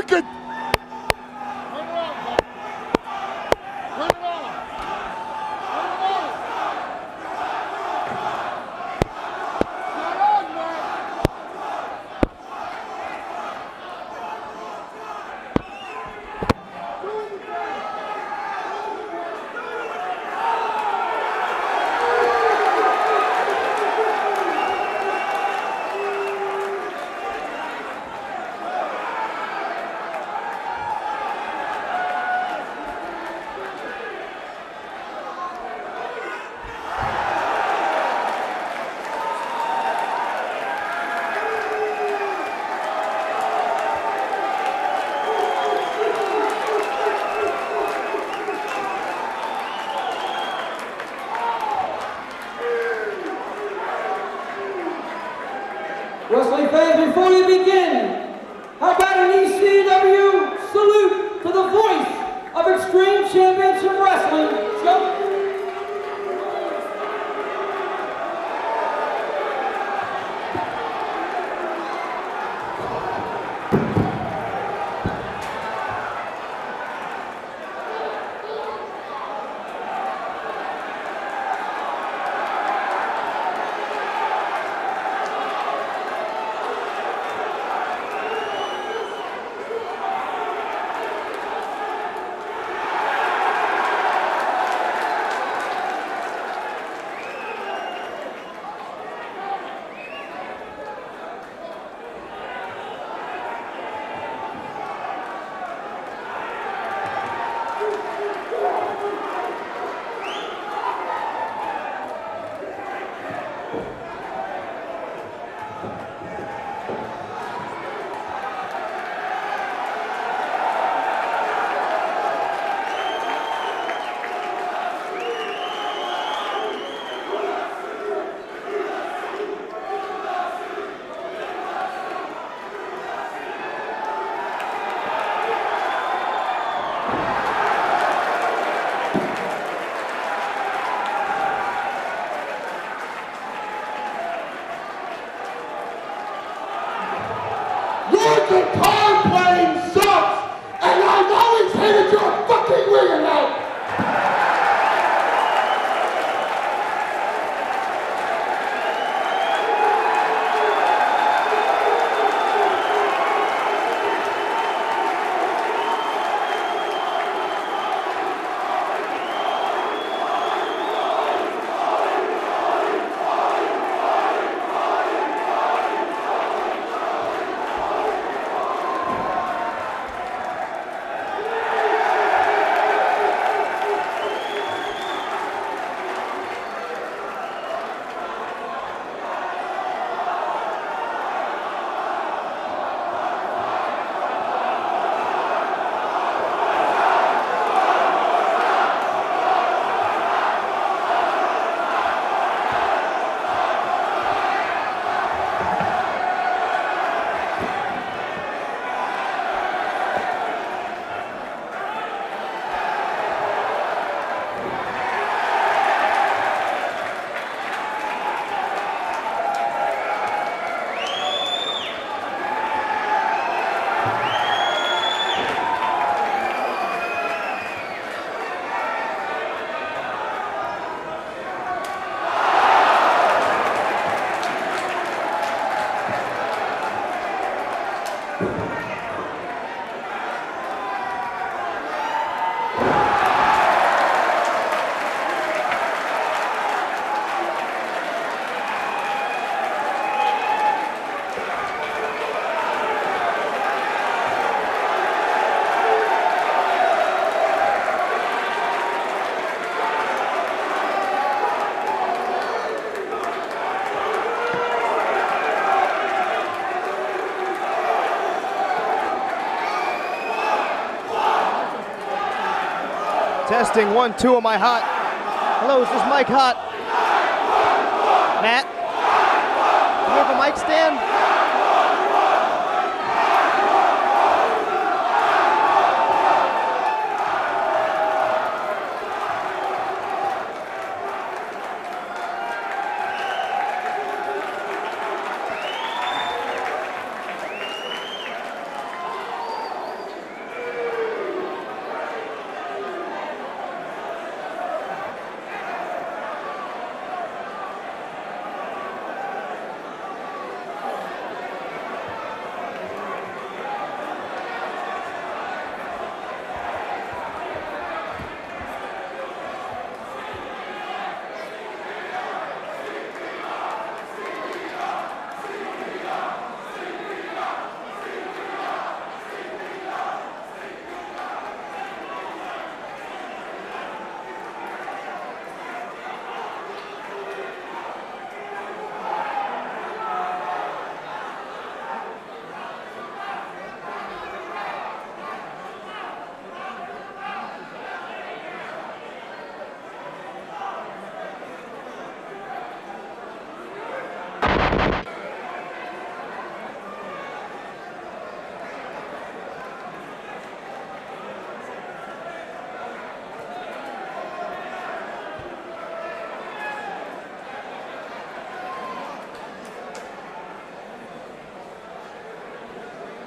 good. Wrestling fans, before you begin, how about an ECW salute to the voice of Extreme Championship Wrestling, Joe? Your guitar playing sucks, and I've always hated your fucking ringing out. Testing 1, 2, am I hot? Hello, is this mic hot? Matt? Do you have a mic stand?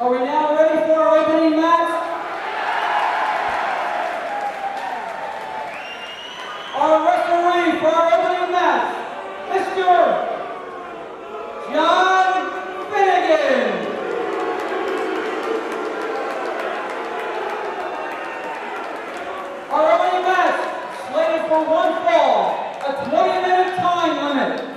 Are we now ready for our opening match? Our referee for our opening match, Mr. John Finnegan. Our opening match, slated for one fall, a 20-minute time limit.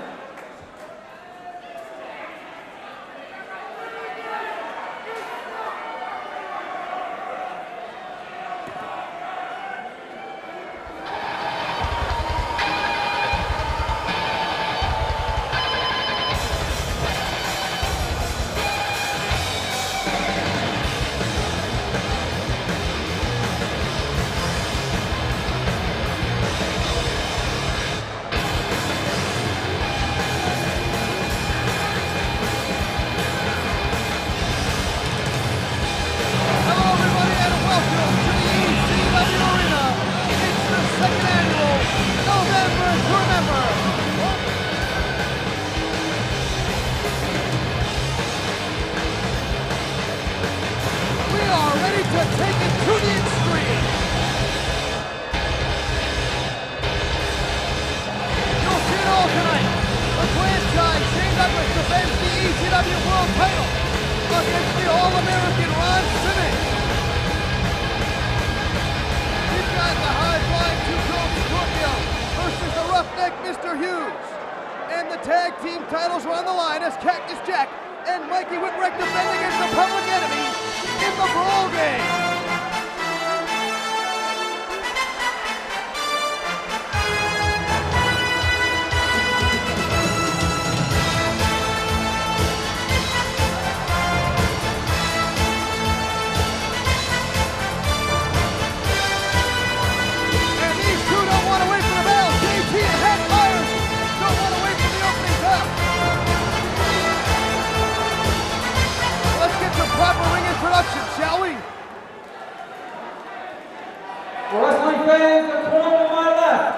Wrestling fans, the corner to my left,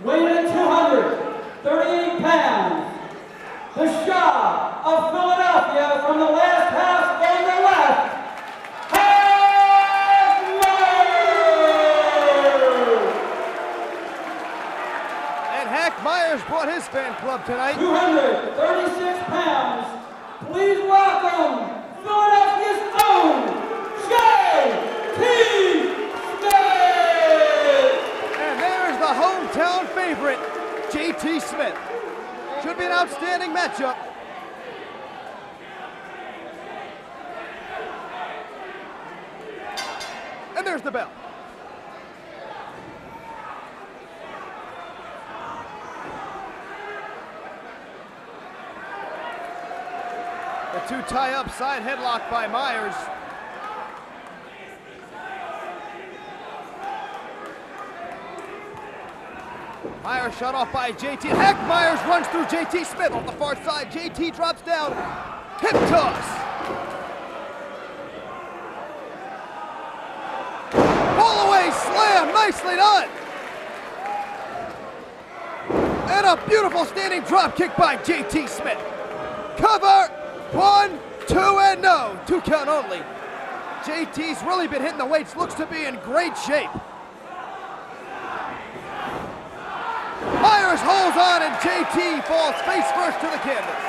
weighing in 238 pounds, the Shah of Philadelphia from the last house on the left, And Hack Myers brought his fan club tonight. 236 pounds. Please welcome Philadelphia's own J.T. And there's the hometown favorite, J.T. Smith. Should be an outstanding matchup. And there's the bell. The two tie up, side headlock by Myers. Myers shot off by JT. Heck, Myers runs through JT Smith off the far side. JT drops down. Hip toss. Pull away slam. Nicely done. And a beautiful standing drop kick by JT Smith. Cover. 1, 2, and no. 2 count only. JT's really been hitting the weights. Looks to be in great shape. Myers holds on and JT falls face first to the canvas.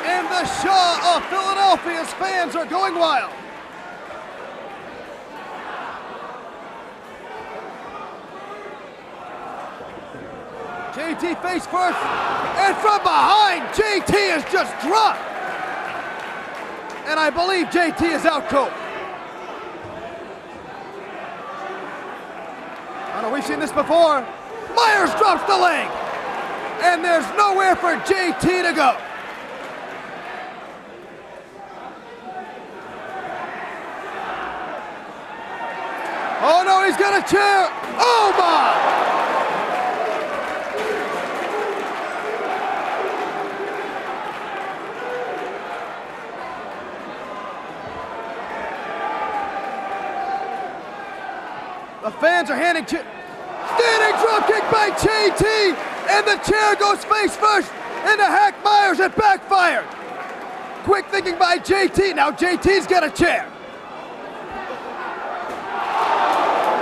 And the Shaw of Philadelphia's fans are going wild. JT face first, and from behind, JT is just dropped. And I believe JT is out cold. I know we've seen this before. Myers drops the leg, and there's nowhere for JT to go. Oh no, he's got a chair. Oh my! The fans are handing standing drop kick by JT, and the chair goes face first into Hack Myers. It backfired. Quick thinking by JT. Now JT's got a chair.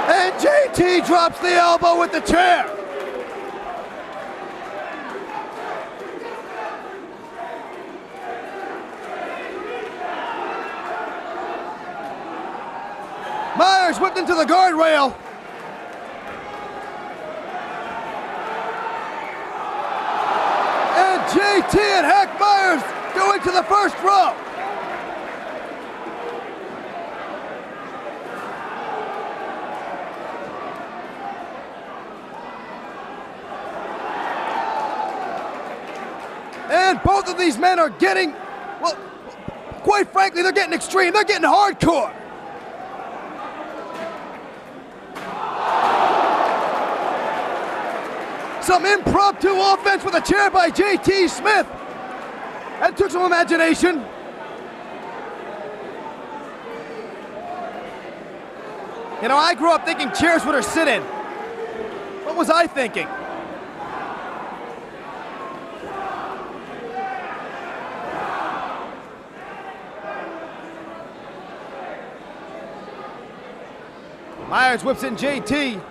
And JT drops the elbow with the chair. Myers whipped into the guardrail. And JT and Hack Myers go into the first row. And both of these men are getting, well, quite frankly, they're getting extreme. They're getting hardcore. Some impromptu offense with a chair by JT Smith. That took some imagination. You know, I grew up thinking chairs were to sit in. What was I thinking? Myers whips in JT.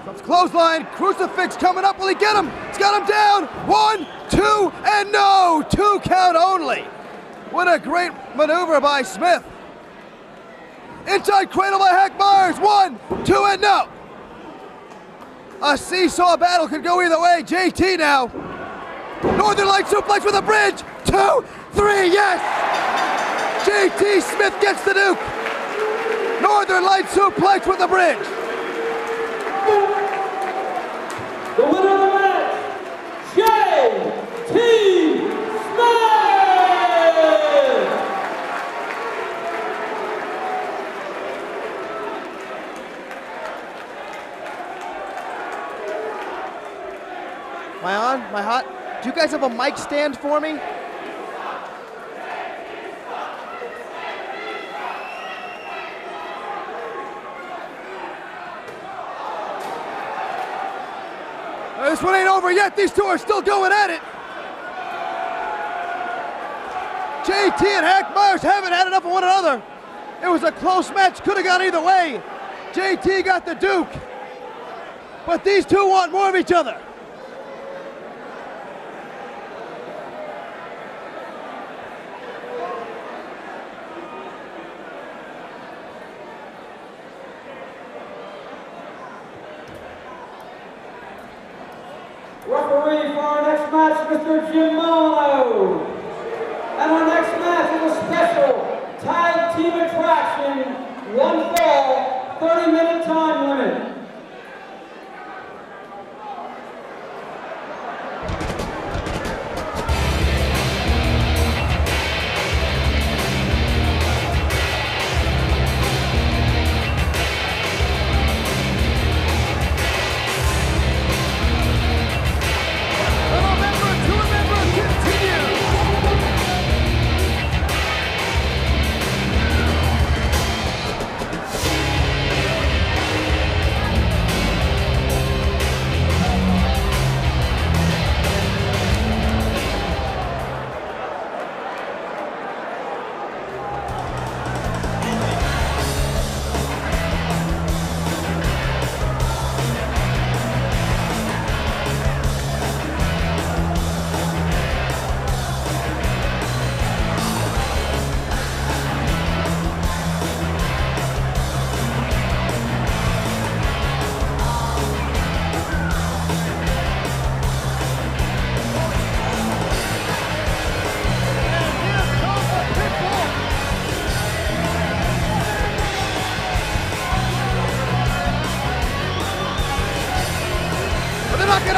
Comes clothesline, crucifix coming up. Will he get him? He's got him down. 1, 2, and no! 2 count only. What a great maneuver by Smith. Inside cradle by Hack Myers. 1, 2, and no. A seesaw battle could go either way. JT now. Northern Light suplex with a bridge. 2, 3, yes! JT Smith gets the Duke. Northern Light suplex with a bridge. The winner of the match, JT Smith! Am I on? Am I hot? Do you guys have a mic stand for me? This one ain't over yet. These two are still going at it. JT and Hack Myers haven't had enough of one another. It was a close match. Could have gone either way. JT got the Duke. But these two want more of each other. Referee for our next match, Mr. Jim Molyneux. And our next match is a special tag team attraction, 1 fall, 30-minute time limit.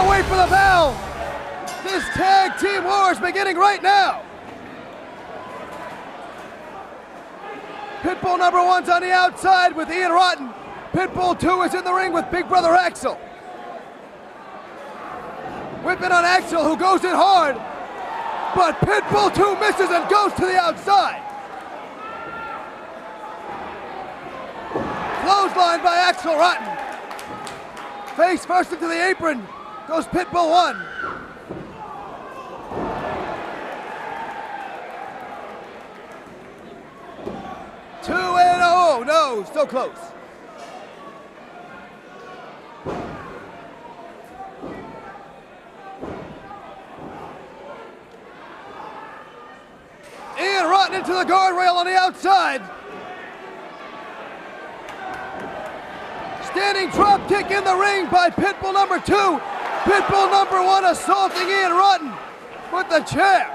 Wait for the bell. This tag team war is beginning right now. Pitbull number 1's on the outside with Ian Rotten. Pitbull 2 is in the ring with Big Brother Axel. Whipping on Axel, who goes in hard. But Pitbull 2 misses and goes to the outside. Clothesline by Axel Rotten. Face first into the apron goes Pitbull 1. Two and oh, no, still close. Ian Rotten into the guardrail on the outside. Standing drop kick in the ring by Pitbull number 2. Pitbull number 1 assaulting Ian Rotten with the chair.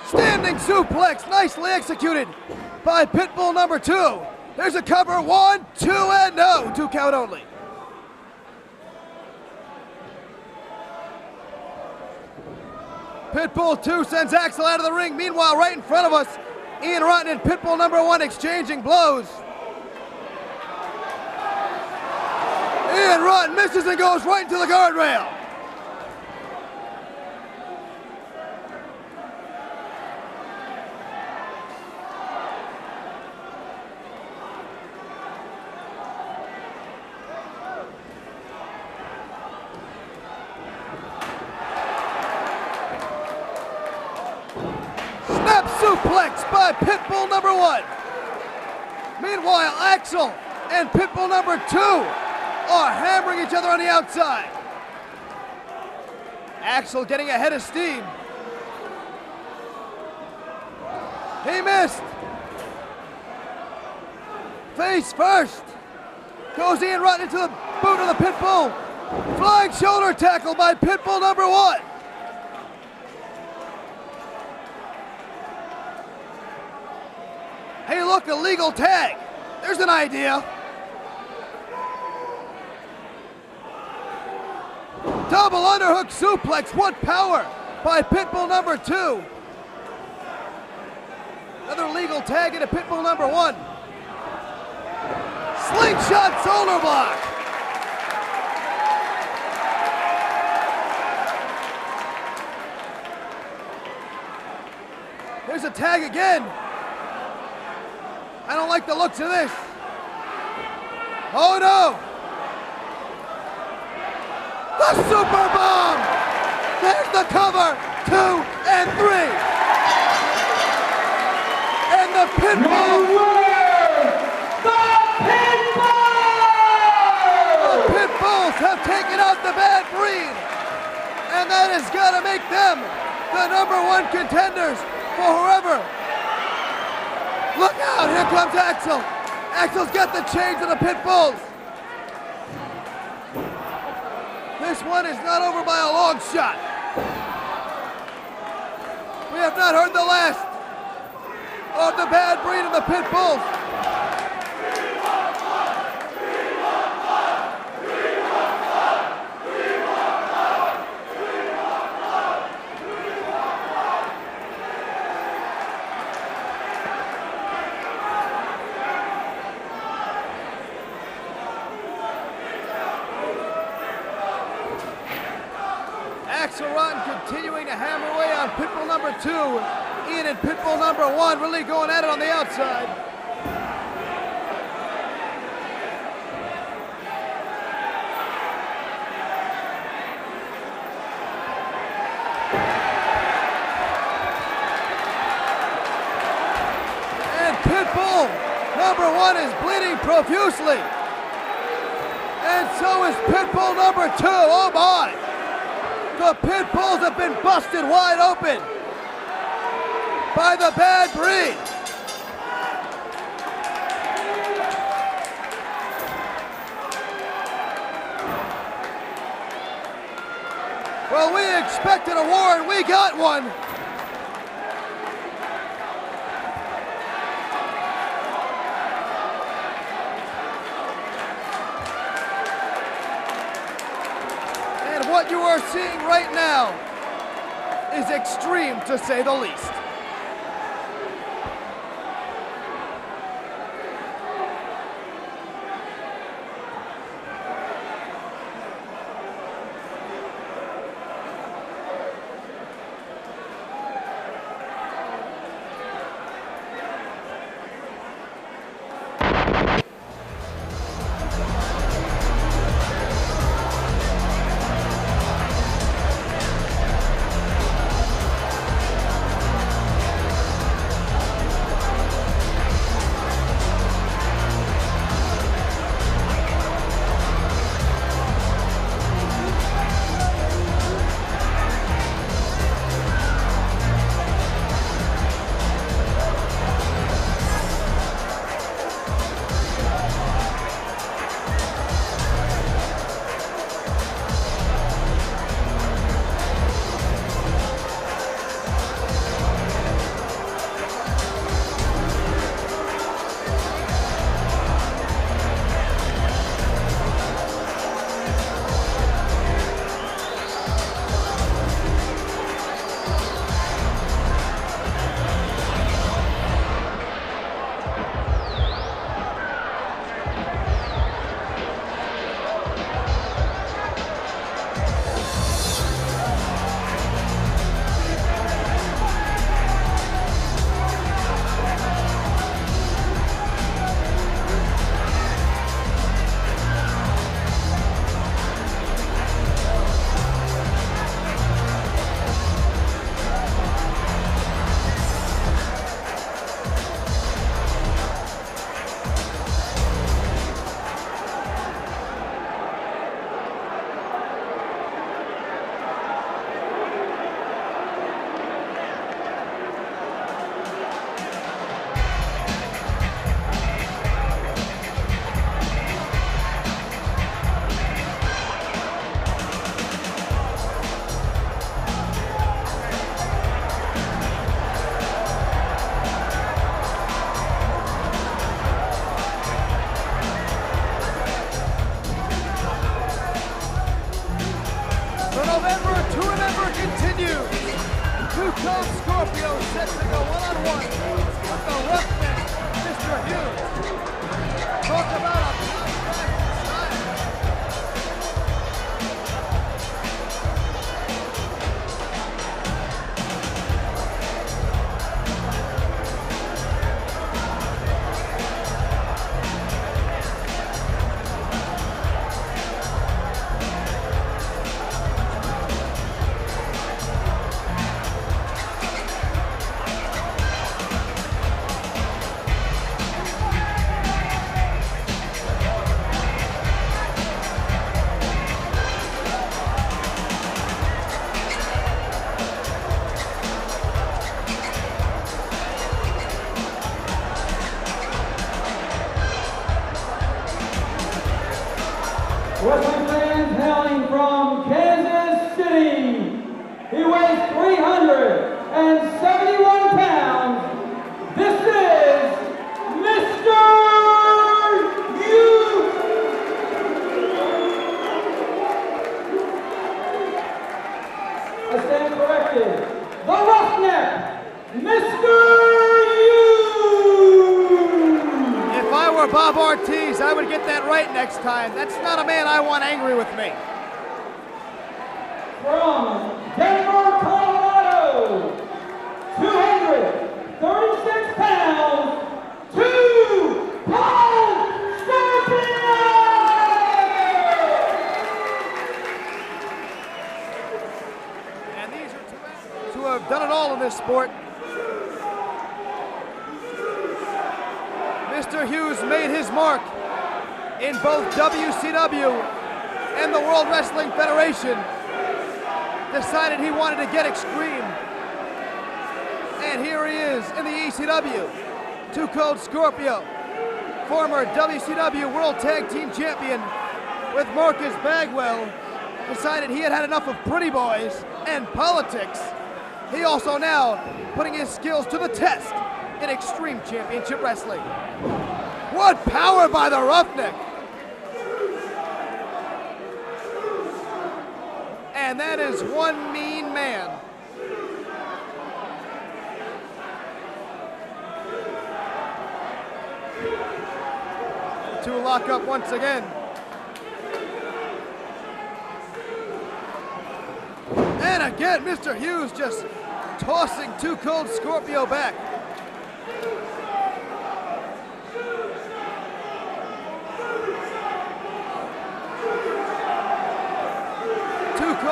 Standing suplex, nicely executed by Pitbull number 2. There's a cover, 1, 2, and no, 2 count only. Pitbull 2 sends Axel out of the ring. Meanwhile, right in front of us, Ian Rotten and Pitbull number 1 exchanging blows. Ian Rotten misses and goes right into the guardrail. Suplex by Pitbull number 1. Meanwhile, Axel and Pitbull number 2 are hammering each other on the outside. Axel getting ahead of steam. He missed. Face first. Goes Ian Rotten into the boot of the Pitbull. Flying shoulder tackle by Pitbull number 1. Hey, look, a legal tag. There's an idea. Double underhook suplex, what power by Pitbull number 2. Another legal tag into Pitbull number 1. Slingshot shoulder block. There's a tag again. I don't like the looks of this. Oh no! The super bomb! There's the cover! 2 and 3! And the Pitbull! The Pitbulls have taken out the bad breed! And that is gonna make them the number 1 contenders for whoever. Look out, here comes Axel. Axel's got the chains of the Pitbulls. This one is not over by a long shot. We have not heard the last of the bad breed of the Pitbulls. Axel Rotten continuing to hammer away on Pitbull number 2. Ian and Pitbull number 1 really going at it on the outside. And Pitbull number 1 is bleeding profusely. And so is Pitbull number 2. Oh my! The Pitbulls have been busted wide open by the bad breed. Well, we expected a war and we got one. What you are seeing right now is extreme, to say the least. Scorpio set to go one-on-one with the roughneck, Mr. Hughes. Talk about a contrast style. Wrestling fans hailing from Kansas City, he weighs 371 pounds. This is Mr. Hughes. I stand corrected. The Roughneck, Mr. If I were Bob Ortiz, I would get that right next time. That's not a man I want angry with me. From Denver, Colorado, 236 pounds, 2 Paul Scorpio! And these are two athletes who have done it all in this sport. Mr. Hughes made his mark in both WCW and the World Wrestling Federation. Decided he wanted to get extreme. And here he is in the ECW. Too Cold Scorpio, former WCW World Tag Team Champion with Marcus Bagwell, decided he had had enough of pretty boys and politics. He also now putting his skills to the test in Extreme Championship Wrestling. What power by the Roughneck! And that is one mean man. The two lock up once again. And again, Mr. Hughes just tossing Too Cold Scorpio back.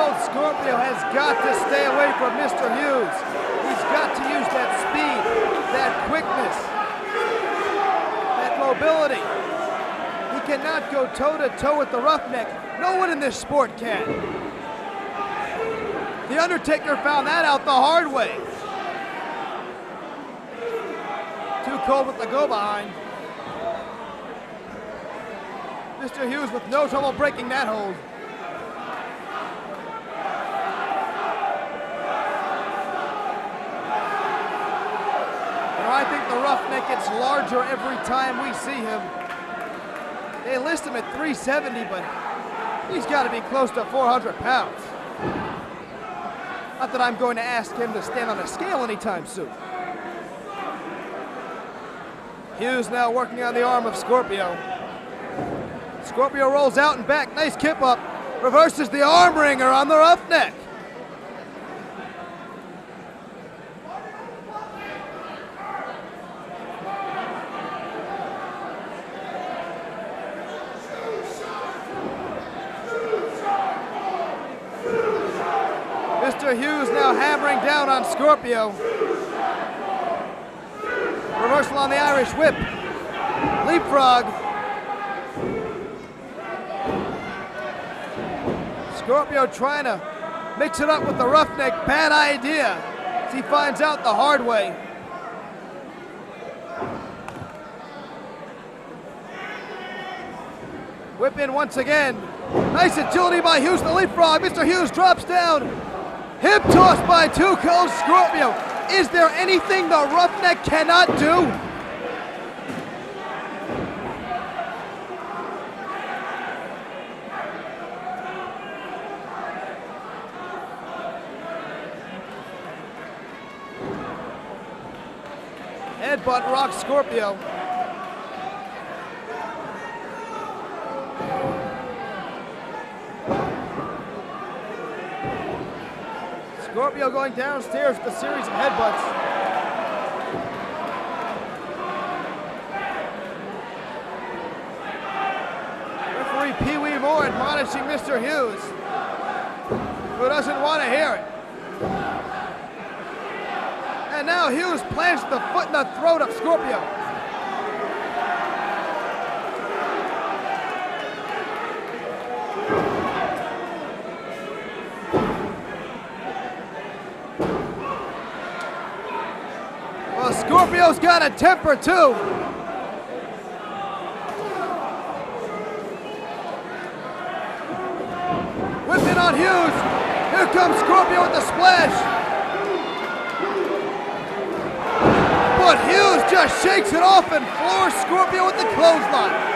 Cold Scorpio has got to stay away from Mr. Hughes. He's got to use that speed, that quickness, that mobility. He cannot go toe-to-toe with the Roughneck. No one in this sport can. The Undertaker found that out the hard way. Too cold with the go-behind. Mr. Hughes with no trouble breaking that hold. I think the Roughneck gets larger every time we see him. They list him at 370, but he's got to be close to 400 pounds. Not that I'm going to ask him to stand on a scale anytime soon. Hughes now working on the arm of Scorpio. Scorpio rolls out and back. Nice kip up. Reverses the arm wringer on the Roughneck. Mr. Hughes now hammering down on Scorpio. Reversal on the Irish whip. Leapfrog. Scorpio trying to mix it up with the Roughneck. Bad idea, as he finds out the hard way. Whip in once again. Nice agility by Hughes, the leapfrog. Mr. Hughes drops down. Hip toss by Too Cold Scorpio. Is there anything the Roughneck cannot do? Headbutt rocks Scorpio. Scorpio going downstairs with a series of headbutts. Referee Pee Wee Moore admonishing Mr. Hughes, who doesn't want to hear it. And now Hughes plants the foot in the throat of Scorpio. Well, Scorpio's got a temper too. Whipping on Hughes. Here comes Scorpio with the splash. But Hughes just shakes it off and floors Scorpio with the clothesline.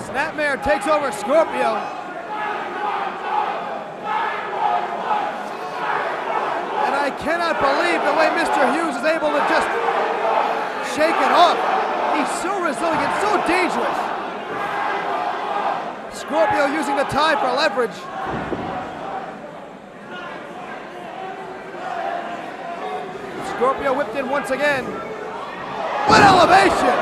Snapmare takes over Scorpio. And I cannot believe the way Mr. Hughes is able to just shake it off. He's so resilient, so dangerous. Scorpio using the tie for leverage. Scorpio whipped in once again. What elevation!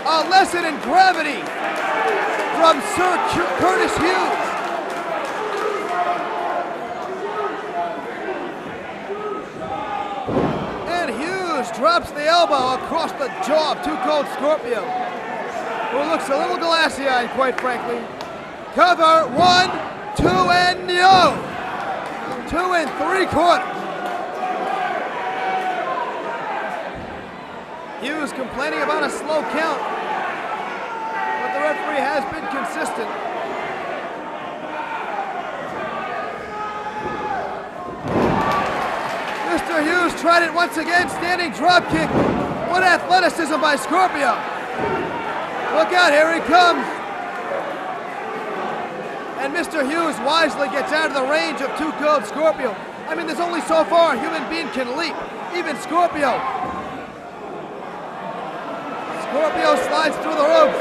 A lesson in gravity from Sir Curtis Hughes. And Hughes drops the elbow across the jaw of Too Cold Scorpio, who looks a little glassy-eyed, quite frankly. Cover, 1, 2, and no! 2 3/4. Hughes complaining about a slow count, but the referee has been consistent. Mr. Hughes tried it once again, standing drop kick. What athleticism by Scorpio. Look out, here he comes. And Mr. Hughes wisely gets out of the range of Too Cold Scorpio. I mean, there's only so far a human being can leap, even Scorpio. Scorpio slides through the ropes.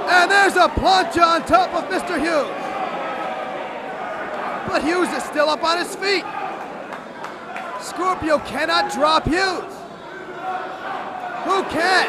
And there's a plancha on top of Mr. Hughes. But Hughes is still up on his feet. Scorpio cannot drop Hughes. Who can?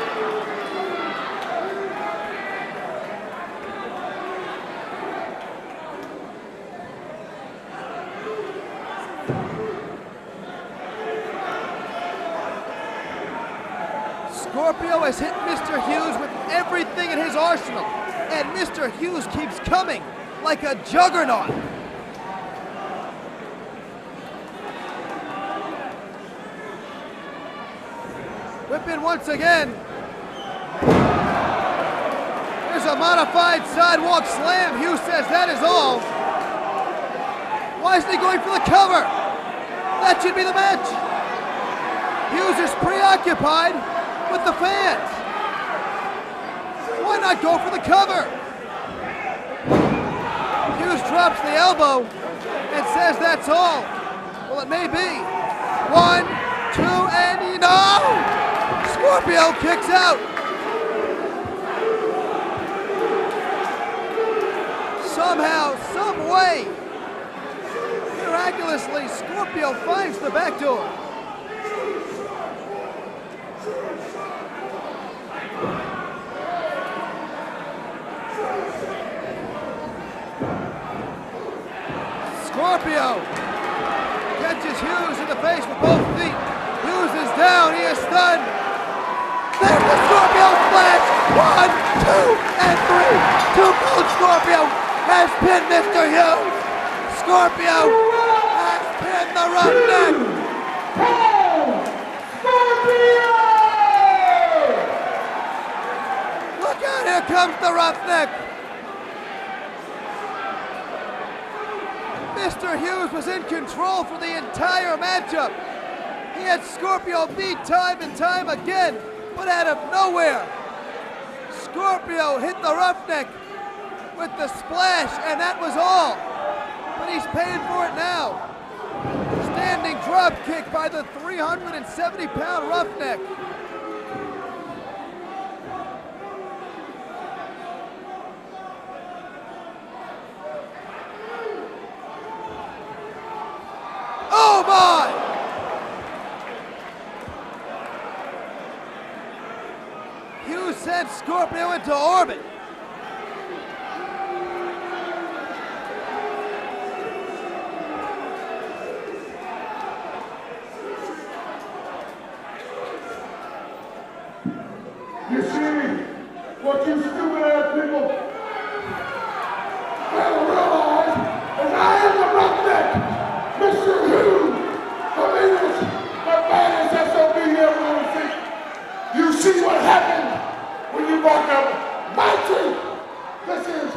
Scorpio has hit Mr. Hughes with everything in his arsenal, and Mr. Hughes keeps coming like a juggernaut. Whip in once again. There's a modified sidewalk slam. Hughes says that is all. Why isn't he going for the cover? That should be the match. Hughes is preoccupied with the fans. Why not go for the cover? Hughes drops the elbow and says that's all. Well, it may be. 1, 2, and no! Scorpio kicks out. Somehow, some way, miraculously, Scorpio finds the back door. Scorpio catches Hughes in the face with both feet. Hughes is down, he is stunned. There's the Scorpio splash! 1, 2, and 3. Two Cold Scorpio has pinned Mr. Hughes. Scorpio has pinned the roughneck. Scorpio! Look out, here comes the roughneck. Mr. Hughes was in control for the entire matchup. He had Scorpio beat time and time again, but out of nowhere, Scorpio hit the roughneck with the splash, and that was all. But he's paying for it now. Standing drop kick by the 370-pound roughneck. Oh my! Hughes sent Scorpio into orbit. You see what you stupid ass people fail to realize is I am the roughneck, Mr. Hughes, the meanest, the baddest SOB you ever gonna see. You see what happened when you walk up my tree. This is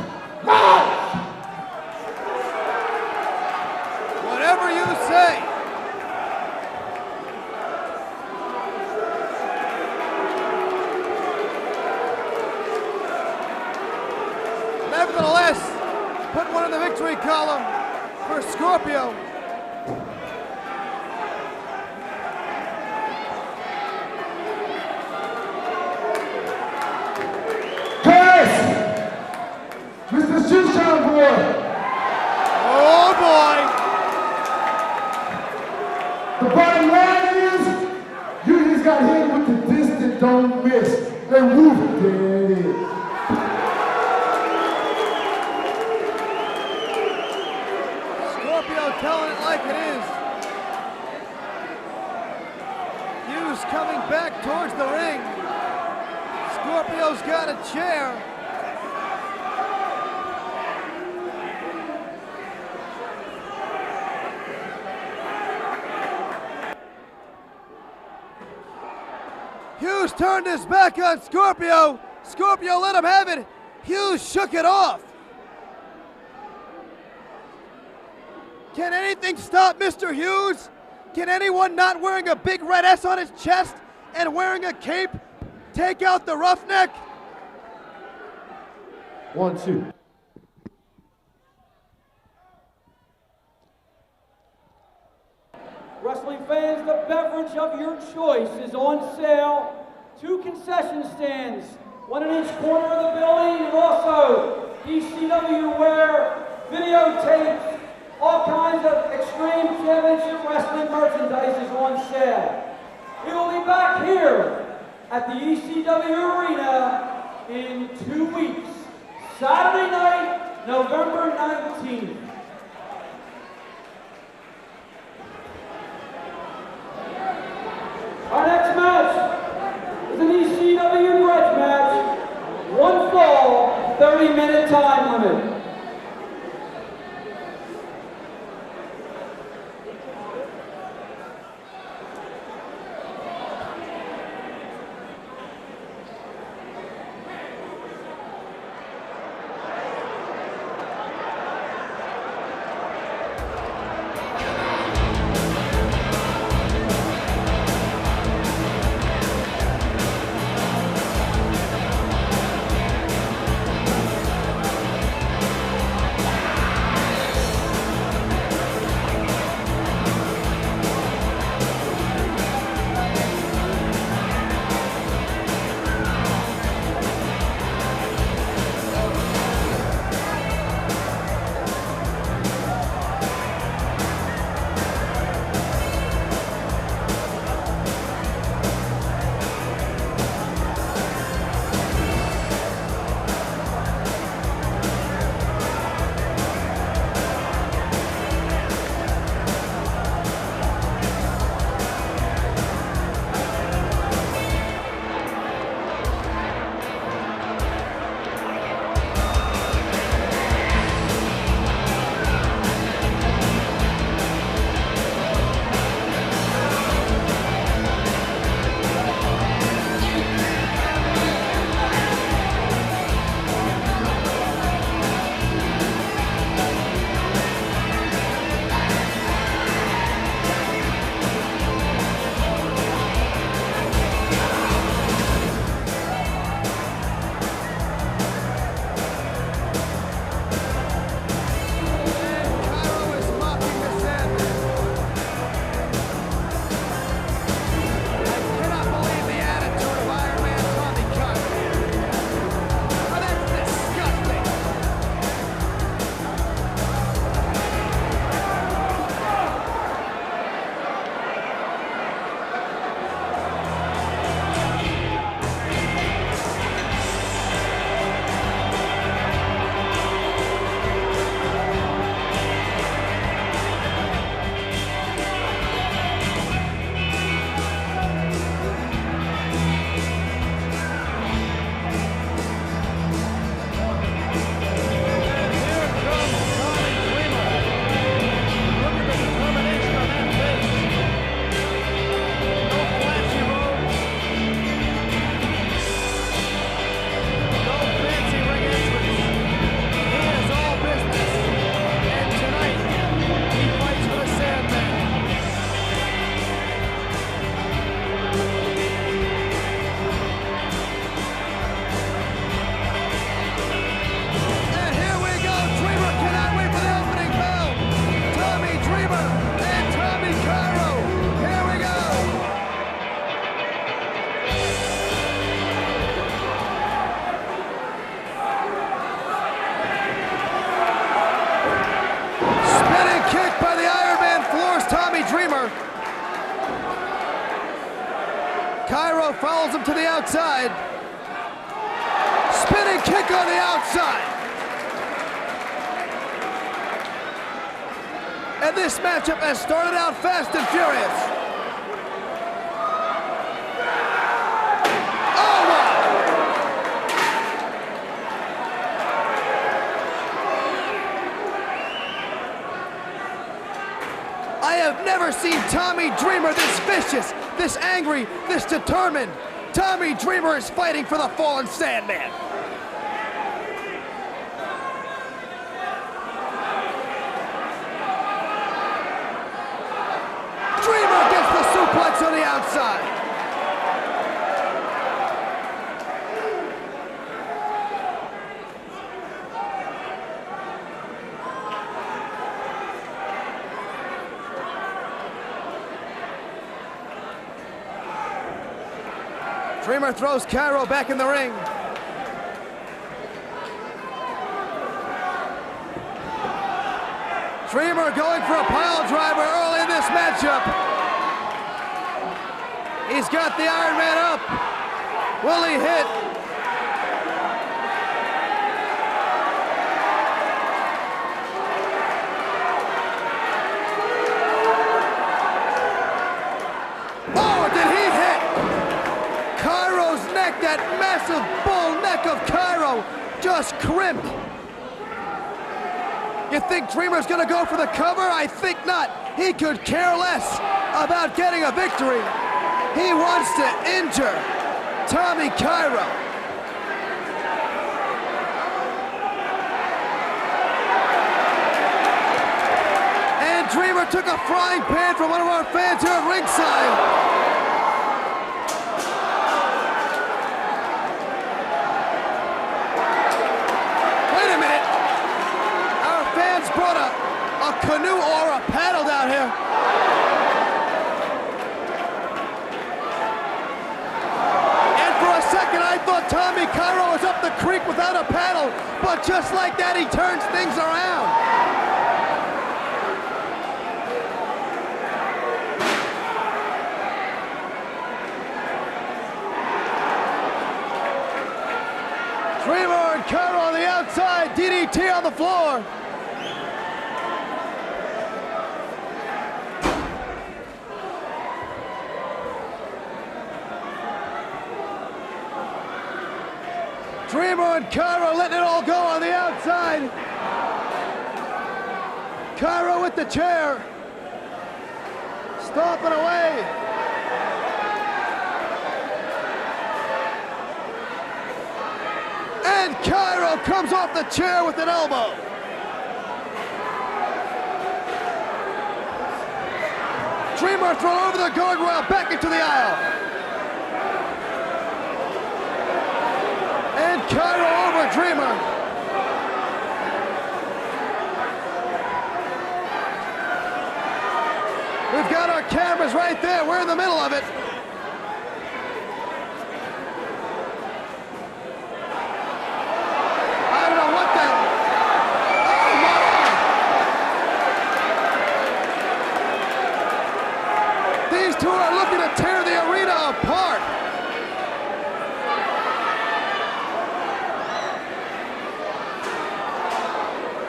mine. Whatever you say. Nevertheless, put one in the victory column for Scorpio. Mr. Shoeshine Boy. Oh boy. The bottom line is, you just got hit with the distant don't miss. And whoop, there it is. Scorpio telling it like it is. Hughes coming back towards the ring. Scorpio's got a chair. Hughes turned his back on Scorpio. Scorpio let him have it. Hughes shook it off. Can anything stop Mr. Hughes? Can anyone not wearing a big red S on his chest and wearing a cape take out the roughneck? 1, 2. Wrestling fans, the beverage of your choice is on sale. 2 concession stands, one in each corner of the building, and also ECW wear, videotapes, All kinds of Extreme Championship Wrestling merchandise is on sale. We will be back here at the ECW Arena in 2 weeks. Saturday night, November 19th. Our next match is an ECW grudge match. 1 fall, 30-minute time limit. Follows him to the outside. Spinning kick on the outside. And this matchup has started out fast and furious. Oh my! I have never seen Tommy Dreamer this vicious, this angry, this determined. Tommy Dreamer is fighting for the fallen Sandman. Dreamer gets the suplex on the outside. Dreamer throws Cairo back in the ring. Dreamer going for a pile driver early in this matchup. He's got the Iron Man up. Will he hit? Oh, did he hit? Cairo's neck, that massive bull neck of Cairo just crimped. You think Dreamer's gonna go for the cover? I think not. He could care less about getting a victory. He wants to injure Tommy Cairo. And Dreamer took a frying pan from one of our fans here at ringside. Wait a minute. Our fans brought a canoe or a paddle down here. I thought Tommy Cairo was up the creek without a paddle, but just like that, he turns things around. Dreamer and Cairo on the outside, DDT on the floor. Dreamer and Cairo letting it all go on the outside. Cairo with the chair. Stomping away. And Cairo comes off the chair with an elbow. Dreamer thrown over the guardrail back into the aisle. And Cairo over Dreamer. We've got our cameras right there. We're in the middle of it. I don't know what that... Oh my! These two are looking to tear the arena apart.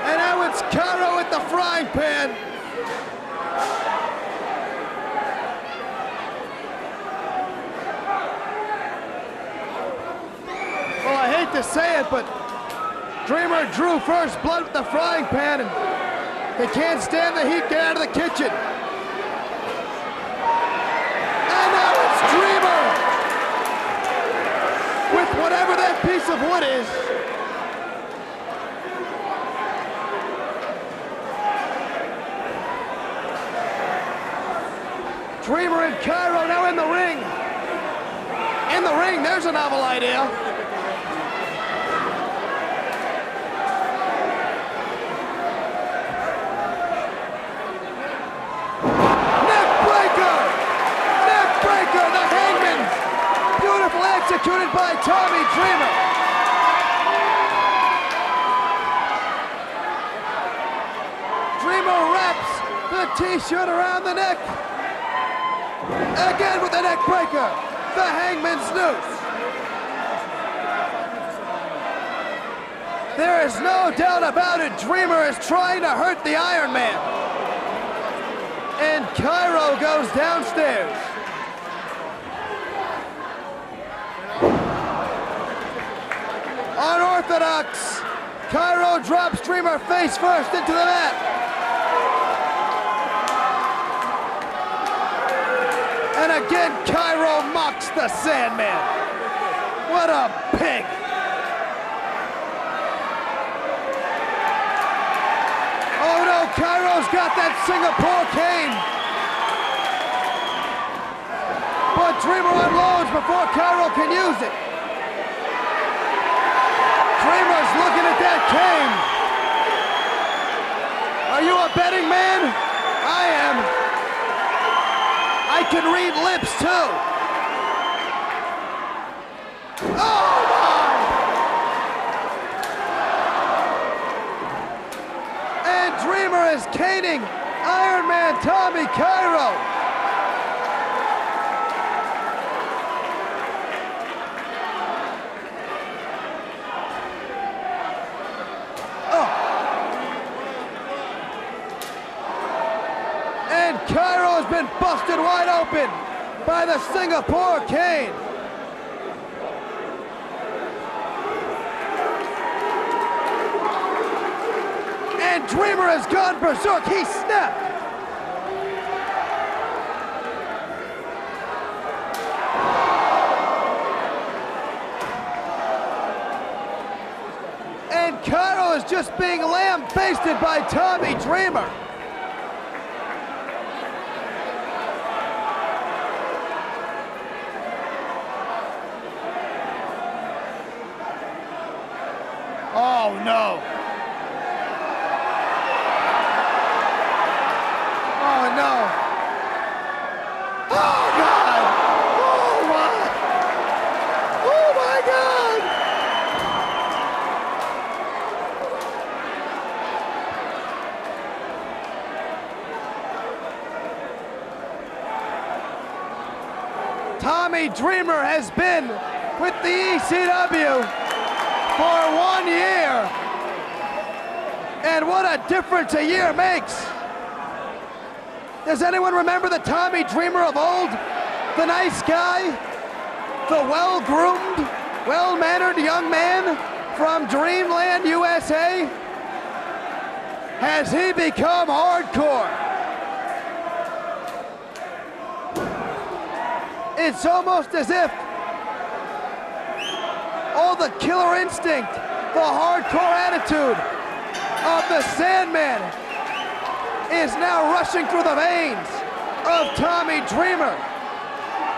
And now it's Cairo with the frying pan. Well, I hate to say it, but Dreamer drew first blood with the frying pan, and they can't stand the heat. Get out of the kitchen. And now it's Dreamer with whatever that piece of wood is. Dreamer and Cairo now in the ring. In the ring, there's a novel idea. Neckbreaker! Neckbreaker, the Hangman. Beautifully executed by Tommy Dreamer. Dreamer wraps the t-shirt around the neck. Again with the neck breaker, the Hangman's noose. There is no doubt about it, Dreamer is trying to hurt the Iron Man. And Cairo goes downstairs. Unorthodox, Cairo drops Dreamer face first into the mat. And again, Cairo mocks the Sandman. What a pig. Oh no, Cairo's got that Singapore cane. But Dreamer unloads before Cairo can use it. Dreamer's looking at that cane. Are you a betting man? I am. I can read lips too. Oh my! And Dreamer is caning Iron Man Tommy Cairo. And Cairo has been busted wide open by the Singapore cane. And Dreamer has gone berserk. He snapped. And Cairo is just being lambasted by Tommy Dreamer. Oh no. Oh no. Oh God. Oh my. Oh my God. Tommy Dreamer has been with the ECW for 1 year. And what a difference a year makes. Does anyone remember the Tommy Dreamer of old? The nice guy? The well-groomed, well-mannered young man from Dreamland, USA? Has he become hardcore? It's almost as if all the killer instinct, the hardcore attitude of the Sandman is now rushing through the veins of Tommy Dreamer.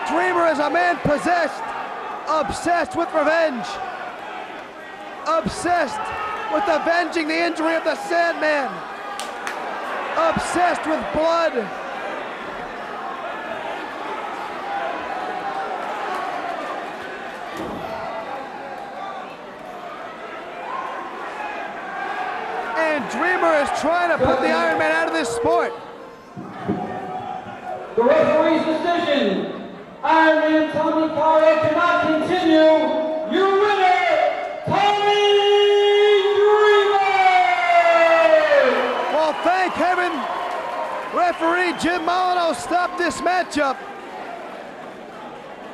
Dreamer is a man possessed, obsessed with revenge, obsessed with avenging the injury of the Sandman, obsessed with blood. And Dreamer is trying to put the Iron Man out of this sport. The referee's decision. Iron Man Tommy Cairo cannot continue. Your winner, Tommy Dreamer! Well, thank heaven, referee Jim Molyneux stopped this matchup.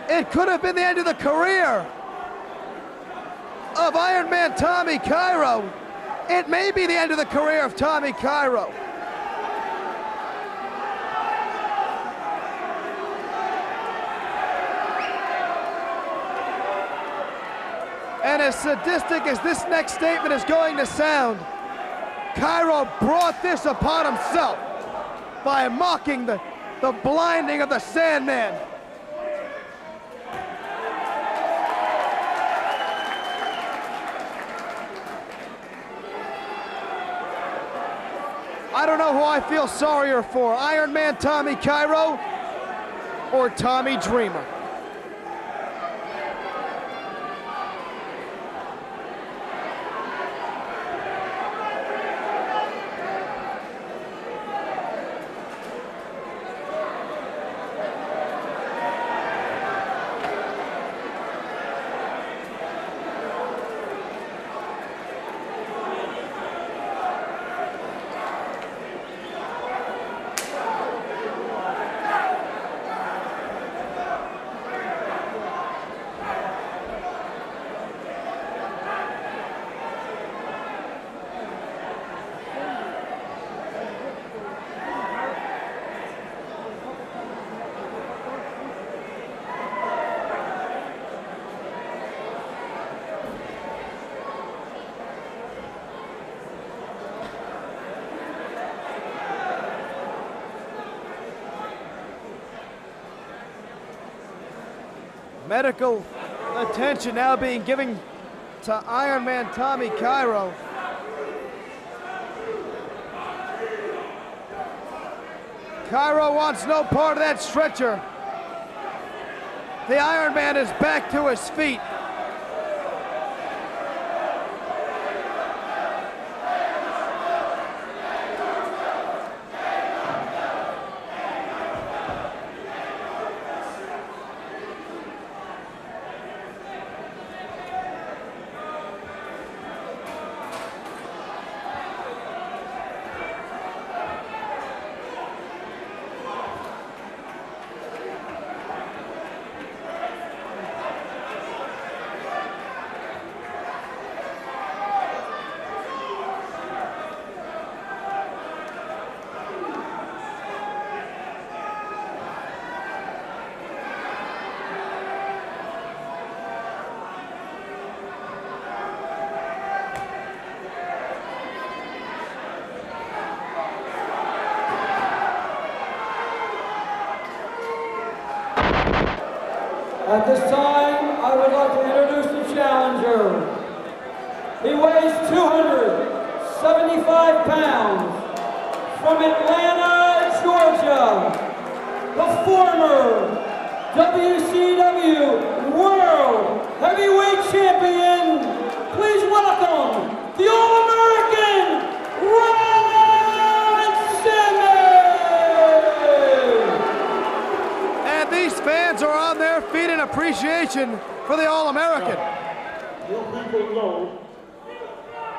It could have been the end of the career of Iron Man Tommy Cairo. It may be the end of the career of Tommy Cairo. And as sadistic as this next statement is going to sound, Cairo brought this upon himself by mocking the blinding of the Sandman. I don't know who I feel sorrier for, Iron Man Tommy Cairo or Tommy Dreamer. Medical attention now being given to Iron Man Tommy Cairo. Cairo wants no part of that stretcher. The Iron Man is back to his feet. At this time, I would like to introduce the challenger. He weighs 275 pounds. From Atlanta, Georgia, the former WCW World Heavyweight Champion. Please welcome the All-American Ron Simmons! And these fans are on their feet in appreciation for the All-American. You people know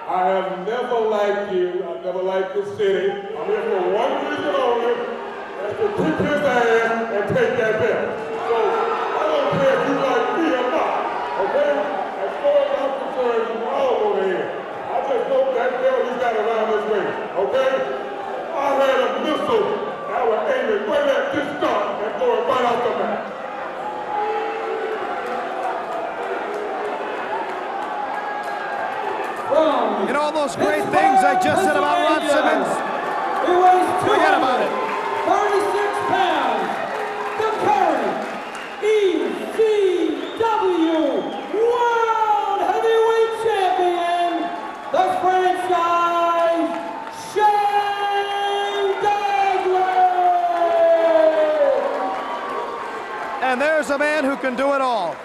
I have never liked you. I've never liked this city. I'm here for one reason only. That's to kick his ass and take that belt. So I don't care if you like me or not. Okay? As far as I'm concerned, you all over here. I just hope that belt he's got around his waist. Okay? I had a missile. I would aim it right at this start and throw it right out the map. And all those great things I just said about Ron Simmons, he weighs forget about it. 36 pounds. The current ECW World Heavyweight Champion, the franchise Shane Douglas. And there's a man who can do it all.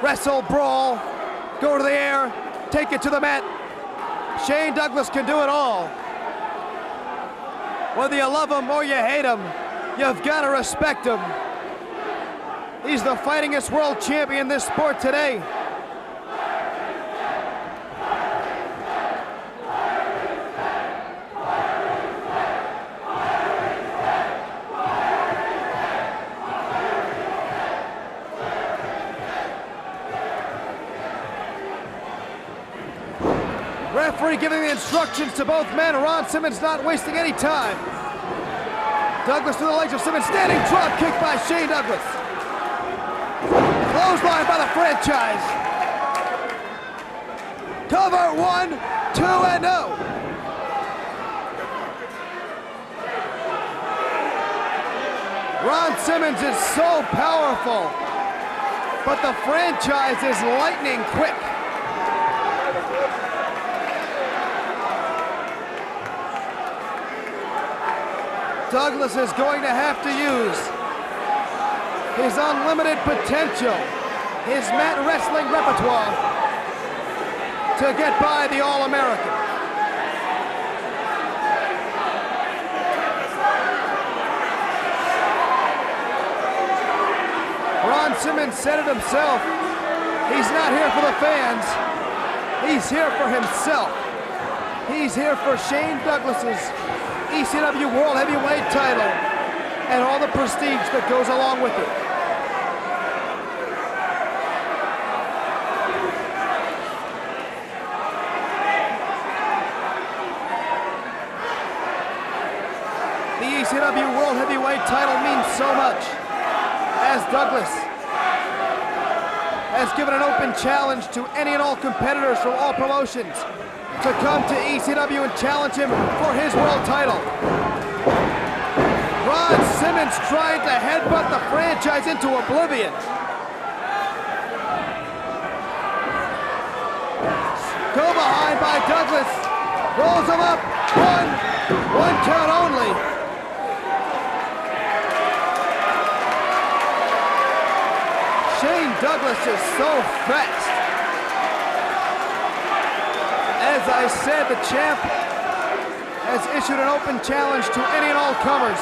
Wrestle, brawl, go to the air, take it to the mat. Shane Douglas can do it all. Whether you love him or you hate him, you've got to respect him. He's the fightingest world champion in this sport today. Referee giving the instructions to both men. Ron Simmons not wasting any time. Douglas to the legs of Simmons. Standing drop kick by Shane Douglas. Clothesline by the franchise. Cover 1, 2, and no. Ron Simmons is so powerful, but the franchise is lightning quick. Douglas is going to have to use his unlimited potential, his mat wrestling repertoire to get by the All-American. Ron Simmons said it himself. He's not here for the fans. He's here for himself. He's here for Shane Douglas's ECW World Heavyweight title and all the prestige that goes along with it. The ECW World Heavyweight title means so much, as Douglas has given an open challenge to any and all competitors from all promotions to come to ECW and challenge him for his world title. Ron Simmons trying to headbutt the franchise into oblivion. Go behind by Douglas. Rolls him up. One count only. Shane Douglas is so fast. As I said, the champ has issued an open challenge to any and all comers.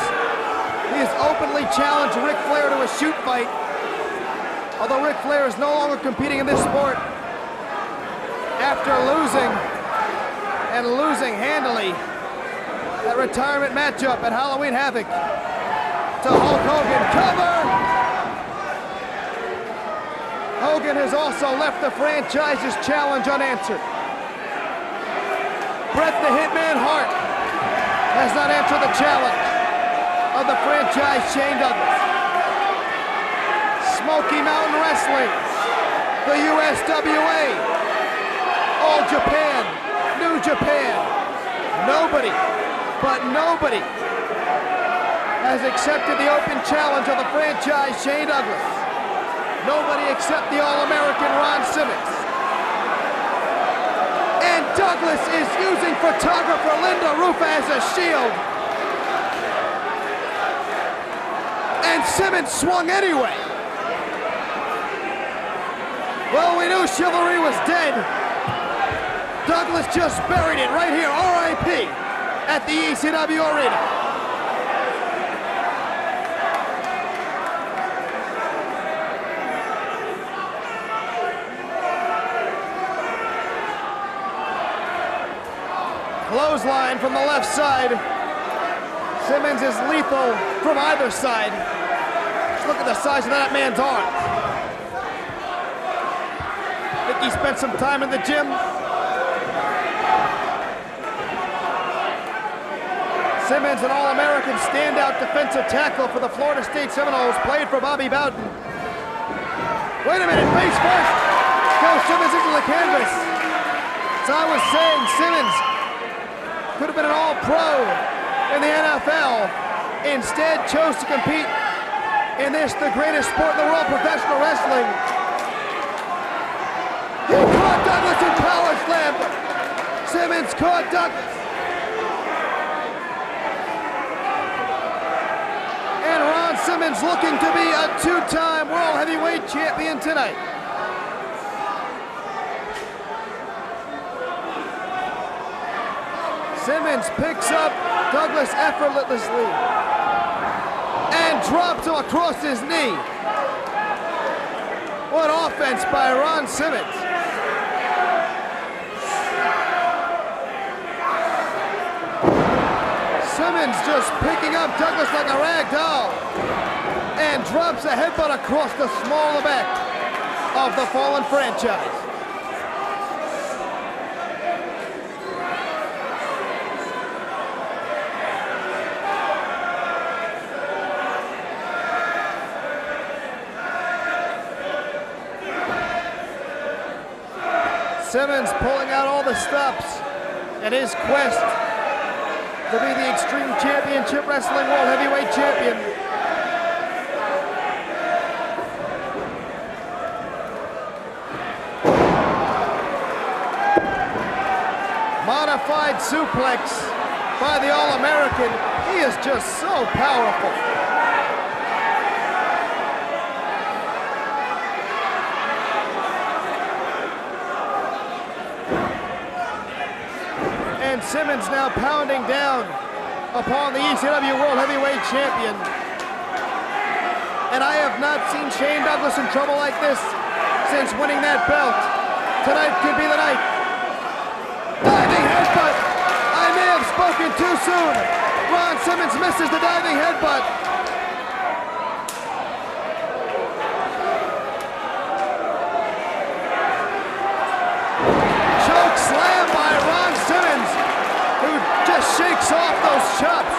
He has openly challenged Ric Flair to a shoot fight. Although Ric Flair is no longer competing in this sport after losing handily that retirement matchup at Halloween Havoc to Hulk Hogan. Cover! Hogan has also left the franchise's challenge unanswered. Bret the Hitman Hart has not answered the challenge of the franchise Shane Douglas. Smoky Mountain Wrestling, the USWA, All Japan, New Japan. Nobody has accepted the open challenge of the franchise Shane Douglas. Nobody except the All-American Ron Simmons. And Douglas is using photographer Linda Rufa as a shield. And Simmons swung anyway. Well, we knew chivalry was dead. Douglas just buried it right here, RIP, at the ECW Arena. Clothesline from the left side. Simmons is lethal from either side. Just look at the size of that man's arm. Think he spent some time in the gym. Simmons, an All-American standout defensive tackle for the Florida State Seminoles, played for Bobby Bowden. Wait a minute, face first. Goes Simmons into the canvas. As I was saying, Simmons could have been an All-Pro in the NFL. Instead, chose to compete in this, the greatest sport in the world, professional wrestling. He caught Douglas in power slam. Simmons caught Douglas. And Ron Simmons looking to be a two-time World Heavyweight Champion tonight. Simmons picks up Douglas effortlessly and drops him across his knee. What offense by Ron Simmons. Simmons just picking up Douglas like a rag doll and drops a headbutt across the small of the back of the fallen franchise. Simmons pulling out all the stops in his quest to be the Extreme Championship Wrestling World Heavyweight Champion. Modified suplex by the All-American. He is just so powerful. And Simmons now pounding down upon the ECW World Heavyweight Champion. And I have not seen Shane Douglas in trouble like this since winning that belt. Tonight could be the night. Diving headbutt. I may have spoken too soon. Ron Simmons misses the diving headbutt. Choke slam by Ron Simmons, who just shakes off those chops.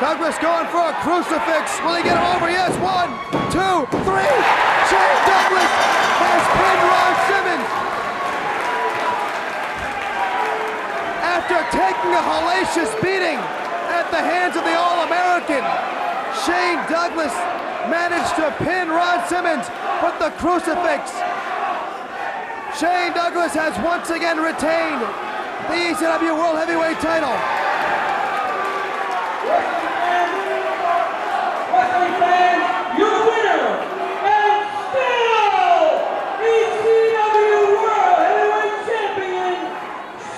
Douglas going for a crucifix. Will he get him over? Yes, 1, 2, 3. Shane Douglas has pinned Ron Simmons. After taking a hellacious beating at the hands of the All-American, Shane Douglas managed to pin Ron Simmons with the crucifix. Shane Douglas has once again retained the ECW World Heavyweight title. Wrestling fans, your winner, and still ECW World Heavyweight Champion,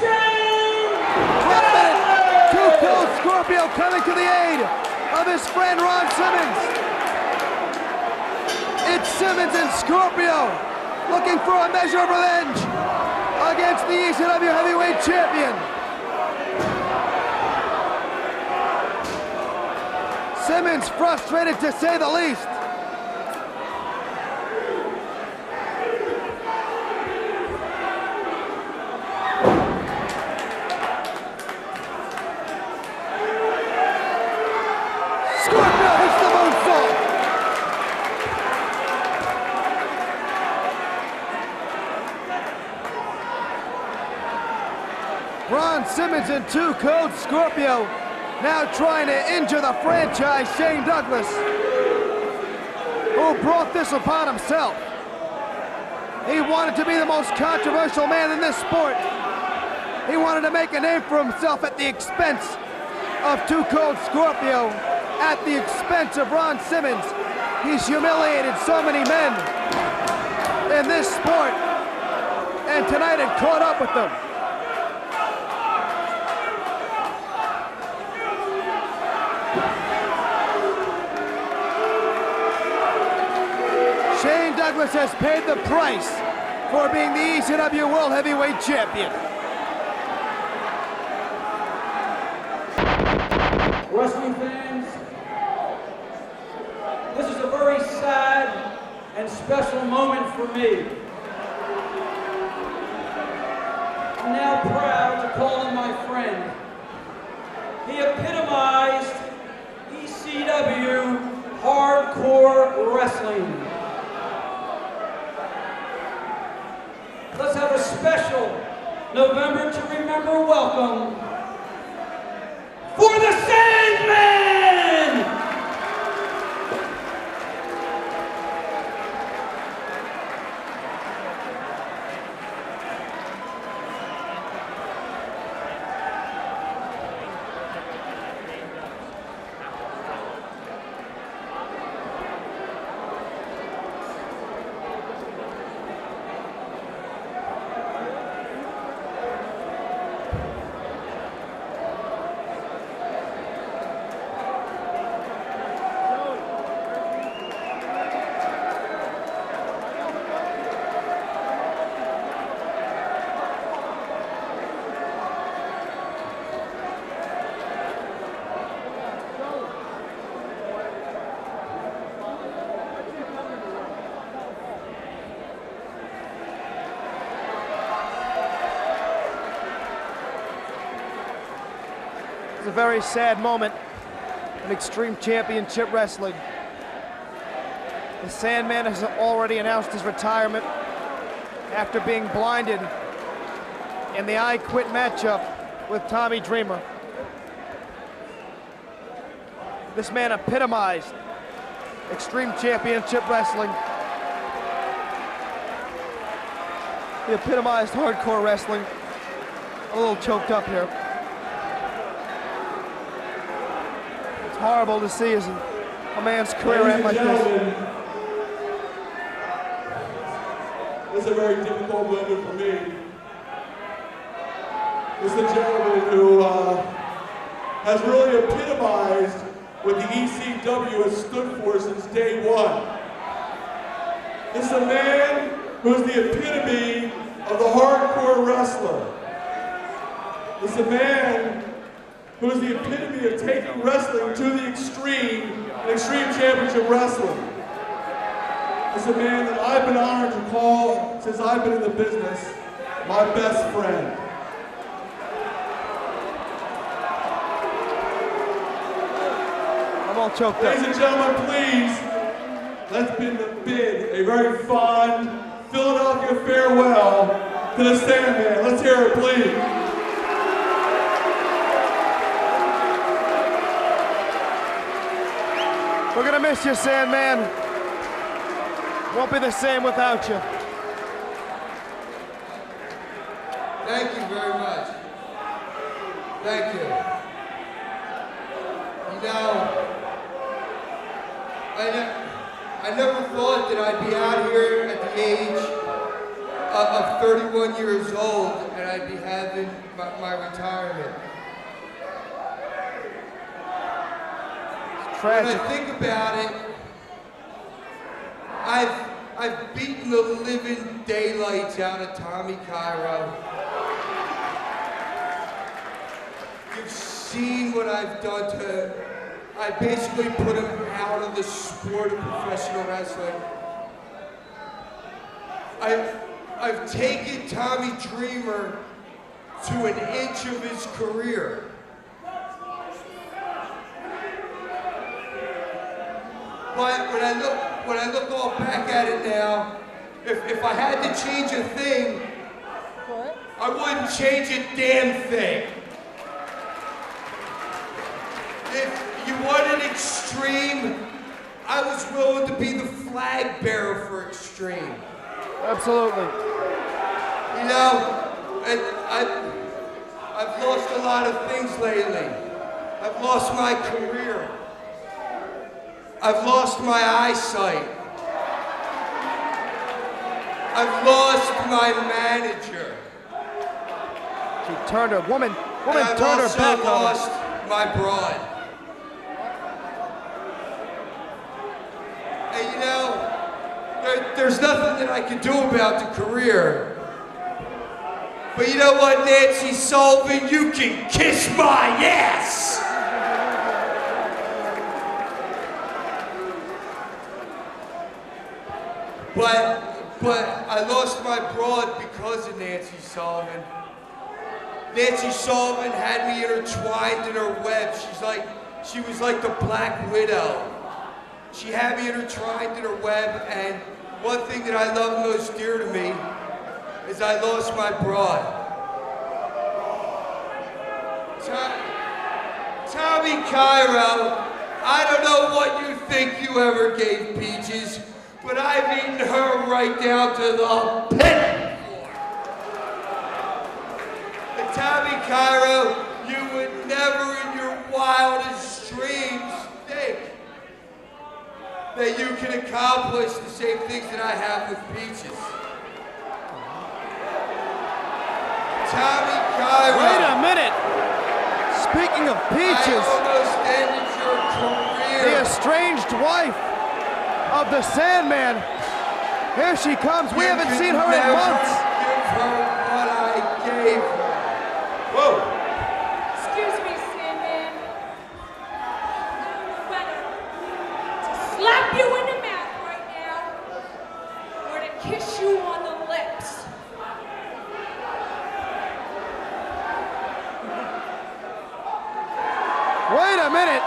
Shane Douglas! 2-kill Scorpio coming to the aid of his friend Ron Simmons. It's Simmons and Scorpio looking for a measure of revenge against the ECW Heavyweight Champion. Simmons frustrated to say the least. Scorpio hits the moonsault. Ron Simmons and 2 Code Scorpio now trying to injure the franchise Shane Douglas, who brought this upon himself. He wanted to be the most controversial man in this sport. He wanted to make a name for himself at the expense of 2 Code Scorpio, at the expense of Ron Simmons. He's humiliated so many men in this sport, and tonight it caught up with them. Shane Douglas has paid the price for being the ECW World Heavyweight Champion. Wrestling fans, this is a very sad and special moment for me. I'm now proud to call him my friend. He epitomized ECW hardcore wrestling. Let's have a special November to Remember welcome for the Sandman! It's a very sad moment in Extreme Championship Wrestling. The Sandman has already announced his retirement after being blinded in the I Quit matchup with Tommy Dreamer. This man epitomized Extreme Championship Wrestling. He epitomized hardcore wrestling. A little choked up here. It's horrible to see a man's career end like this. This is a very difficult moment for me. This is a gentleman who has really epitomized what the ECW has stood for since day one. This is a man who is the epitome of the hardcore wrestler. This is a man who is the epitome of taking wrestling to the extreme in Extreme Championship Wrestling. This is a man that I've been honored to call, since I've been in the business, my best friend. I'm all choked up. Ladies and gentlemen, please, let's bid a very fond Philadelphia farewell to the Sandman. Let's hear it, please. We're gonna miss you, Sandman. Won't be the same without you. Thank you very much. Thank you. You know, I never thought that I'd be out here at the age of 31 years old and I'd be having my retirement. It's tragic. When I think about it, I've beaten the living daylights out of Tommy Cairo. You've seen what I've done to, I basically put him out of the sport of professional wrestling. I've taken Tommy Dreamer to an inch of his career. But when I look all back at it now, if I had to change a thing, I wouldn't change a damn thing. wanted extreme, I was willing to be the flag bearer for extreme. Absolutely. You know, and I've lost a lot of things lately. I've lost my career. I've lost my eyesight. I've lost my manager. She turned her, woman And I've turned her also back on her. lost my broad. And you know, there's nothing that I can do about the career. But you know what, Nancy Sullivan, you can kiss my ass! But I lost my broad because of Nancy Sullivan. Nancy Sullivan had me intertwined in her web. She was like the Black Widow. She had me intertwined in her web, and one thing that I love most dear to me is I lost my broad. Tommy Cairo, I don't know what you think you ever gave Peaches, but I've eaten her right down to the pit. And Tommy Cairo, you would never in your wildest dreams think that you can accomplish the same things that I have with Peaches. Tommy Cairo. Wait a minute. Speaking of Peaches, I almost ended your career. the estranged wife of the Sandman. Here she comes. We haven't seen her in months. Give her what I gave her. Whoa. Excuse me, Sandman. Whether to slap you in the mouth right now, or to kiss you on the lips. Wait a minute.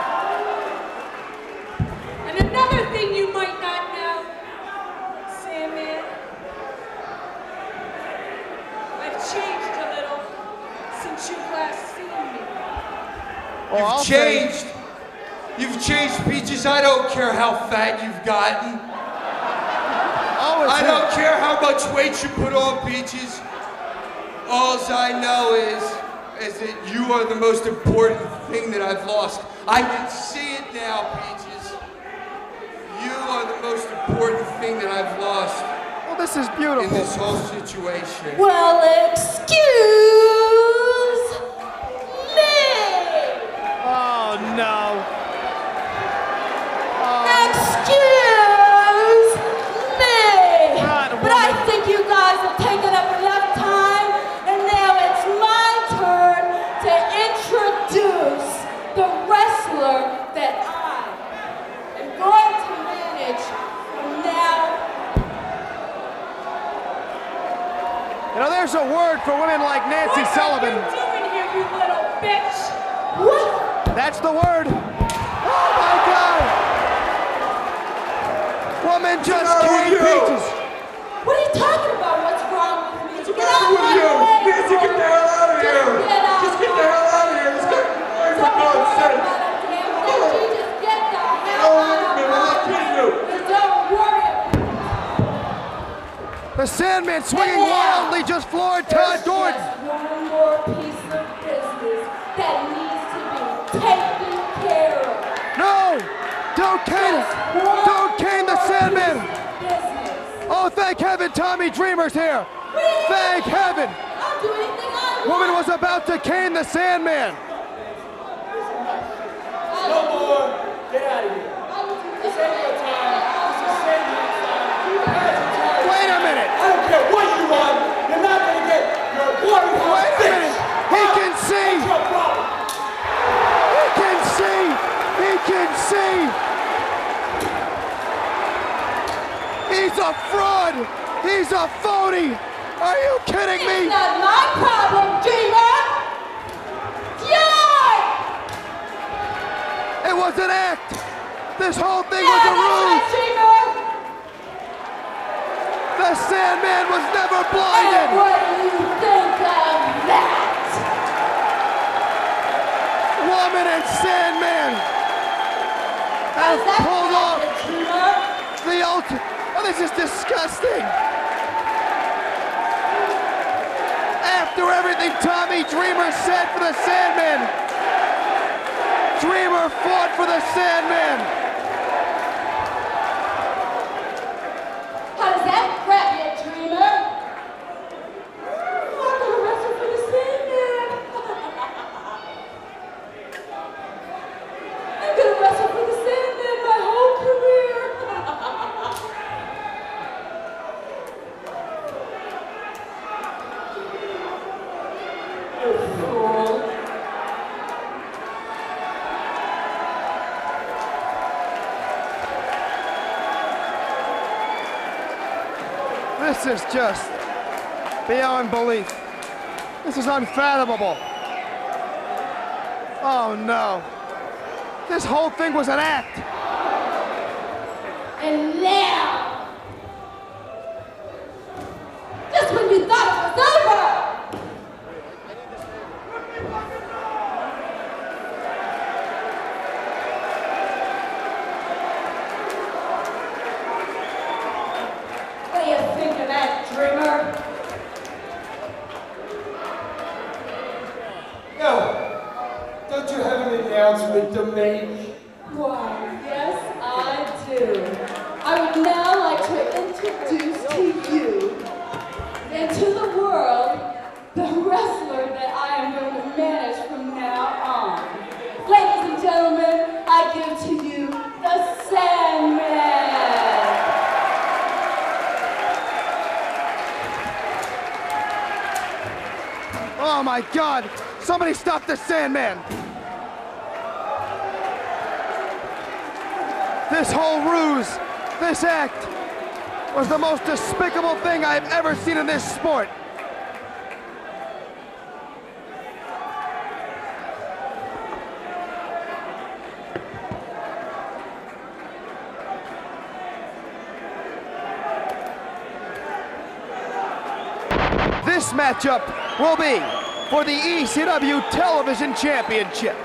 And another thing you might not know, Sandman, I've changed a little since you've last seen me. Well, I'll say- You've changed, Peaches. I don't care how fat you've gotten. I don't care how much weight you put on, Peaches. Alls I know is that you are the most important thing that I've lost. I can see it now, Peaches. You are the most important thing that I've lost Well, this is in beautiful. this whole situation. Well, excuse me. Oh no. Excuse me. Right, But I woman. think you guys have taken up enough time, and now it's my turn to introduce the wrestler that I am going to manage from now. You know, there's a word for women like Nancy Sullivan. What are you doing here, you little bitch? What? That's the word. Oh my God. Woman just came Peaches. What are you talking about? What's wrong with me? Get out of with my you? way! Nancy, get the hell out of here! Just get out. Just get the hell out of here! Let's go! For Don't God's worry sake! about a damn thing. She just get the hell Oh, out of man, I'm my not kidding you. way. And don't worry about it. The Sandman swinging wildly just floored Todd There's Gordon. just one more piece of business that needs to be taken care of. No! Don't cane it! Don't cane the Sandman! Business. Oh, thank heaven Tommy Dreamer's here! Thank heaven! I'll do anything I want. Woman was about to cane the Sandman! No more. Get out of here. This ain't your time. This is Sandman's time. You had your time. Wait a minute! I don't care what you want. You're not gonna get your bloody Wait a minute! He can see! What's your problem? He can see! He can see! He's a fraud! He's a phony! Are you kidding It's me? not my problem, Dreamer. Yours. It was an act! This whole thing Yeah, was a that's ruse! right, Dreamer. The Sandman was never And blinded! what do you think of that? Woman and Sandman! has that pulled off dreamer? the ultimate. Oh, this is disgusting. After everything Tommy Dreamer said for the Sandman, Dreamer fought for the Sandman. How does that grab you, Dreamer? I'm gonna wrestle for the Sandman. I'm gonna wrestle for the Sandman my whole career. You fool. This is just beyond belief. This is unfathomable. Oh no. This whole thing was an act. And now, just when you thought it was over, what do you think of that, Dreamer? Yo, don't you have an announcement to make? Why, yes, I do. I would now like to introduce to you and to the world the wrestler that I am going to manage from now on. Ladies and gentlemen, I give to you the Sandman. Oh my God! Somebody stop the Sandman! This whole ruse, this act, was the most despicable thing I've ever seen in this sport. This matchup will be for the ECW Television Championship.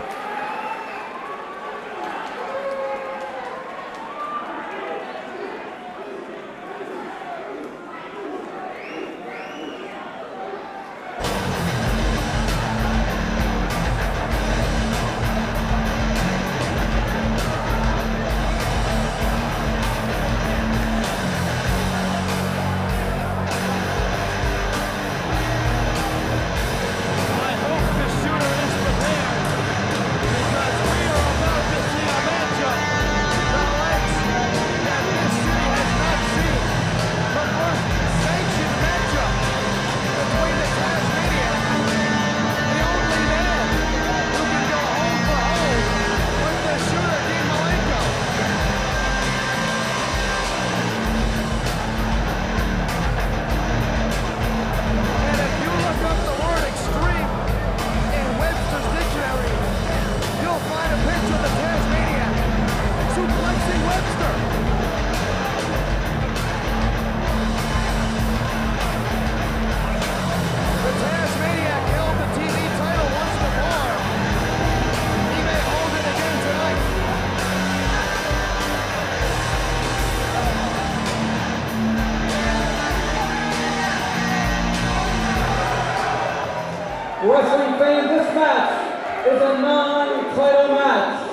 Wrestling fans, this match is a non-title match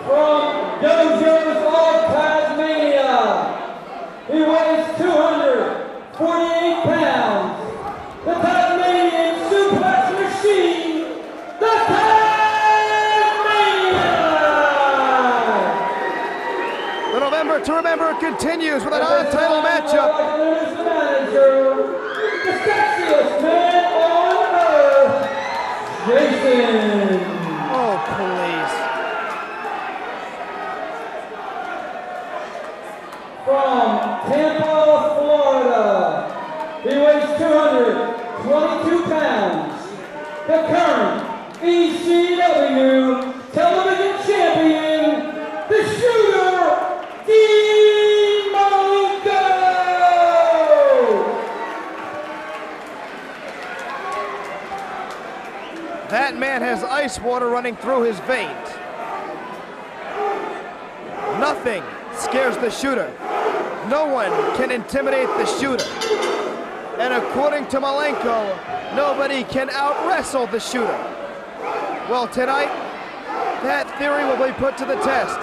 from Dojos of Tasmania. He weighs 248 pounds. The Tasmanian suplex machine, the Tasmania! The November to Remember continues with a non-title matchup. The manager, the sexiest man on earth, Jason. Oh, please. From Tampa, Florida, he weighs 222 pounds. The current ECW Television Champion, the Shooter, Demongo! That man has ice water running through his veins. Nothing scares the shooter. No one can intimidate the shooter. And according to Malenko, nobody can out-wrestle the shooter. Well, tonight, that theory will be put to the test.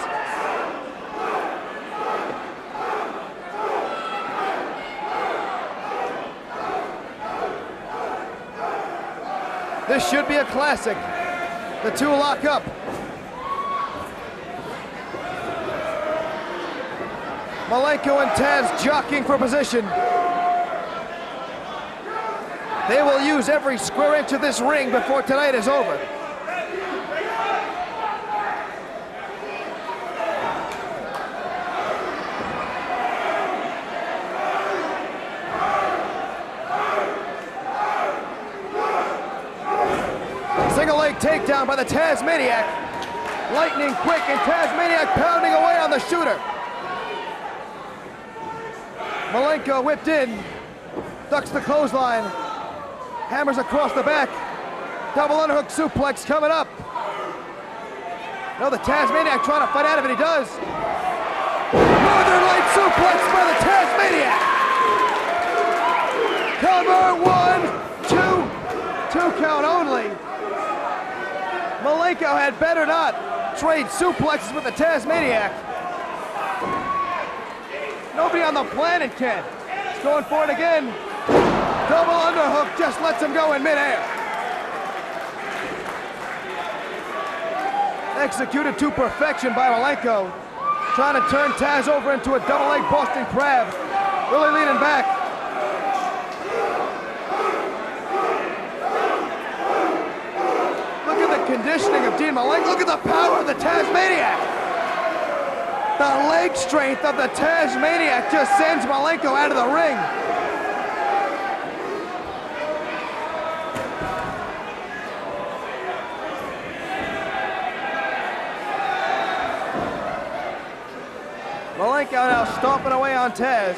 This should be a classic. The two lock up. Malenko and Taz jockeying for position. They will use every square inch of this ring before tonight is over. Single leg takedown by the Tasmaniac. Lightning quick, and Tasmaniac pounding away on the shooter. Malenko whipped in, ducks the clothesline, hammers across the back. Double underhook suplex coming up. No, the Tasmaniac trying to fight out of it, he does. Northern Light suplex by the Tasmaniac. Cover, 1, 2, 2 count only. Malenko had better not trade suplexes with the Tasmaniac. Nobody on the planet can. He's going for it again. Double underhook just lets him go in midair. Executed to perfection by Malenko. Trying to turn Taz over into a double leg Boston Crab. Really leaning back. Look at the conditioning of Dean Malenko. Look at the power of the Tasmaniac. The leg strength of the Tasmaniac just sends Malenko out of the ring. Malenko now stomping away on Taz.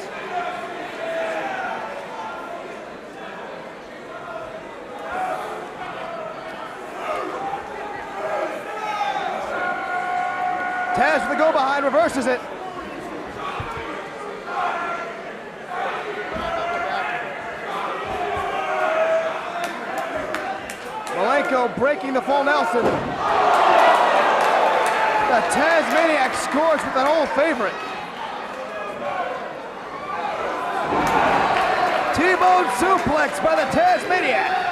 Taz with the go behind, reverses it. Malenko breaking the full Nelson. The Tasmaniac scores with an old favorite. T-bone suplex by the Tasmaniac.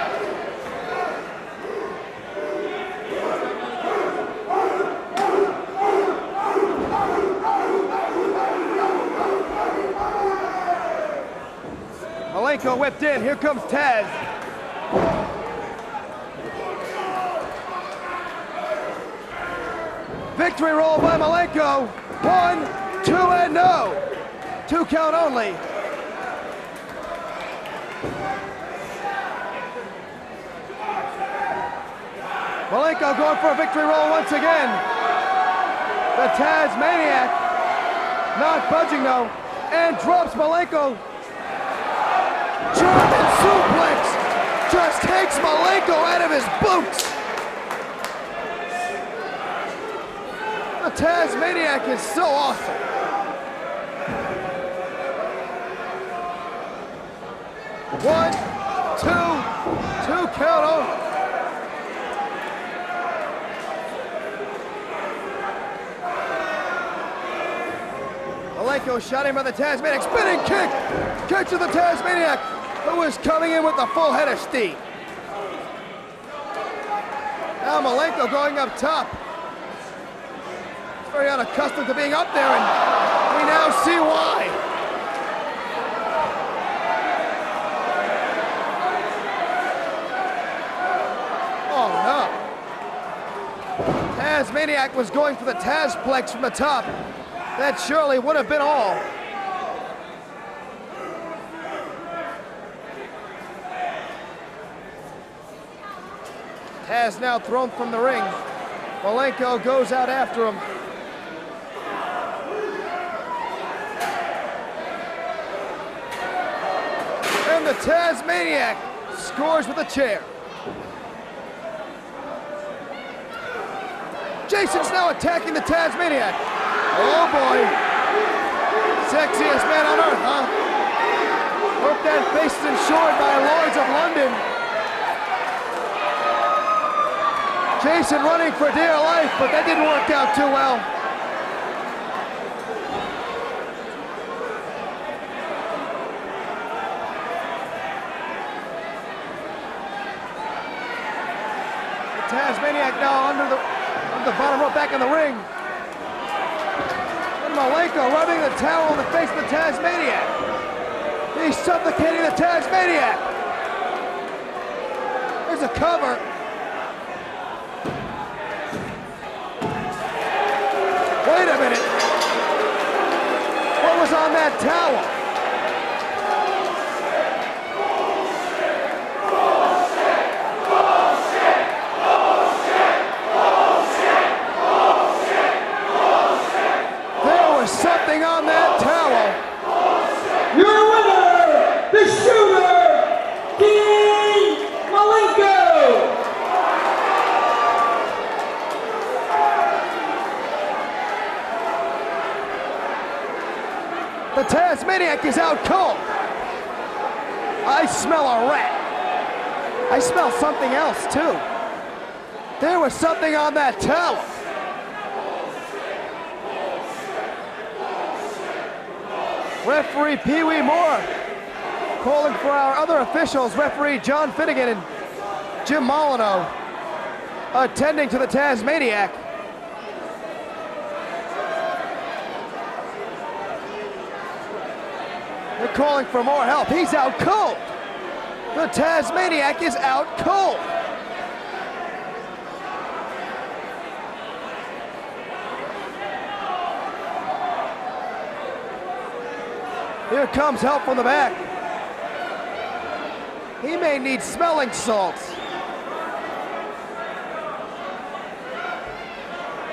Malenko whipped in. Here comes Taz. Victory roll by Malenko. 1, 2, and no. 2 count only. Malenko going for a victory roll once again. The Tasmaniac not budging though, and drops Malenko. German suplex just takes Malenko out of his boots. The Tasmaniac is so awesome. One, two count over. Malenko shot him by the Tasmaniac. Spinning kick. Kick to the Tasmaniac, who is coming in with the full head of steam. Now Malenko going up top. He's very unaccustomed to being up there, and we now see why. Oh no. Tasmaniac was going for the Tazplex from the top. That surely would have been all. Taz now thrown from the ring. Malenko goes out after him. And the Tasmaniac scores with a chair. Jason's now attacking the Tasmaniac. Oh boy. Sexiest man on earth, huh? Hope that face is insured by Lloyd's of London. Jason running for dear life, but that didn't work out too well. The Tasmaniac now under the bottom rope back in the ring. And Malenko rubbing the towel on the face of the Tasmaniac. He's suffocating the Tasmaniac. There's a cover. Wait a minute. What was on that towel? There was something on that towel. Your winner, the shooter, Malenko. The Tasmaniac is out cold. I smell a rat. I smell something else too. There was something on that towel. Referee Pee Wee Moore calling for our other officials, referee John Finnegan and Jim Molyneux, attending to the Tasmaniac. They're calling for more help. He's out cold. The Tasmaniac is out cold. Here comes help from the back. He may need smelling salts.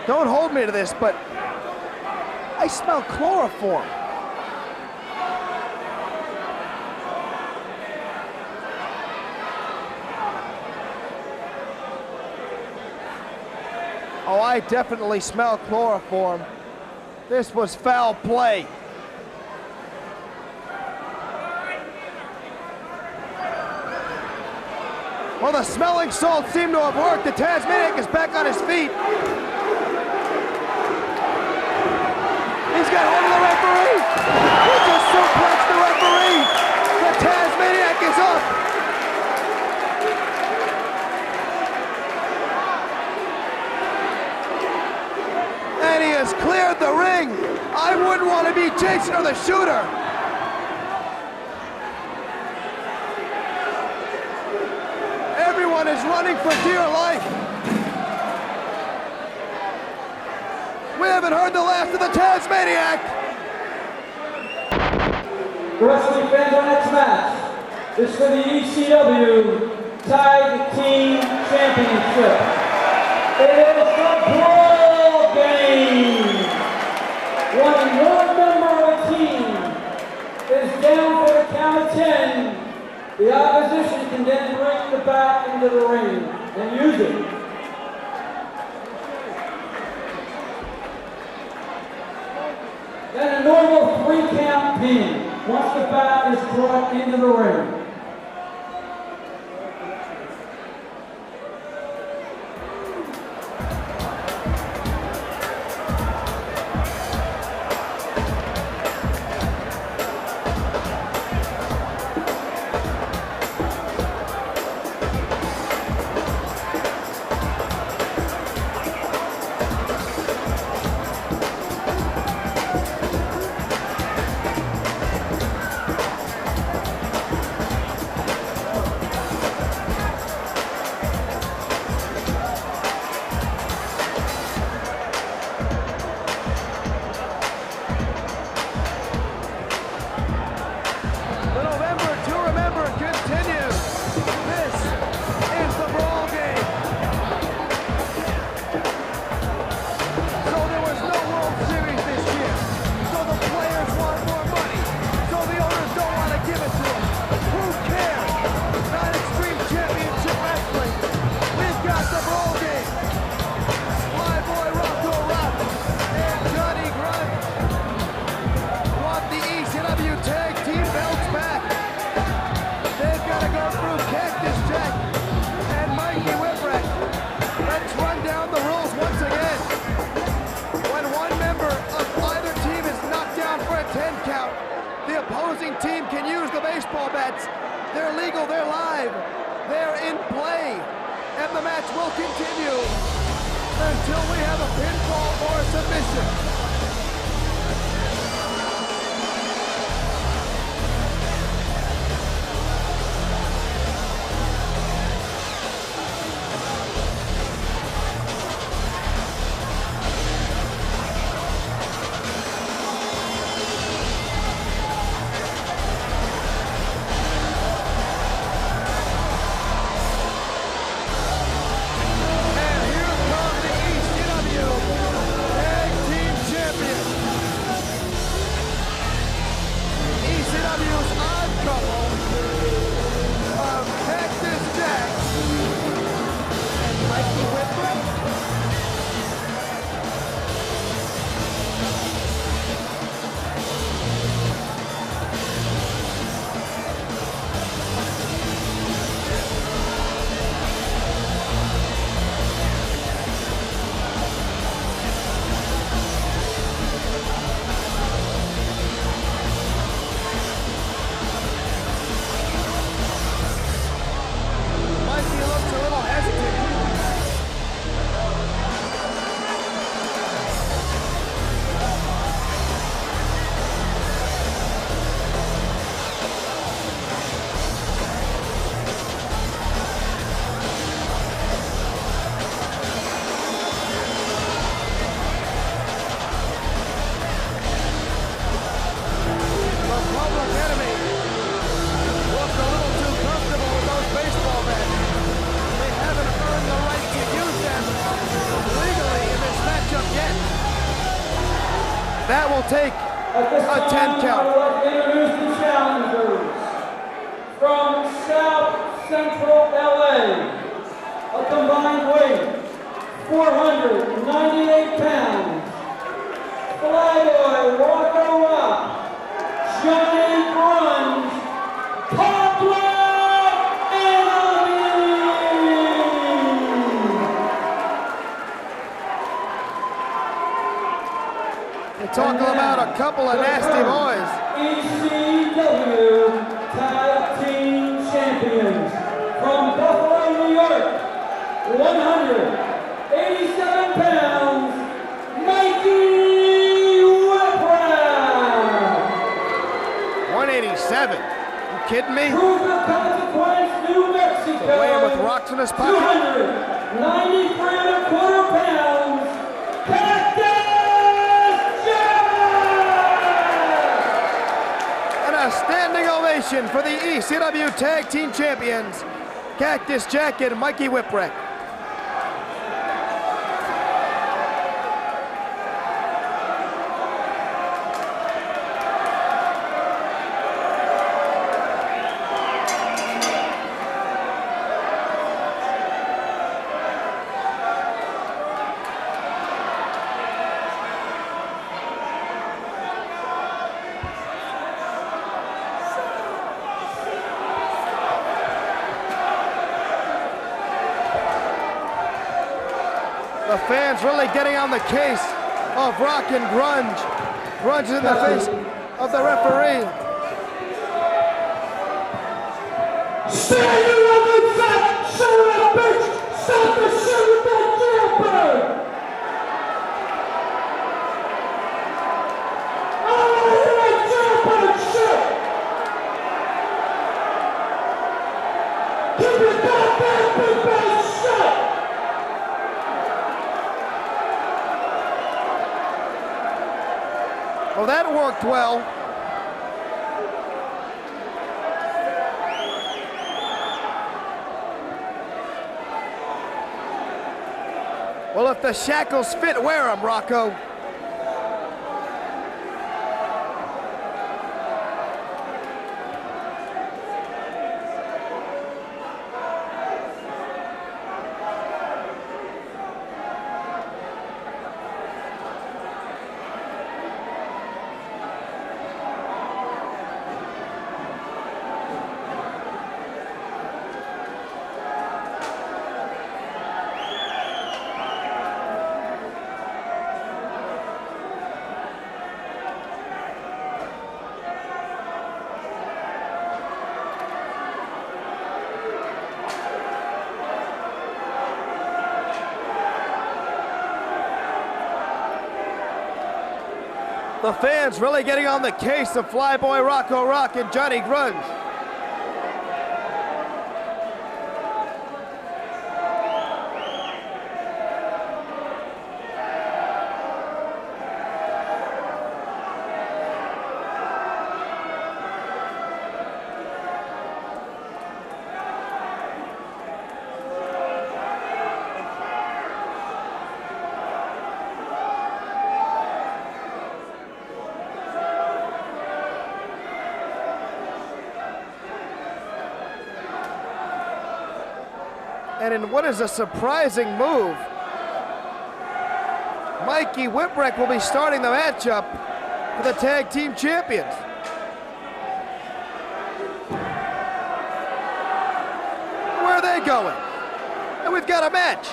Don't hold me to this, but I smell chloroform. Oh, I definitely smell chloroform. This was foul play. Well, the smelling salts seem to have worked. The Tasmaniac is back on his feet. He's got hold of the referee. He just suplexed the referee. The Tasmaniac is up. And he has cleared the ring. I wouldn't want to be Jason or the shooter. Everyone is running for dear life. We haven't heard the last of the Tasmaniac. Wrestling fans, our next match is for the ECW Tag Team Championship. It is the Brawl Game. When one member of a team is down for the count of 10, the opposition can then bring the bat into the ring and use it. Then a normal 3-count pin once the bat is brought into the ring. mats. They're legal, they're live, they're in play. And the match will continue until we have a pinfall or a submission. That will take a 10 count. I would like to introduce the challengers from South Central LA, a combined weight 498 pounds. Flyboy Rocco Rock, Johnny Grunge, Powerblock, Talking about a couple of nasty boys. ECW Tag Team Champions from Buffalo, New York, 187 pounds, Mikey Whipwreck. 187? You kidding me? Proof of Consequence, New Mexico. Weighing with rocks in his pocket. 293.25 pounds, Cactus. A standing ovation for the ECW Tag Team Champions, Cactus Jack and Mikey Whipwreck. The fans really getting on the case of Rock and Grunge. Grunge is in the face of the referee. Stand you up and fat, son of a bitch! Stop the shit with that jailbird! I don't want to hear that jailbird shit! Keep your goddamn big mouth shut! Well, that worked well. Well, if the shackles fit, wear them, Rocco. The fans really getting on the case of Flyboy Rocco Rock and Johnny Grunge. And in what is a surprising move, Mikey Whipwreck will be starting the matchup for the tag team champions. Where are they going? And we've got a match.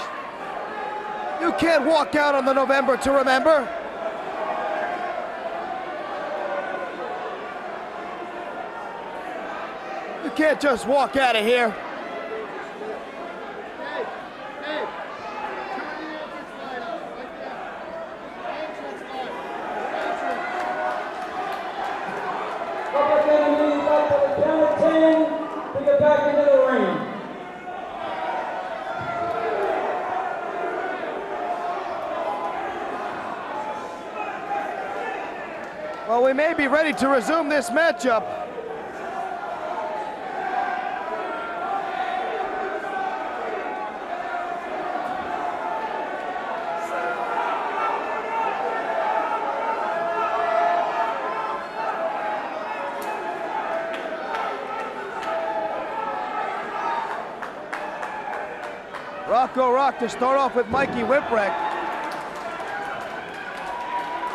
You can't walk out on the November to remember. You can't just walk out of here. Well, we may be ready to resume this matchup. Rocco Rock to start off with Mikey Whipwreck.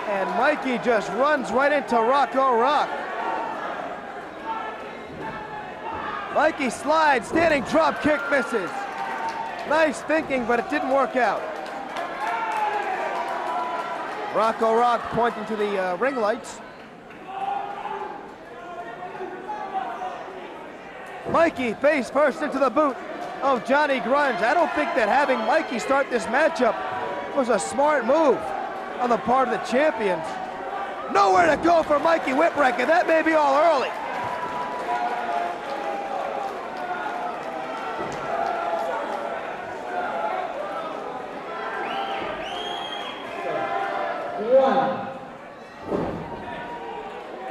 And Mikey just runs right into Rocco Rock. Mikey slides, standing drop kick misses. Nice thinking, but it didn't work out. Rocco Rock pointing to the ring lights. Mikey face first into the boot of Johnny Grunge. I don't think that having Mikey start this matchup was a smart move on the part of the champions. Nowhere to go for Mikey Whipwreck, and that may be all early.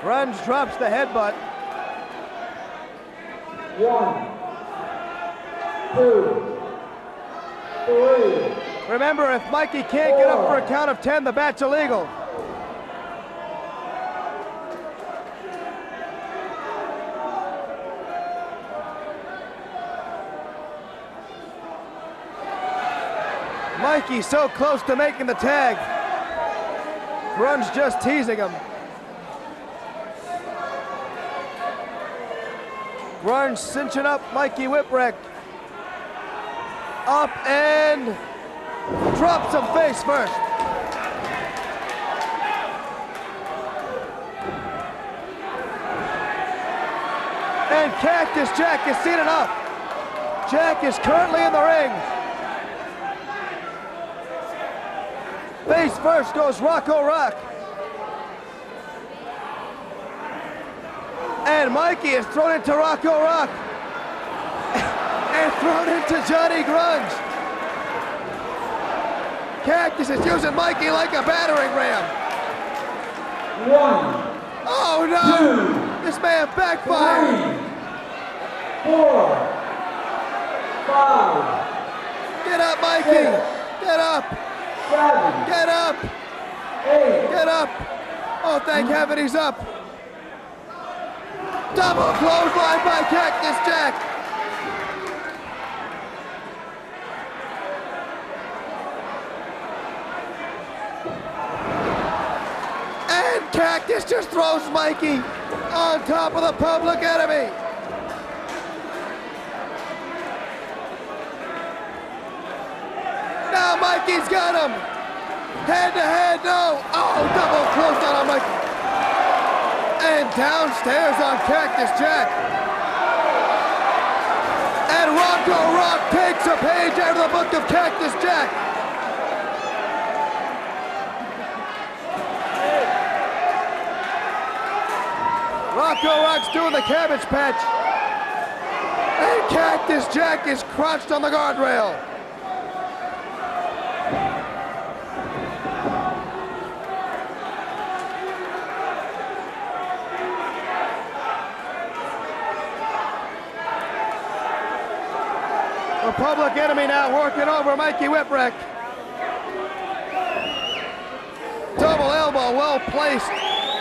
Grunge drops the headbutt. 1, 2, 3. Remember, if Mikey can't get up for a count of 10, the bat's illegal. Mikey so close to making the tag. Grunge just teasing him. Grunge cinching up Mikey Whipwreck. Up and drops him face first. And Cactus Jack has seen enough. Jack is currently in the ring. Face first goes Rocco Rock. And Mikey is thrown into Rocco Rock. And thrown into Johnny Grunge. Cactus is using Mikey like a battering ram. 1. Oh no! 2. This man backfired. 3. 4. 5. Get up, Mikey. 6. Get up. 7. Get up. 8. Get up. Oh, thank heaven he's up. Double clothesline by Cactus Jack. And Cactus just throws Mikey on top of the Public Enemy. Now Mikey's got him. Head to head, no. Oh, double clothesline on Mikey. And downstairs on Cactus Jack. And Rocco Rock takes a page out of the book of Cactus Jack. Rocco Rock's doing the Cabbage Patch. And Cactus Jack is crouched on the guardrail. The Public Enemy now working over Mikey Whipwreck. Double elbow, well placed,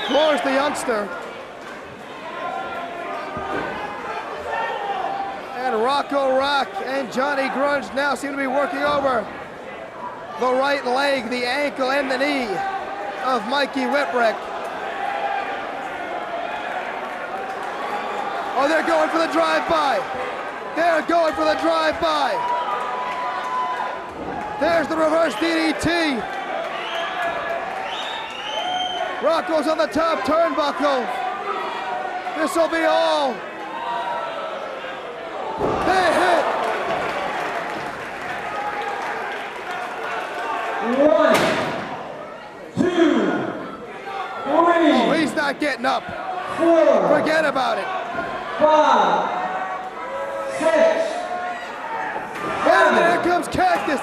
floors the youngster. And Rocco Rock and Johnny Grunge now seem to be working over the right leg, the ankle, and the knee of Mikey Whipwreck. Oh, they're going for the drive-by. They're going for the drive-by. There's the reverse DDT. Rocco's on the top turnbuckle. This will be all. They hit. 1, 2, 3. Oh, he's not getting up. 4. Forget about it. 5, 6. And there comes Cactus.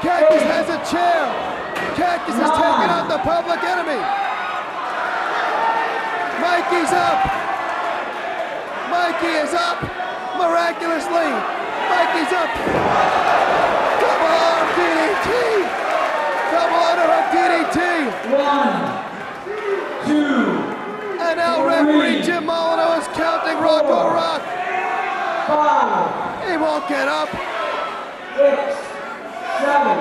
Cactus has a chair. Cactus is taking out the Public Enemy. Mikey's up. Mikey is up. Miraculously. Mikey's up. Double arm DDT. Double underhook DDT. 1, 2. And now referee Jim Molyneux is counting Rocco Rock. 5. He won't get up. 6, 7,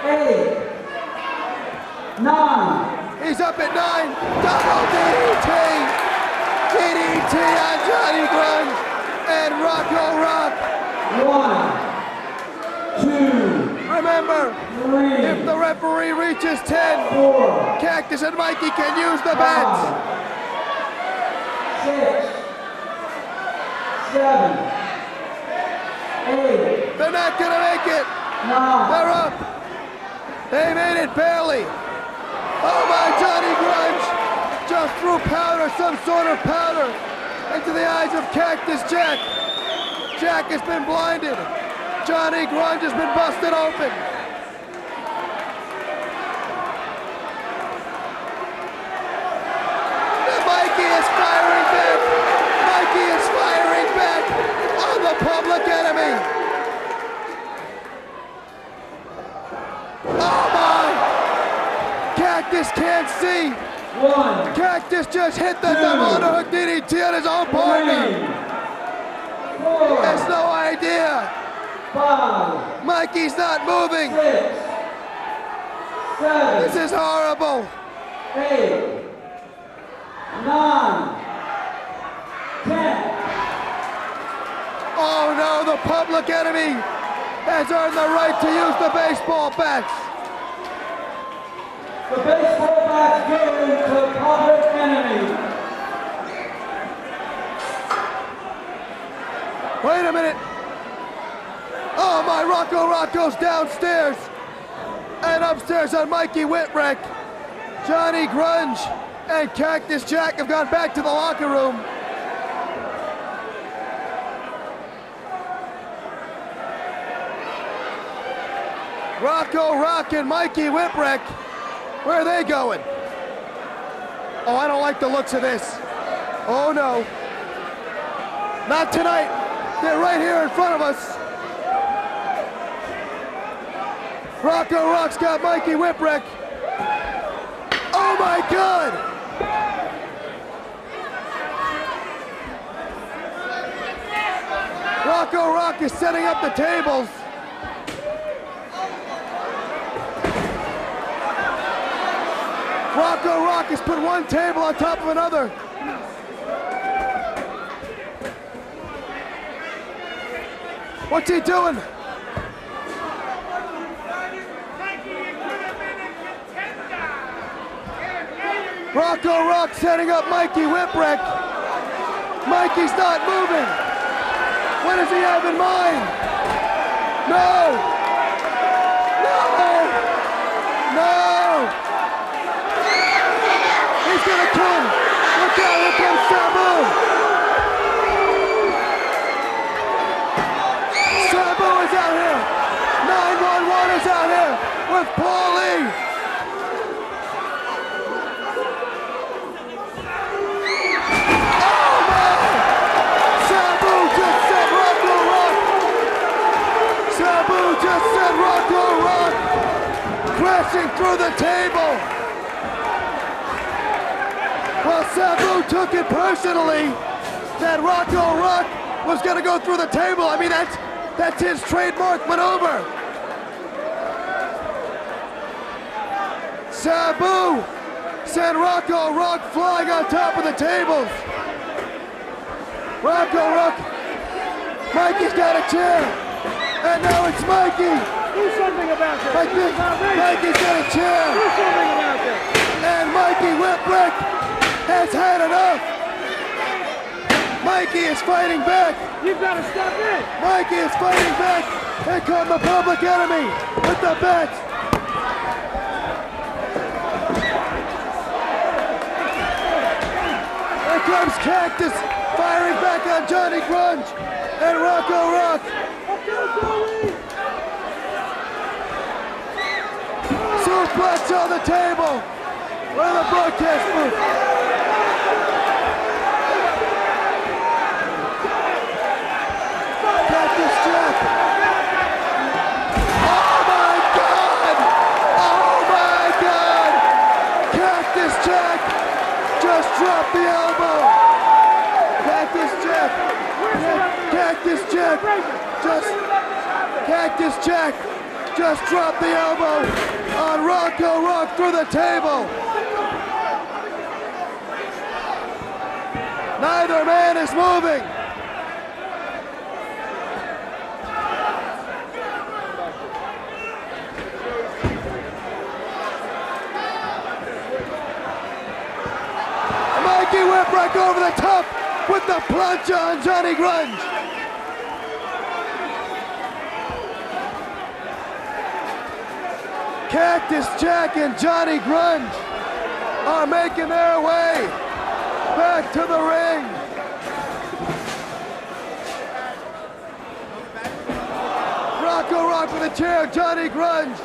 8, 9. He's up at 9. Double DDT. DDT on Johnny Grunge and Rocco Rock. 1, 2. Remember, 3. if the referee reaches 10, 4. Cactus and Mikey can use the beds. 6, 7, 8. They're not gonna make it. 9. They're up. They made it barely. Oh my, Johnny Grunge just threw powder, some sort of powder, into the eyes of Cactus Jack. Jack has been blinded. Johnny Grunge has been busted open. Mikey is firing back. Mikey is firing back on the Public Enemy. Oh my! Cactus can't see. 1, Cactus just hit the double underhook DDT on his own 3, partner. 4, He has no idea. 5, Mikey's not moving. 6, 7, This is horrible. 8, 9, 10. Oh no, the Public Enemy has earned the right to use the baseball bats. The baseball bats go to Public Enemy. Wait a minute. Oh my, Rocco's downstairs. And upstairs on Mikey Whipwreck, Johnny Grunge and Cactus Jack have gone back to the locker room. Rocco Rock and Mikey Whipwreck, where are they going? Oh, I don't like the looks of this. Oh no. Not tonight. They're right here in front of us. Rocco Rock's got Mikey Whipwreck. Oh my God! Rocco Rock is setting up the tables. Rocco Rock has put one table on top of another. What's he doing? Rocco Rock setting up Mikey Whipwreck. Mikey's not moving. What does he have in mind? No! No! No! He's gonna kill him. crashing through the table. Well, Sabu took it personally that Rocco Rock was gonna go through the table. I mean, that's his trademark maneuver. Sabu sent Rocco Rock flying on top of the tables. Rocco Rock, Mikey's got a chair, and now it's Mikey. Do something about this. Mikey's got a chair. Do something about this. And Mikey Whipwreck has had enough. Mikey is fighting back. You've got to step in. Mikey is fighting back. Here comes the Public Enemy with the bat. Here comes Cactus firing back on Johnny Grunge and Rocco Rock. Suplex on the table. Where the broadcast booth. Cactus Jack. Oh my God! Oh my God! Cactus Jack just dropped the elbow. Cactus Jack. Cactus Jack just dropped the elbow on Rocco Rock through the table. Neither man is moving. Mikey Whipwreck over the top with the plunge on Johnny Grunge. Cactus Jack and Johnny Grunge are making their way back to the ring. Rocco Rock with a chair, Johnny Grunge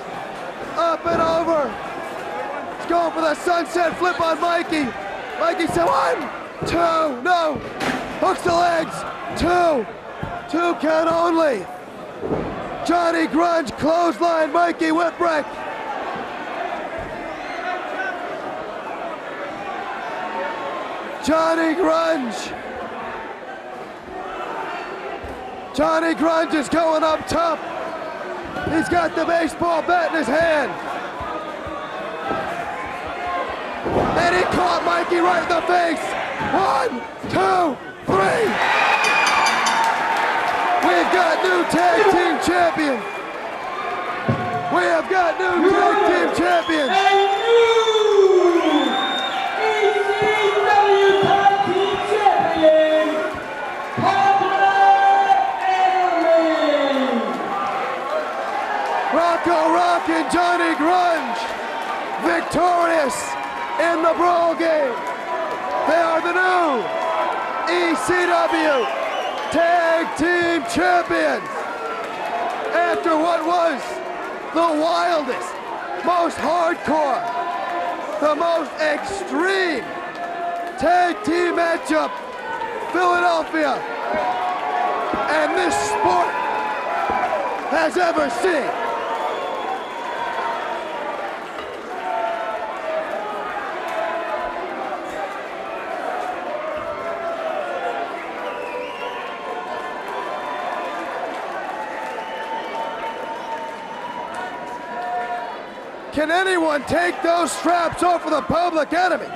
up and over. He's going for the sunset flip on Mikey. Mikey said 1, 2, no. Hooks the legs, 2 count only. Johnny Grunge clothesline Mikey Whipwreck. Johnny Grunge is going up top. He's got the baseball bat in his hand. And he caught Mikey right in the face. 1, 2, 3. We've got new tag team champions. We have got new tag team champions. Rocco Rock and Johnny Grunge victorious in the brawl game. They are the new ECW Tag Team Champions. After what was the wildest, most hardcore, the most extreme tag team matchup Philadelphia and this sport has ever seen. Can anyone take those straps off of the Public Enemy?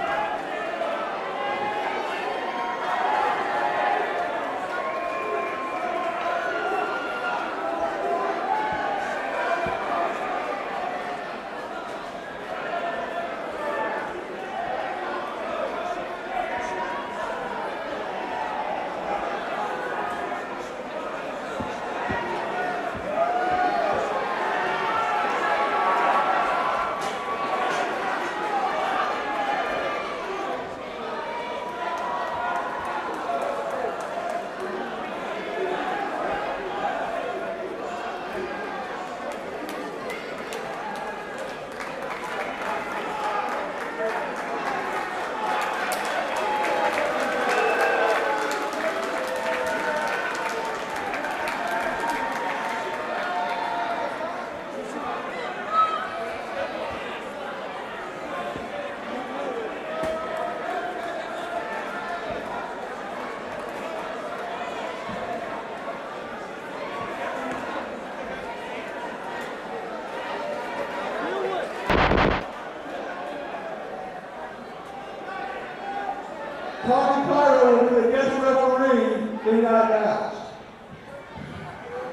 Tommy Cairo will be the guest referee in that match.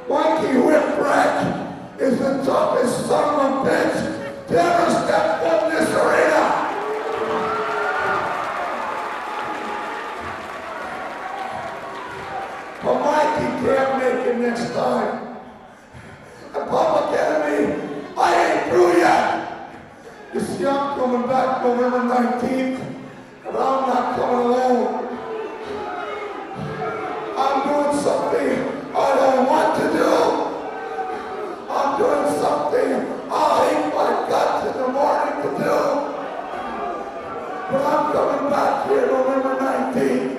Mikey Whipwreck is the toughest son of a bitch to ever step foot in this arena. But Mikey can't make it next time. And Public Enemy, I ain't through yet. You see, I'm coming back November 19th, but I'm not coming alone. I'm doing something I don't want to do. I'm doing something I'll hate my guts in the morning to do. But I'm coming back here November 19th.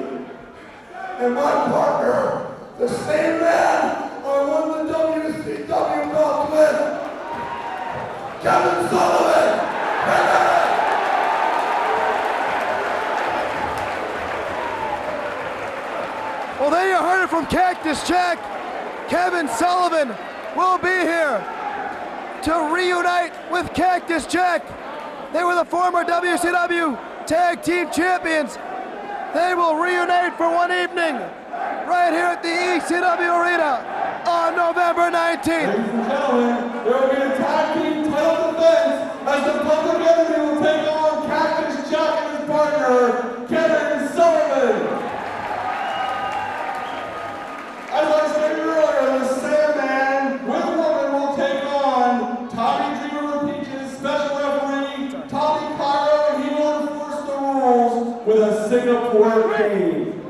And my partner, the same man I won the WCW belt with, Kevin Sullivan. Well, there you heard it from Cactus Jack. Kevin Sullivan will be here to reunite with Cactus Jack. They were the former WCW Tag Team Champions. They will reunite for one evening right here at the ECW Arena on November 19th. Ladies and gentlemen, there will be a tag team title defense as the Public Enemy will take on Cactus Jack and his partner, Kevin Sullivan. As I stated earlier, the Sandman with Woman will take on Tommy Dreamer Peaches, special referee, Tommy Cairo, and he will enforce the rules with a Singapore game.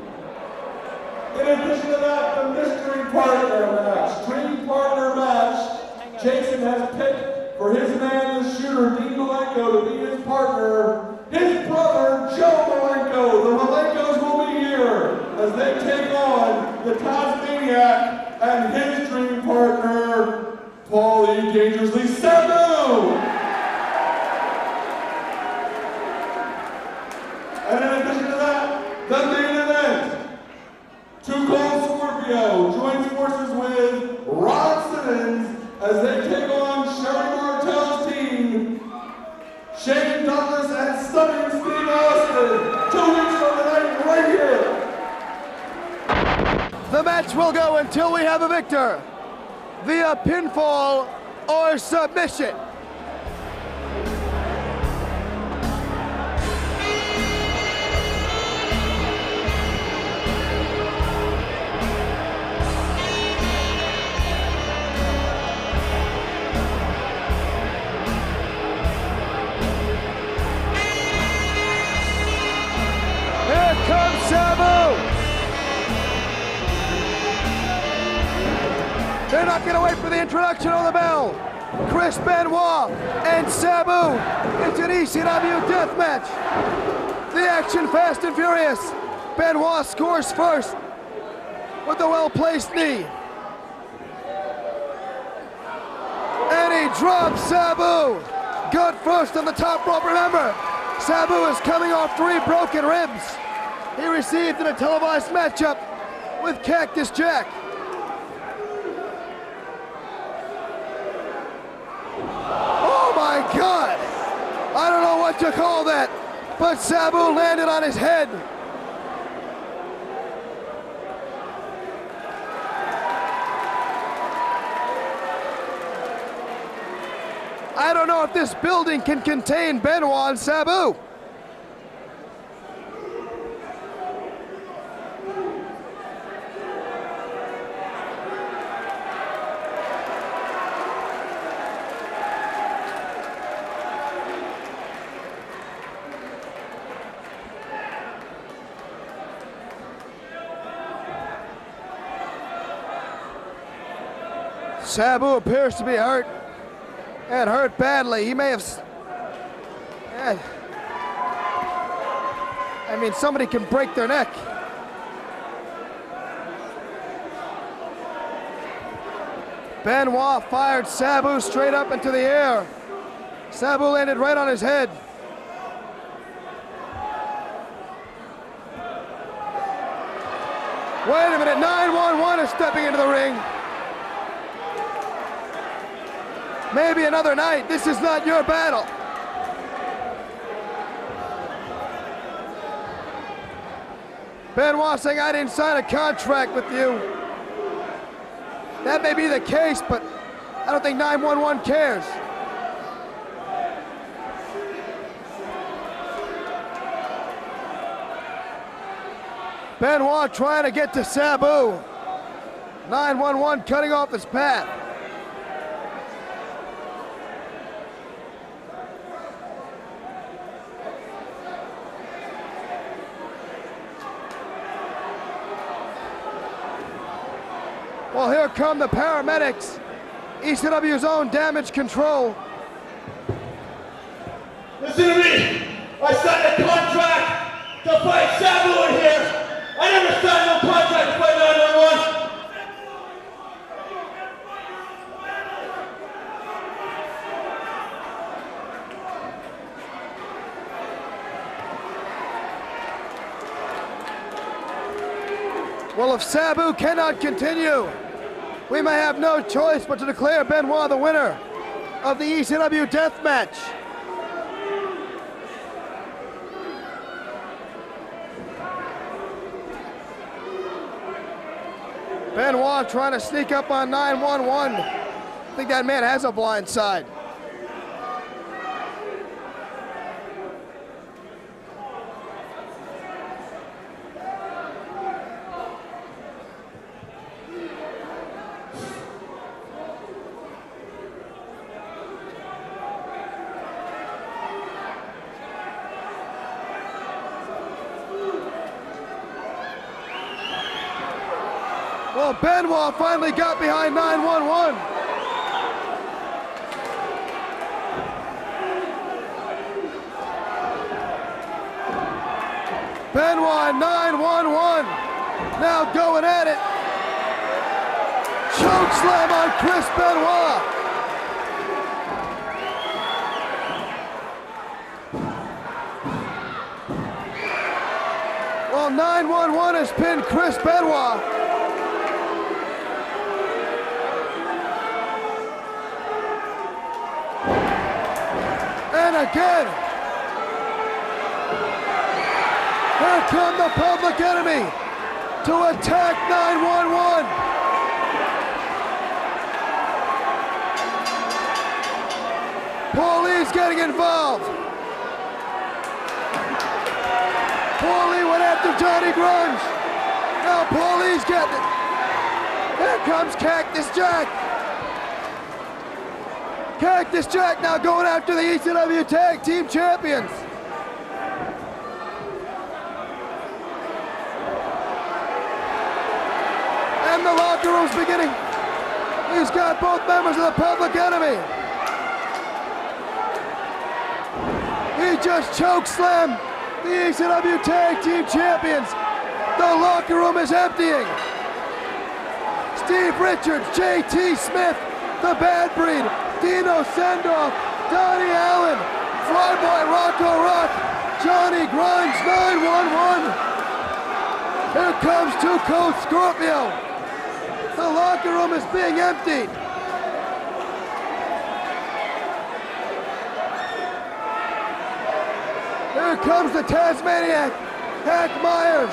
In addition to that, the mystery partner match, dream partner match, Jason has picked for his man, the shooter, Dean Malenko, to be his partner. His brother, Joe Malenko. The Malenkos will be here as they take on the Tasmaniac and his dream partner, Paulie Dangerously Sabu. And in addition to that, the main event, Too Cold Scorpio joins forces with Ron Simmons as they take on Sherry Martell's team, Shane Douglas and Stunning Steve Austin. 2 weeks from tonight, right here. The match will go until we have a victor via pinfall or submission. Here comes Sabu. They're not going to wait for the introduction on the bell. Chris Benoit and Sabu. It's an ECW death match. The action fast and furious. Benoit scores first with a well-placed knee. And he drops Sabu. Good first on the top rope. Remember, Sabu is coming off 3 broken ribs. He received in a televised matchup with Cactus Jack. Oh my God! I don't know what to call that, but Sabu landed on his head. I don't know if this building can contain Benoit and Sabu. Sabu appears to be hurt, and hurt badly. He may have... I mean, somebody can break their neck. Benoit fired Sabu straight up into the air. Sabu landed right on his head. Wait a minute, 911 is stepping into the ring. Maybe another night. This is not your battle. Benoit saying, I didn't sign a contract with you. That may be the case, but I don't think 911 cares. Benoit trying to get to Sabu. 911 cutting off his path. Well, here come the paramedics. ECW's own damage control. Listen to me. I signed a contract to fight Sabu in here. I never signed no contract to fight 911. Well, if Sabu cannot continue, we may have no choice but to declare Benoit the winner of the ECW death match. Benoit trying to sneak up on 911. I think that man has a blind side. Well, Benoit finally got behind 911. Benoit and 911 now going at it. Choke slam on Chris Benoit. Well, 911 has pinned Chris Benoit. And again, here come the Public Enemy to attack 911. Paulie's getting involved. Paulie went after Johnny Grunge. Now Paulie's getting it. Here comes Cactus Jack. Cactus Jack now going after the ECW Tag Team Champions. And the locker room's beginning. He's got both members of the Public Enemy. He just choke slammed the ECW Tag Team Champions. The locker room is emptying. Steve Richards, JT Smith, the Bad Breed, Dino Sendoff, Donnie Allen, Flyboy Rocco Rock, Johnny Grunge, 911. Here comes Two Cold Scorpio. The locker room is being emptied. Here comes the Tasmaniac, Hack Myers.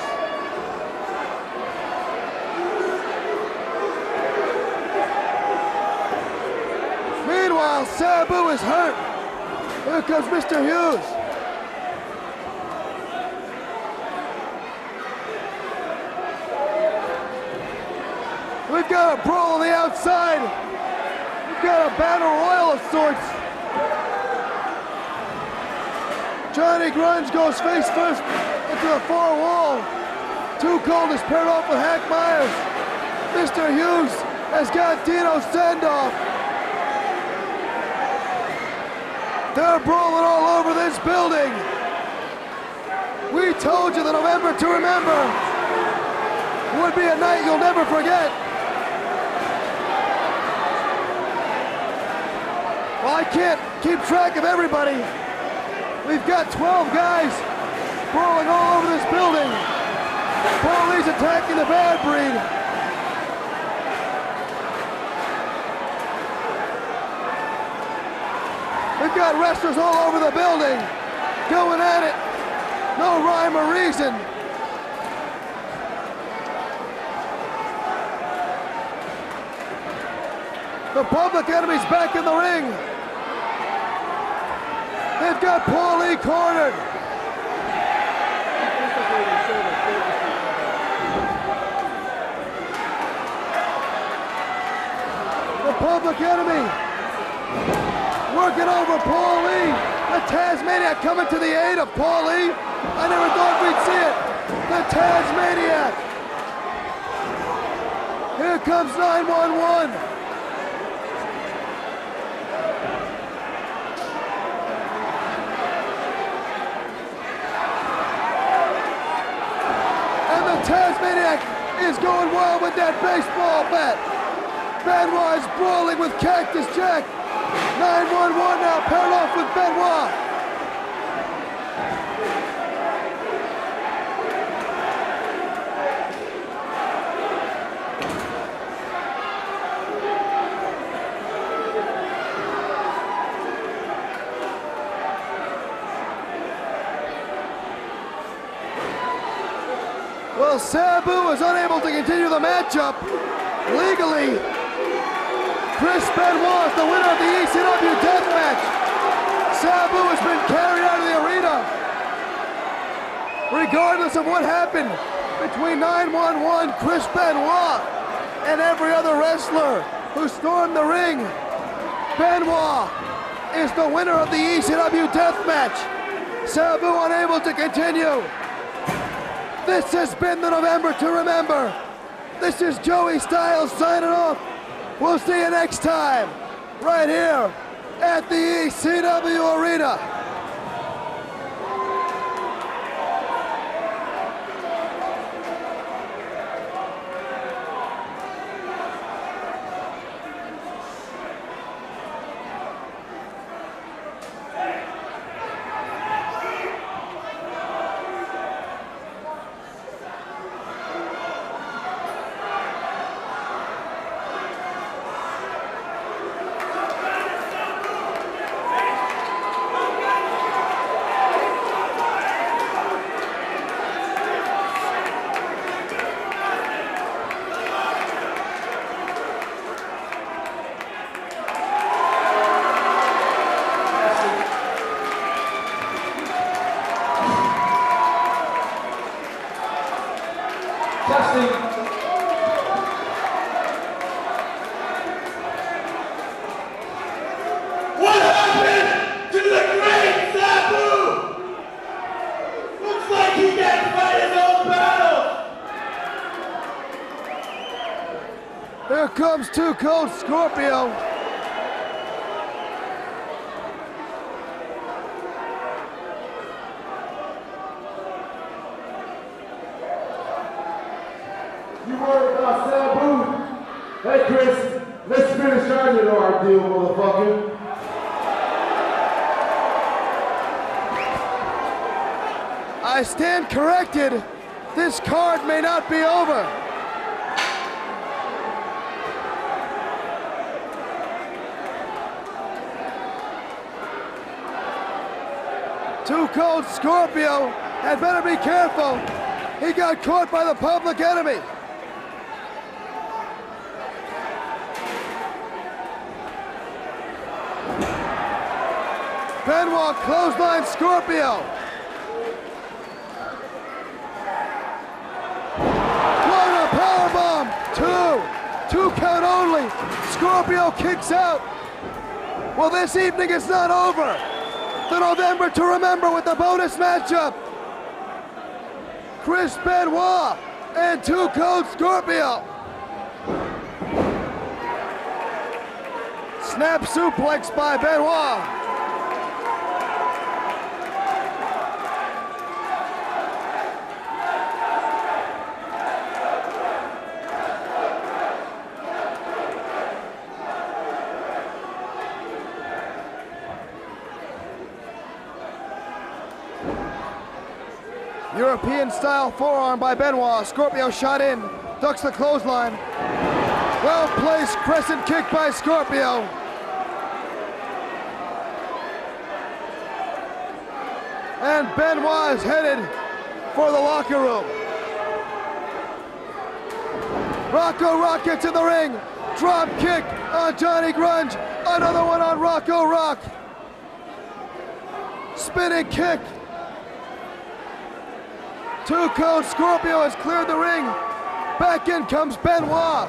Meanwhile, Sabu is hurt. Here comes Mr. Hughes. We've got a brawl on the outside. We've got a battle royal of sorts. Johnny Grunge goes face first into the far wall. Too Cold is paired off with Hack Myers. Mr. Hughes has got Dino Sendoff. They're brawling all over this building. We told you that November to Remember would be a night you'll never forget. Well, I can't keep track of everybody. We've got 12 guys brawling all over this building. Paulie's attacking the Bad Breed. We've got wrestlers all over the building, going at it. No rhyme or reason. The Public Enemy's back in the ring. They've got Paul Lee cornered. The Public Enemy working over Paul Lee. The Tasmaniac coming to the aid of Paul Lee. I never thought we'd see it. The Tasmaniac. Here comes 911. And the Tasmaniac is going wild with that baseball bat. Benoit is brawling with Cactus Jack. 911 now paired off with Benoit. Well, Sabu is unable to continue the matchup legally. Chris Benoit is the winner of the ECW death match. Sabu has been carried out of the arena. Regardless of what happened between 911, Chris Benoit, and every other wrestler who stormed the ring, Benoit is the winner of the ECW death match. Sabu unable to continue. This has been the November to Remember. This is Joey Styles signing off. We'll see you next time, right here at the ECW Arena. What happened to the great Sabu? Looks like he can't fight his own battle. Here comes Too Cold Scorpio. You worried about Sabu? Hey Chris, let's finish our little ordeal, motherfucker. I stand corrected. This card may not be over. Too Cold Scorpio had better be careful. He got caught by the Public Enemy. Benoit clothesline Scorpio. One, a powerbomb. Two count only. Scorpio kicks out. Well, this evening is not over. The November to Remember with the bonus matchup. Chris Benoit and Too Cold Scorpio. Snap suplex by Benoit. European-style forearm by Benoit. Scorpio shot in, ducks the clothesline. Well-placed crescent kick by Scorpio. And Benoit is headed for the locker room. Rocco Rocket to the ring. Drop kick on Johnny Grunge. Another one on Rocco Rock. Spinning kick. Two Cone Scorpio has cleared the ring. Back in comes Benoit.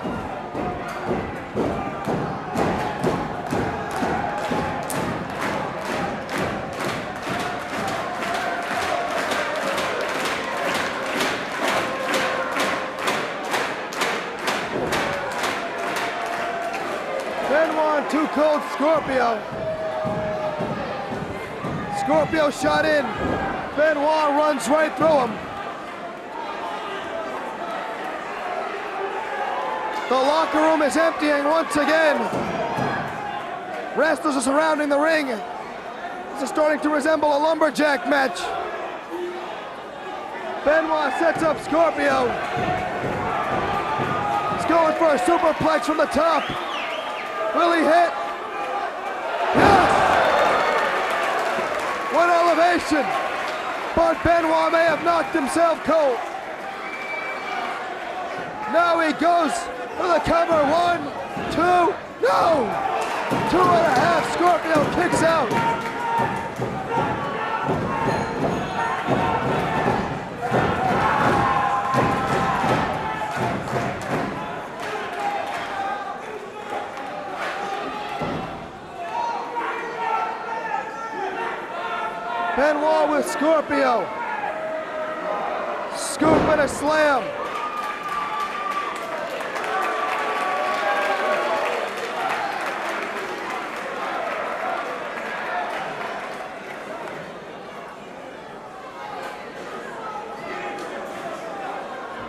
Benoit, Two Cold Scorpio. Scorpio shot in. Benoit runs right through him. The locker room is emptying once again. Wrestlers are surrounding the ring. This is starting to resemble a lumberjack match. Benoit sets up Scorpio. He's going for a superplex from the top. Will he hit? Yes! What elevation! But Benoit may have knocked himself cold. Now he goes for the cover. 1, 2, no! 2.5, Scorpio kicks out. Benoit with Scorpio. Scoop and a slam.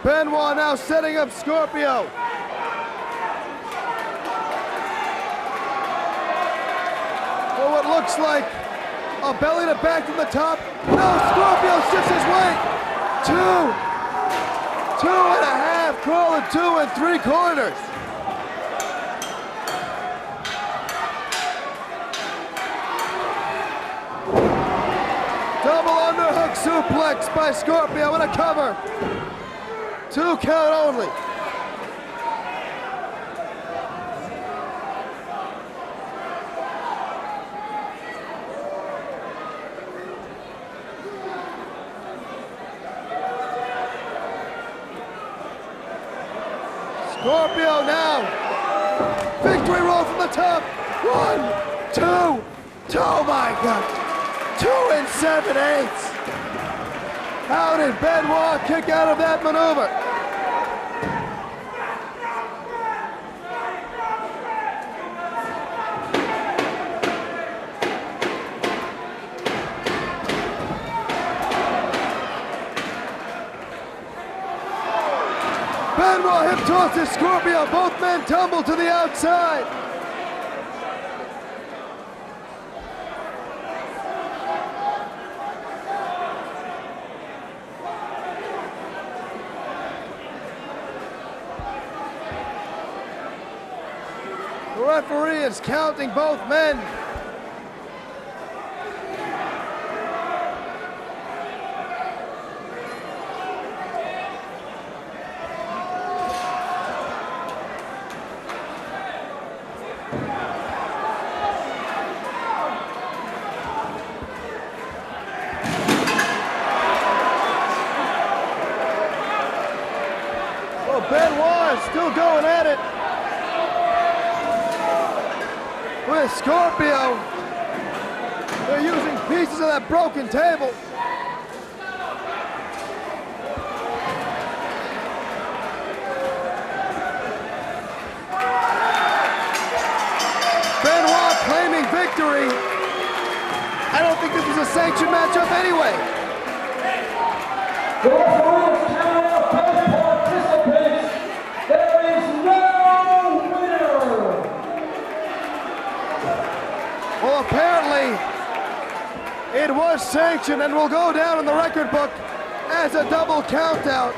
Benoit now setting up Scorpio. For what looks like a belly to back from the top. No, Scorpio shifts his weight. 2.5, crawling 2 3/4. Double underhook suplex by Scorpio and a cover. 2 count only. Scorpio now. Victory roll from the top. 1, 2. Oh my God. 2 7/8. How did Benoit kick out of that maneuver? Benoit hip tosses Scorpio. Both men tumble to the outside. The referee is counting both men. Benoit still going at it with Scorpio. They're using pieces of that broken table. Benoit claiming victory. I don't think this is a sanctioned matchup anyway. Well, apparently it was sanctioned and will go down in the record book as a double countout.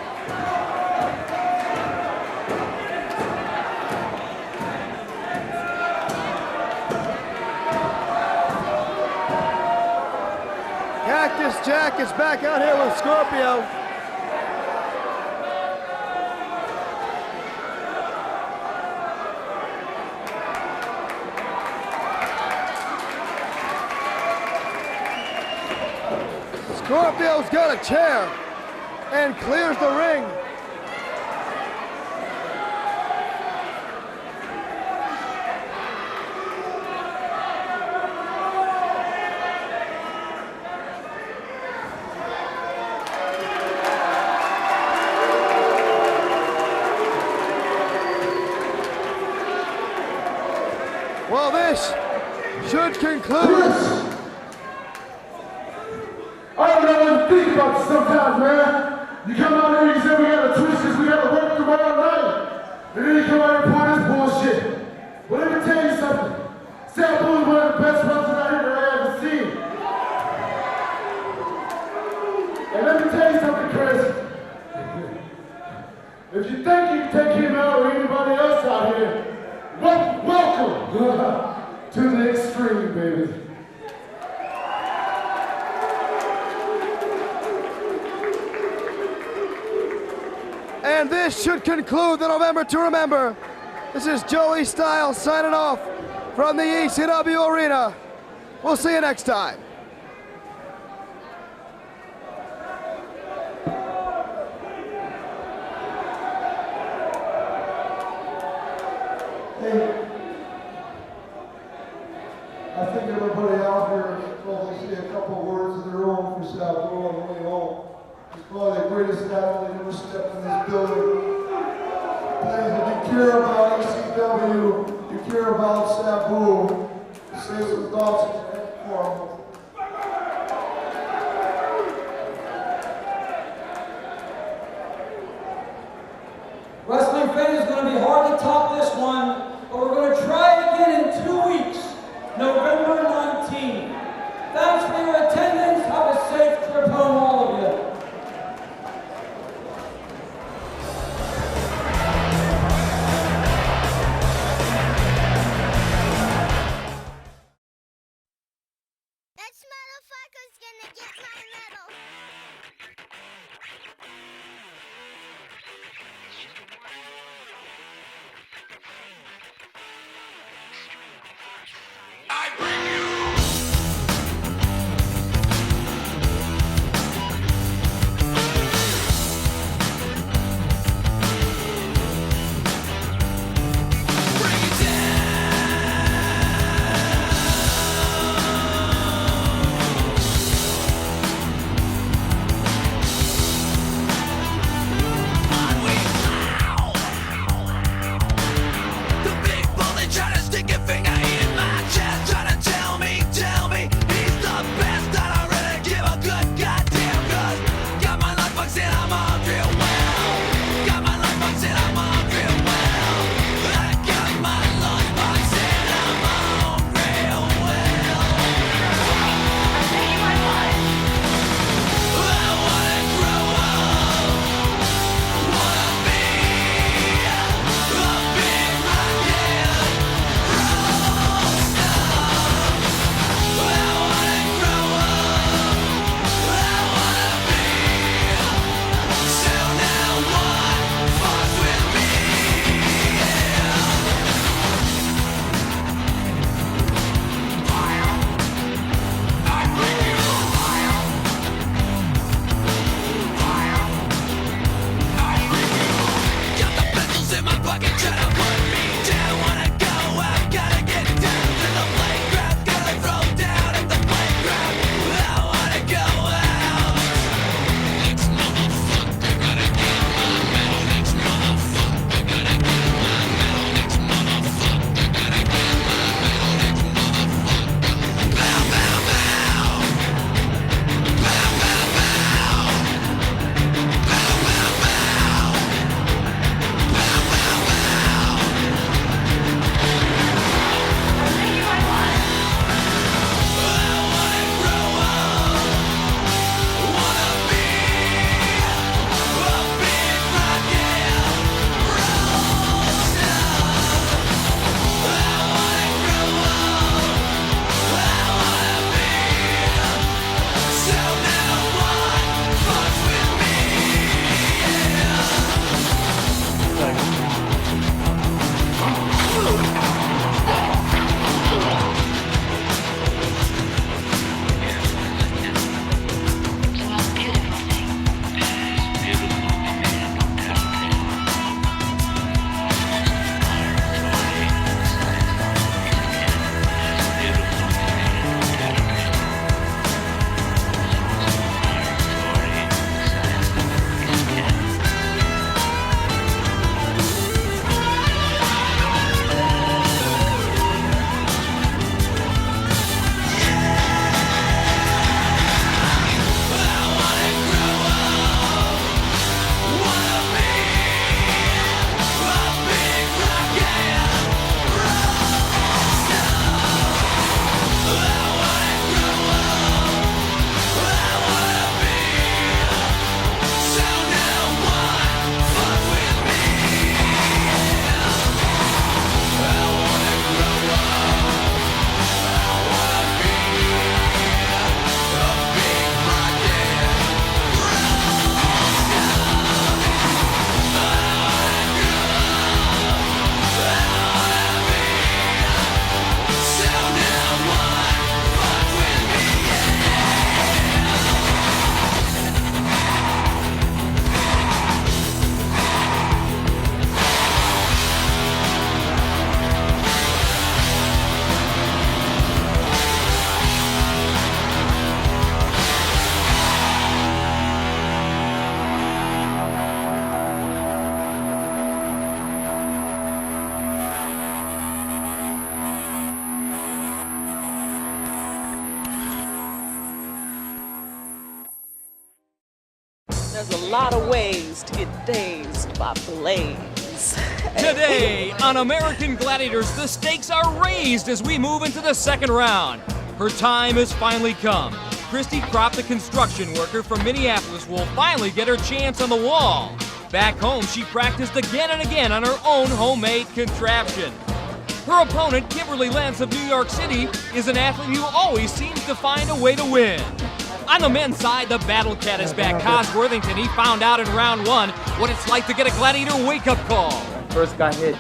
Cactus Jack is back out here with Scorpio. Scorpio's got a chair and clears the ring. Well, this should conclude. I don't know what to think about you sometimes, man. You come out here and you say we got a twist because we got to work tomorrow night. And then you come out here and pour this bullshit. But let me tell you something. Sabu is one of the best wrestlers out here that I ever seen. And let me tell you something crazy. If you think you can take him out or anybody else out here, welcome to the extreme, baby. And this should conclude the November to Remember. This is Joey Styles signing off from the ECW Arena. We'll see you next time. Hey, I think everybody out here should probably say a couple words of their own for Sabu on the way home. He's probably the greatest athlete ever stepped in this building. Please, if you care about ECW, you care about Sabu, say some thoughts for him. Wrestling fans, it's going to be hard to top this one, but we're going to try it again in 2 weeks, November 19th. Thanks for your attendance. Have a safe trip home, all of you. This motherfucker's gonna get my medal. I bring you There's a lot of ways to get dazed by Blaze. Today on American Gladiators, the stakes are raised as we move into the second round. Her time has finally come. Christy Kropp, the construction worker from Minneapolis, will finally get her chance on the wall. Back home, she practiced again and again on her own homemade contraption. Her opponent, Kimberly Lentz of New York City, is an athlete who always seems to find a way to win. On the men's side, the Battle Cat is back. Cos Worthington, he found out in round one what it's like to get a Gladiator wake-up call. First got hit.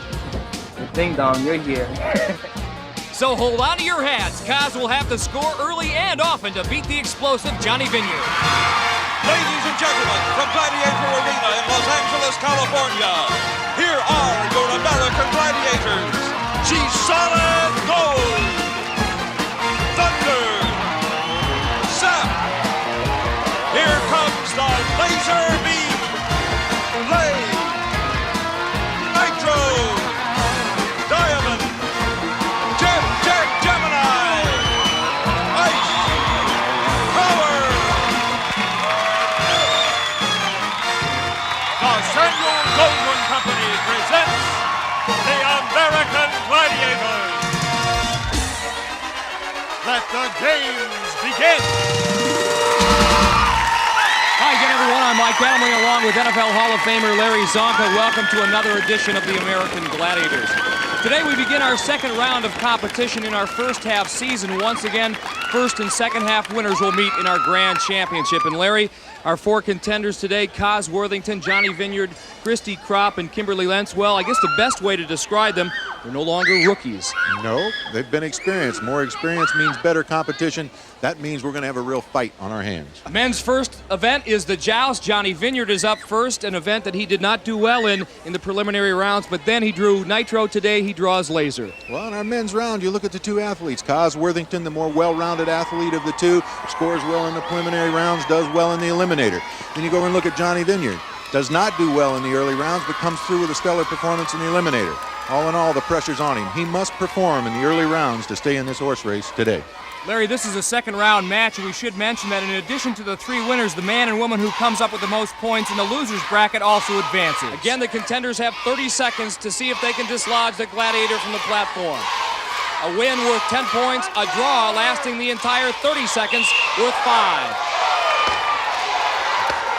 Ding dong, you're here. So hold on to your hats. Cos will have to score early and often to beat the explosive Johnny Vineyard. Ladies and gentlemen, from Gladiator Arena in Los Angeles, California, here are your American Gladiators. She's solid gold. Thunder. Sap. Here comes the laser beam. Blade. Nitro. Diamond. Jet Gemini. Ice. Power. The Samuel Goldwyn Company presents the American Gladiators. Let the games begin. Hi again, everyone. I'm Mike Gatling along with NFL Hall of Famer Larry Zonka. Welcome to another edition of the American Gladiators. Today we begin our second round of competition in our first half season. Once again, first and second half winners will meet in our grand championship. And Larry, our four contenders today, Cos Worthington, Johnny Vineyard, Christy Kropp, and Kimberly Lentz. Well, I guess the best way to describe them, they're no longer rookies. No, they've been experienced. More experience means better competition. That means we're going to have a real fight on our hands. Men's first event is the Joust. Johnny Vineyard is up first, an event that he did not do well in the preliminary rounds, but then he drew Nitro. Today he draws Laser. Well, in our men's round, you look at the two athletes. Cos Worthington, the more well-rounded athlete of the two, scores well in the preliminary rounds, does well in the eliminator. Then you go and look at Johnny Vineyard. Does not do well in the early rounds, but comes through with a stellar performance in the eliminator. All in all, the pressure's on him. He must perform in the early rounds to stay in this horse race today. Larry, this is a second round match, and we should mention that in addition to the three winners, the man and woman who comes up with the most points in the losers bracket also advances. Again, the contenders have 30 seconds to see if they can dislodge the Gladiator from the platform. A win worth 10 points, a draw lasting the entire 30 seconds worth 5.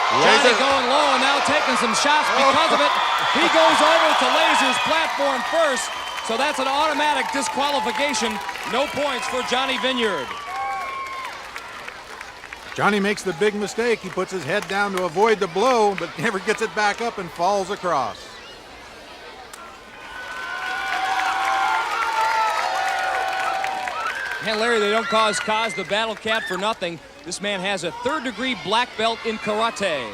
Johnny going low and now taking some shots because of it. He goes over to Laser's platform first, so that's an automatic disqualification. No points for Johnny Vineyard. Johnny makes the big mistake. He puts his head down to avoid the blow, but never gets it back up and falls across. And Larry, they don't cause Cos the Battle Cat for nothing. This man has a third-degree black belt in karate.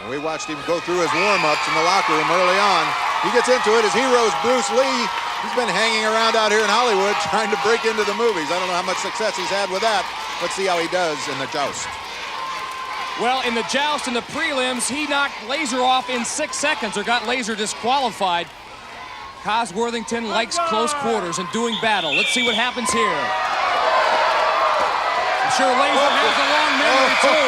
And we watched him go through his warm-ups in the locker room early on. He gets into it. His hero's Bruce Lee. He's been hanging around out here in Hollywood trying to break into the movies. I don't know how much success he's had with that. Let's see how he does in the joust. Well, in the joust, in the prelims, he knocked Laser off in 6 seconds or got Laser disqualified. Cos Worthington likes close quarters and doing battle. Let's see what happens here. I'm sure Laser has a long memory, too.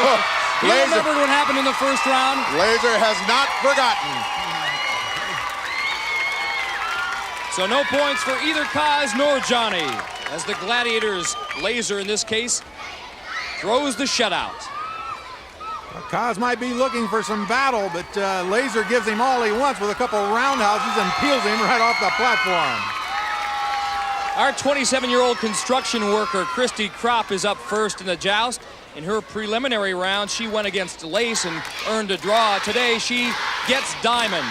He remembered what happened in the first round. Laser has not forgotten. So no points for either Cos nor Johnny, as the Gladiators, Laser in this case, throws the shutout. Well, Cos might be looking for some battle, but Laser gives him all he wants with a couple roundhouses and peels him right off the platform. Our 27-year-old construction worker, Christy Kropp, is up first in the joust. In her preliminary round, she went against Lace and earned a draw. Today, she gets Diamond.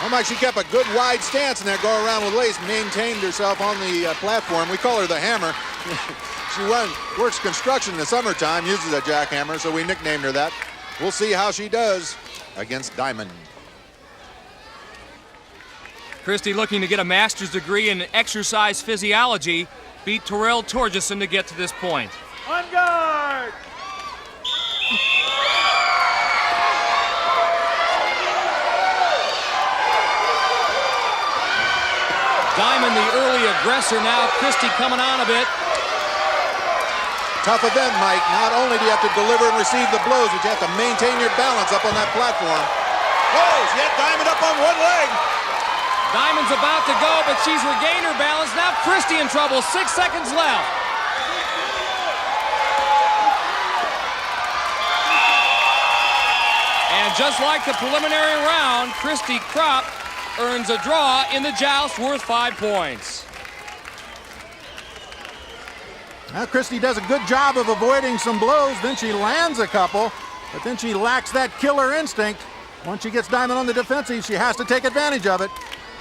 Well, Mike, she kept a good wide stance in that go-around with Lace, maintained herself on the platform. We call her the Hammer. She works construction in the summertime, uses a jackhammer, so we nicknamed her that. We'll see how she does against Diamond. Christy, looking to get a master's degree in exercise physiology, beat Terrell Torgeson to get to this point. On guard! Diamond, the early aggressor now. Christy coming on a bit. tough event, Mike. Not only do you have to deliver and receive the blows, but you have to maintain your balance up on that platform. Oh, she had Diamond up on one leg. Diamond's about to go, but she's regained her balance. Now Christy in trouble. 6 seconds left. And just like the preliminary round, Christy Kropp earns a draw in the joust worth 5 points. Now Christy does a good job of avoiding some blows, then she lands a couple, but then she lacks that killer instinct. Once she gets Diamond on the defensive, she has to take advantage of it.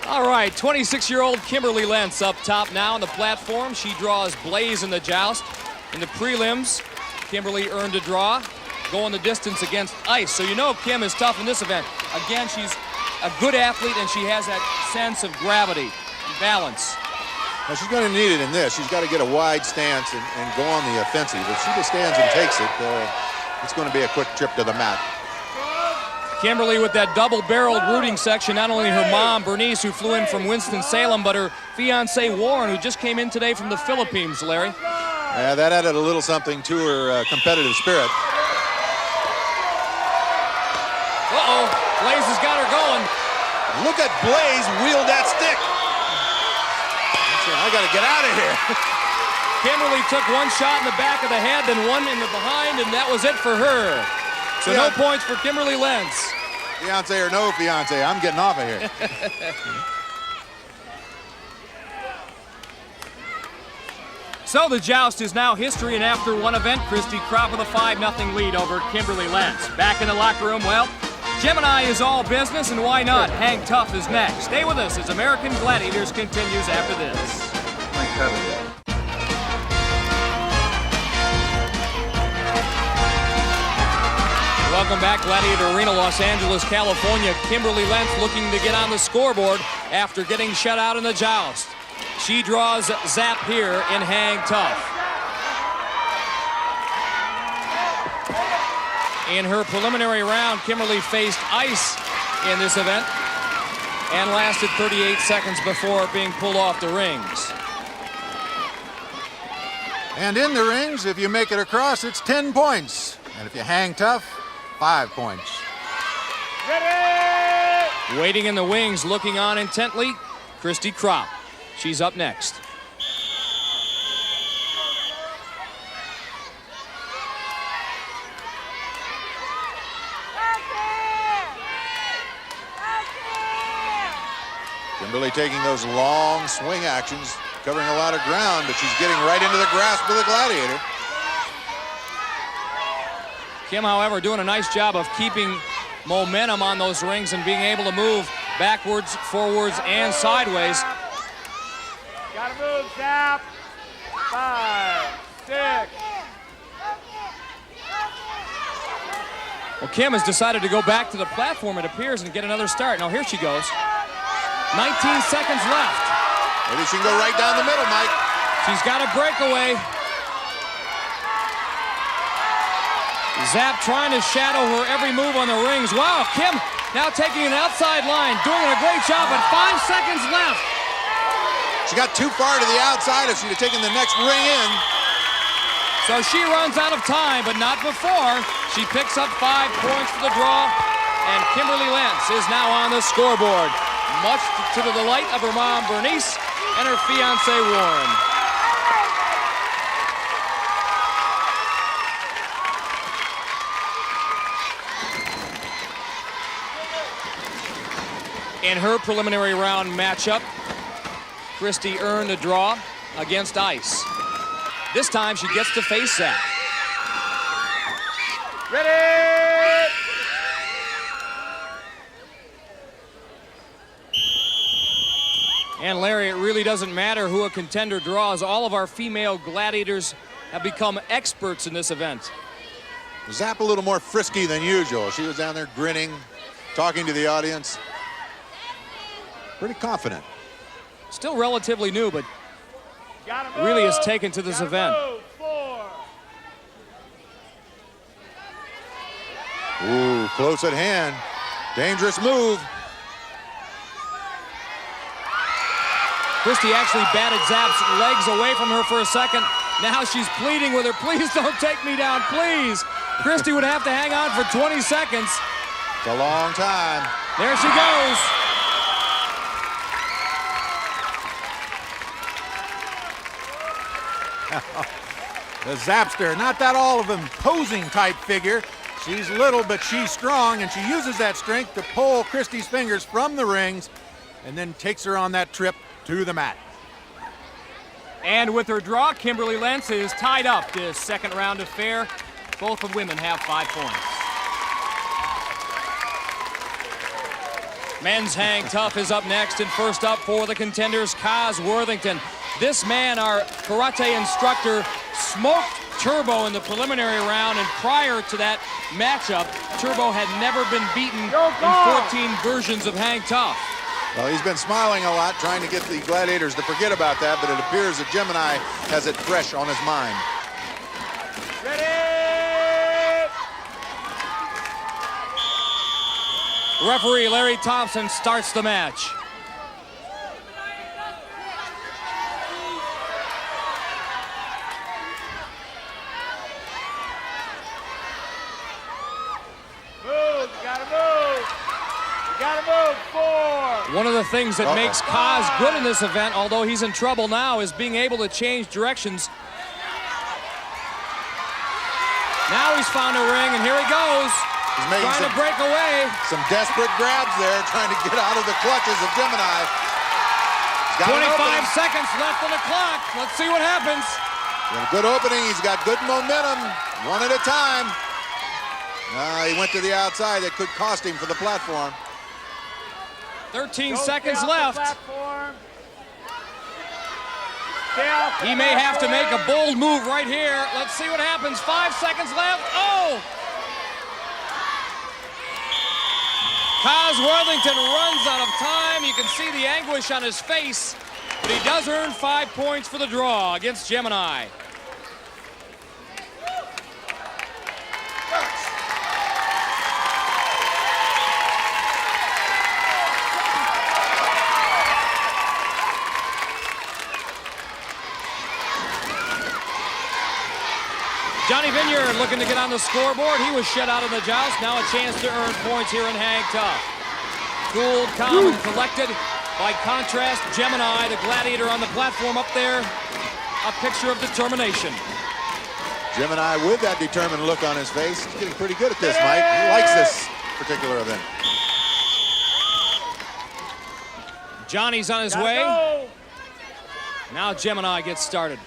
All right, 26-year-old Kimberly Lentz up top now on the platform. She draws Blaze in the joust. In the prelims, Kimberly earned a draw, going the distance against Ice. So you know Kim is tough in this event. Again, she's a good athlete, and she has that sense of gravity and balance. Well, she's going to need it in this. She's got to get a wide stance and go on the offensive. If she just stands and takes it, it's going to be a quick trip to the mat. Kimberly with that double-barreled rooting section, not only her mom, Bernice, who flew in from Winston-Salem, but her fiancé, Warren, who just came in today from the Philippines, Larry. Yeah, that added a little something to her competitive spirit. Uh-oh, Blaze has got her going. Look at Blaze wield that stick. I got to get out of here. Kimberly took one shot in the back of the head, then one in the behind, and that was it for her. So no points for Kimberly Lentz. Fiance or no fiance, I'm getting off of here. So the joust is now history, and after one event, Christy Kropp with a 5-0 lead over Kimberly Lentz. Back in the locker room, well, Gemini is all business, and why not? Hang Tough is next. Stay with us as American Gladiators continues after this. Welcome back, Gladiator Arena, Los Angeles, California. Kimberly Lentz looking to get on the scoreboard after getting shut out in the joust. She draws Zap here in Hang Tough. In her preliminary round, Kimberly faced Ice in this event and lasted 38 seconds before being pulled off the rings. And in the rings, if you make it across, it's 10 points. And if you hang tough, 5 points. Ready! Waiting in the wings, looking on intently, Christy Kropp. She's up next. Kimberly taking those long swing actions, covering a lot of ground, but she's getting right into the grasp of the Gladiator. Kim, however, doing a nice job of keeping momentum on those rings and being able to move backwards, forwards, and sideways. Gotta move, Zap. 5, 6. Well, Kim has decided to go back to the platform, it appears, and get another start. Now, here she goes. 19 seconds left. Maybe she can go right down the middle, Mike. She's got a breakaway. Zap trying to shadow her every move on the rings. Wow, Kim now taking an outside line, doing a great job, but 5 seconds left. She got too far to the outside if she'd have taken the next ring in. So she runs out of time, but not before. She picks up 5 points for the draw, and Kimberly Lentz is now on the scoreboard, much to the delight of her mom, Bernice, and her fiancé, Warren. In her preliminary round matchup, Christy earned a draw against Ice. This time she gets to face Zap. Ready! And Larry, it really doesn't matter who a contender draws. All of our female gladiators have become experts in this event. Zap a little more frisky than usual. She was down there grinning, talking to the audience. Pretty confident. Still relatively new, but really has taken to this event. Ooh, close at hand. Dangerous move. Christy actually batted Zap's legs away from her for a second, Now she's pleading with her, please don't take me down, please. Christy would have to hang on for 20 seconds. It's a long time. There she goes. The Zapster, not that all of imposing type figure. She's little, but she's strong, and she uses that strength to pull Christy's fingers from the rings and then takes her on that trip to the mat. And with her draw, Kimberly Lentz is tied up this second round affair. Both of women have 5 points. Men's hang tough is up next, and first up for the contenders, Kaz Worthington. This man, our karate instructor, smoked Turbo in the preliminary round, and prior to that matchup, Turbo had never been beaten in 14 versions of hang tough. Well, he's been smiling a lot, trying to get the Gladiators to forget about that, but it appears that Gemini has it fresh on his mind. Referee Larry Thompson starts the match. One of the things that makes Kaz good in this event, although he's in trouble now, is being able to change directions. Now he's found a ring, and here he goes. He's making trying to break away. Some desperate grabs there, trying to get out of the clutches of Gemini. 25 seconds left on the clock. Let's see what happens. He's got a good opening. He's got good momentum. One at a time. He went to the outside. That could cost him for the platform. 13 seconds left. He may have to make a bold move right here. Let's see what happens. 5 seconds left. Oh! Kaz Worthington runs out of time. You can see the anguish on his face, but he does earn 5 points for the draw against Gemini. Johnny Vineyard looking to get on the scoreboard. He was shut out of the joust. Now a chance to earn points here in hang tough. Cool, calm, and collected. By contrast, Gemini, the gladiator on the platform up there, a picture of determination. Gemini with that determined look on his face. He's getting pretty good at this, Mike. He likes this particular event. Johnny's on his way. Now Gemini gets started.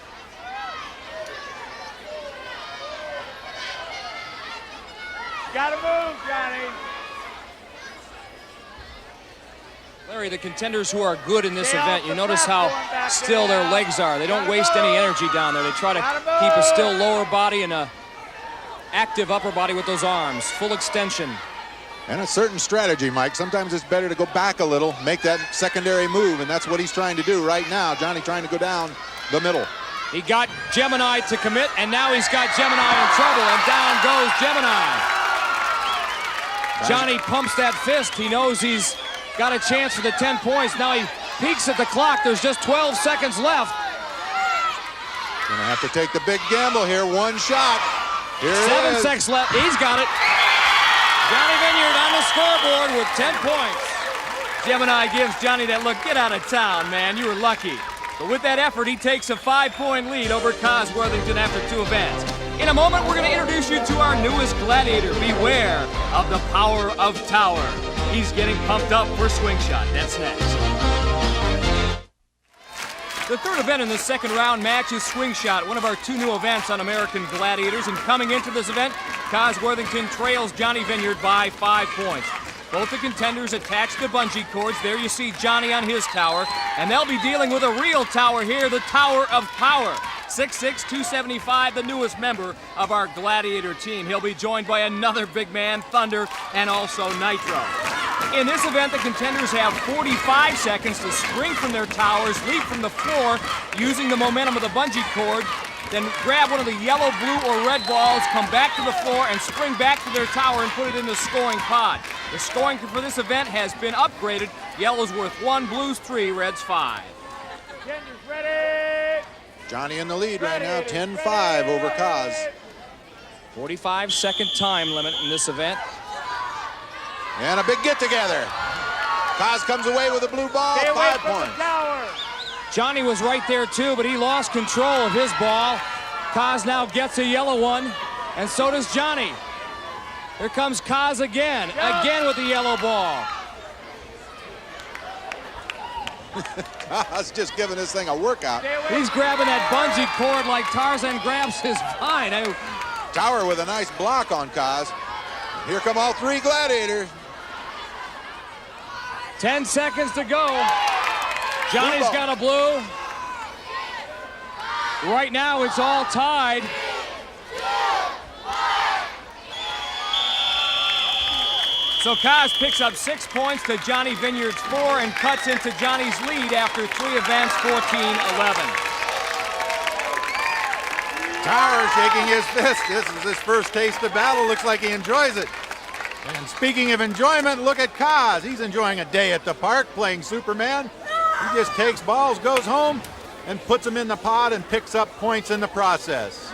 Gotta move, Johnny. Larry, the contenders who are good in this event, you notice how still their legs are. They don't waste any energy down there. They try to keep a still lower body and a active upper body with those arms. Full extension. And a certain strategy, Mike. Sometimes it's better to go back a little, make that secondary move, and that's what he's trying to do right now. Johnny trying to go down the middle. He got Gemini to commit, and now he's got Gemini in trouble, and down goes Gemini. Johnny pumps that fist. He knows he's got a chance for the 10 points. Now he peeks at the clock. There's just 12 seconds left. Gonna have to take the big gamble here. One shot. Here it is. 7 seconds left. He's got it. Johnny Vineyard on the scoreboard with 10 points. Gemini gives Johnny that look. Get out of town, man. You were lucky. But with that effort, he takes a 5-point lead over Kaz Worthington after 2 events. In a moment, we're going to introduce you to our newest gladiator. Beware of the power of Tower. He's getting pumped up for Swing Shot. That's next. The third event in the second round match is Swing Shot, one of our 2 new events on American Gladiators. And coming into this event, Kaz Worthington trails Johnny Vineyard by 5 points. Both the contenders attach the bungee cords. There you see Johnny on his tower. And they'll be dealing with a real tower here, the Tower of Power. 6'6", 275, the newest member of our Gladiator team. He'll be joined by another big man, Thunder, and also Nitro. In this event, the contenders have 45 seconds to spring from their towers, leap from the floor using the momentum of the bungee cord, then grab one of the yellow, blue, or red balls, come back to the floor, and spring back to their tower and put it in the scoring pod. The scoring for this event has been upgraded. Yellow's worth 1, blues 3, reds 5. Contenders ready. Johnny in the lead right now, 10-5 over Kaz. 45-second time limit in this event. And a big get-together. Kaz comes away with a blue ball, 5 points. Johnny was right there too, but he lost control of his ball. Kaz now gets a yellow one, and so does Johnny. Here comes Kaz again with the yellow ball. Kaz just giving this thing a workout. He's grabbing that bungee cord like Tarzan grabs his vine. Tower with a nice block on Kaz. Here come all 3 Gladiators. 10 seconds to go. Johnny's got a blue. Right now it's all tied. So Kaz picks up 6 points to Johnny Vineyard's 4 and cuts into Johnny's lead after 3 events, 14-11. Tower shaking his fist. This is his first taste of battle. Looks like he enjoys it. And speaking of enjoyment, look at Kaz. He's enjoying a day at the park playing Superman. He just takes balls, goes home, and puts them in the pod and picks up points in the process.